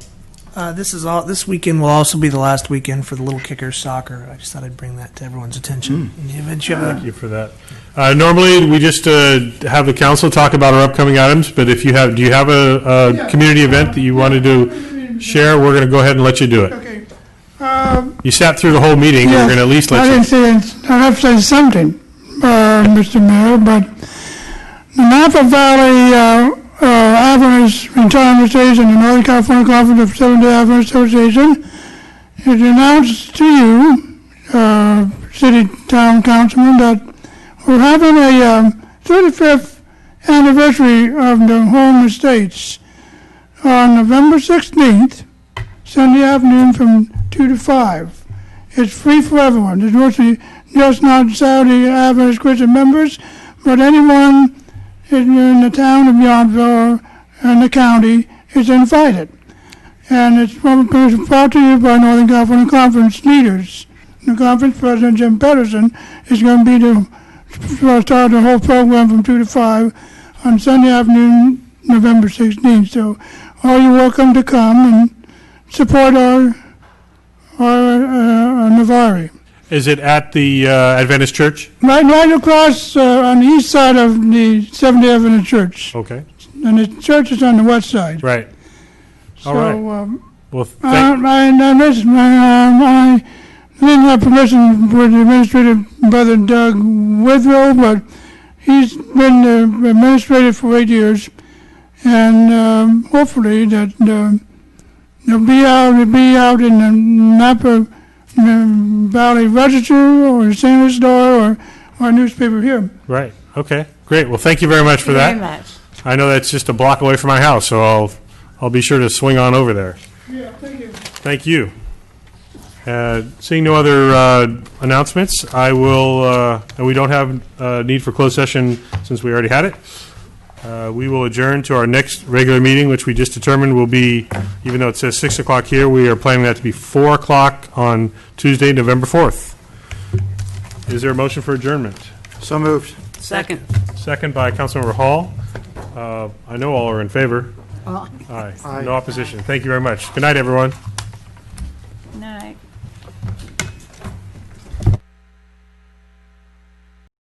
This weekend will also be the last weekend for the Little Kickers soccer. I just thought I'd bring that to everyone's attention. In the event you have Thank you for that. Normally, we just have the council talk about our upcoming items, but if you have, do you have a community event that you wanted to share? We're going to go ahead and let you do it. Okay. You sat through the whole meeting, we're going to at least let you. I have to say something, Mr. Mayor, but The Napa Valley Adventist Retirement Station and the Northern California Conference of Seventh-day Adventist Association is announced to you, city town councilman, that we're having a 35th anniversary of the home estates on November 16th, Sunday afternoon from 2 to 5. It's free for everyone. It's mostly just not Saudi Adventist Christian members, but anyone in the town of Yountville and the county is invited. And it's brought to you by Northern California Conference leaders. The conference president, Jim Pedersen, is going to be to start the whole program from 2 to 5 on Sunday afternoon, November 16th. So all you're welcome to come and support our Navari. Is it at the Adventist Church? Right across on the east side of the Seventh-day Adventist Church. Okay. And the church is on the west side. Right. So, All right. Well, thank I didn't have permission for the administrator, Brother Doug Withrow, but he's been the administrator for 8 years, and hopefully that they'll be out in the Napa Valley Register or St. Louis Star or our newspaper here. Right. Okay. Great. Well, thank you very much for that. Very much. I know that's just a block away from my house, so I'll be sure to swing on over there. Yeah, thank you. Thank you. Seeing no other announcements, I will, and we don't have need for closed session since we already had it. We will adjourn to our next regular meeting, which we just determined will be, even though it says 6 o'clock here, we are planning that to be 4 o'clock on Tuesday, November 4th. Is there a motion for adjournment? So moved. Second. Second by Councilmember Hall. I know all are in favor. Well, Aye. No opposition. Thank you very much. Good night, everyone.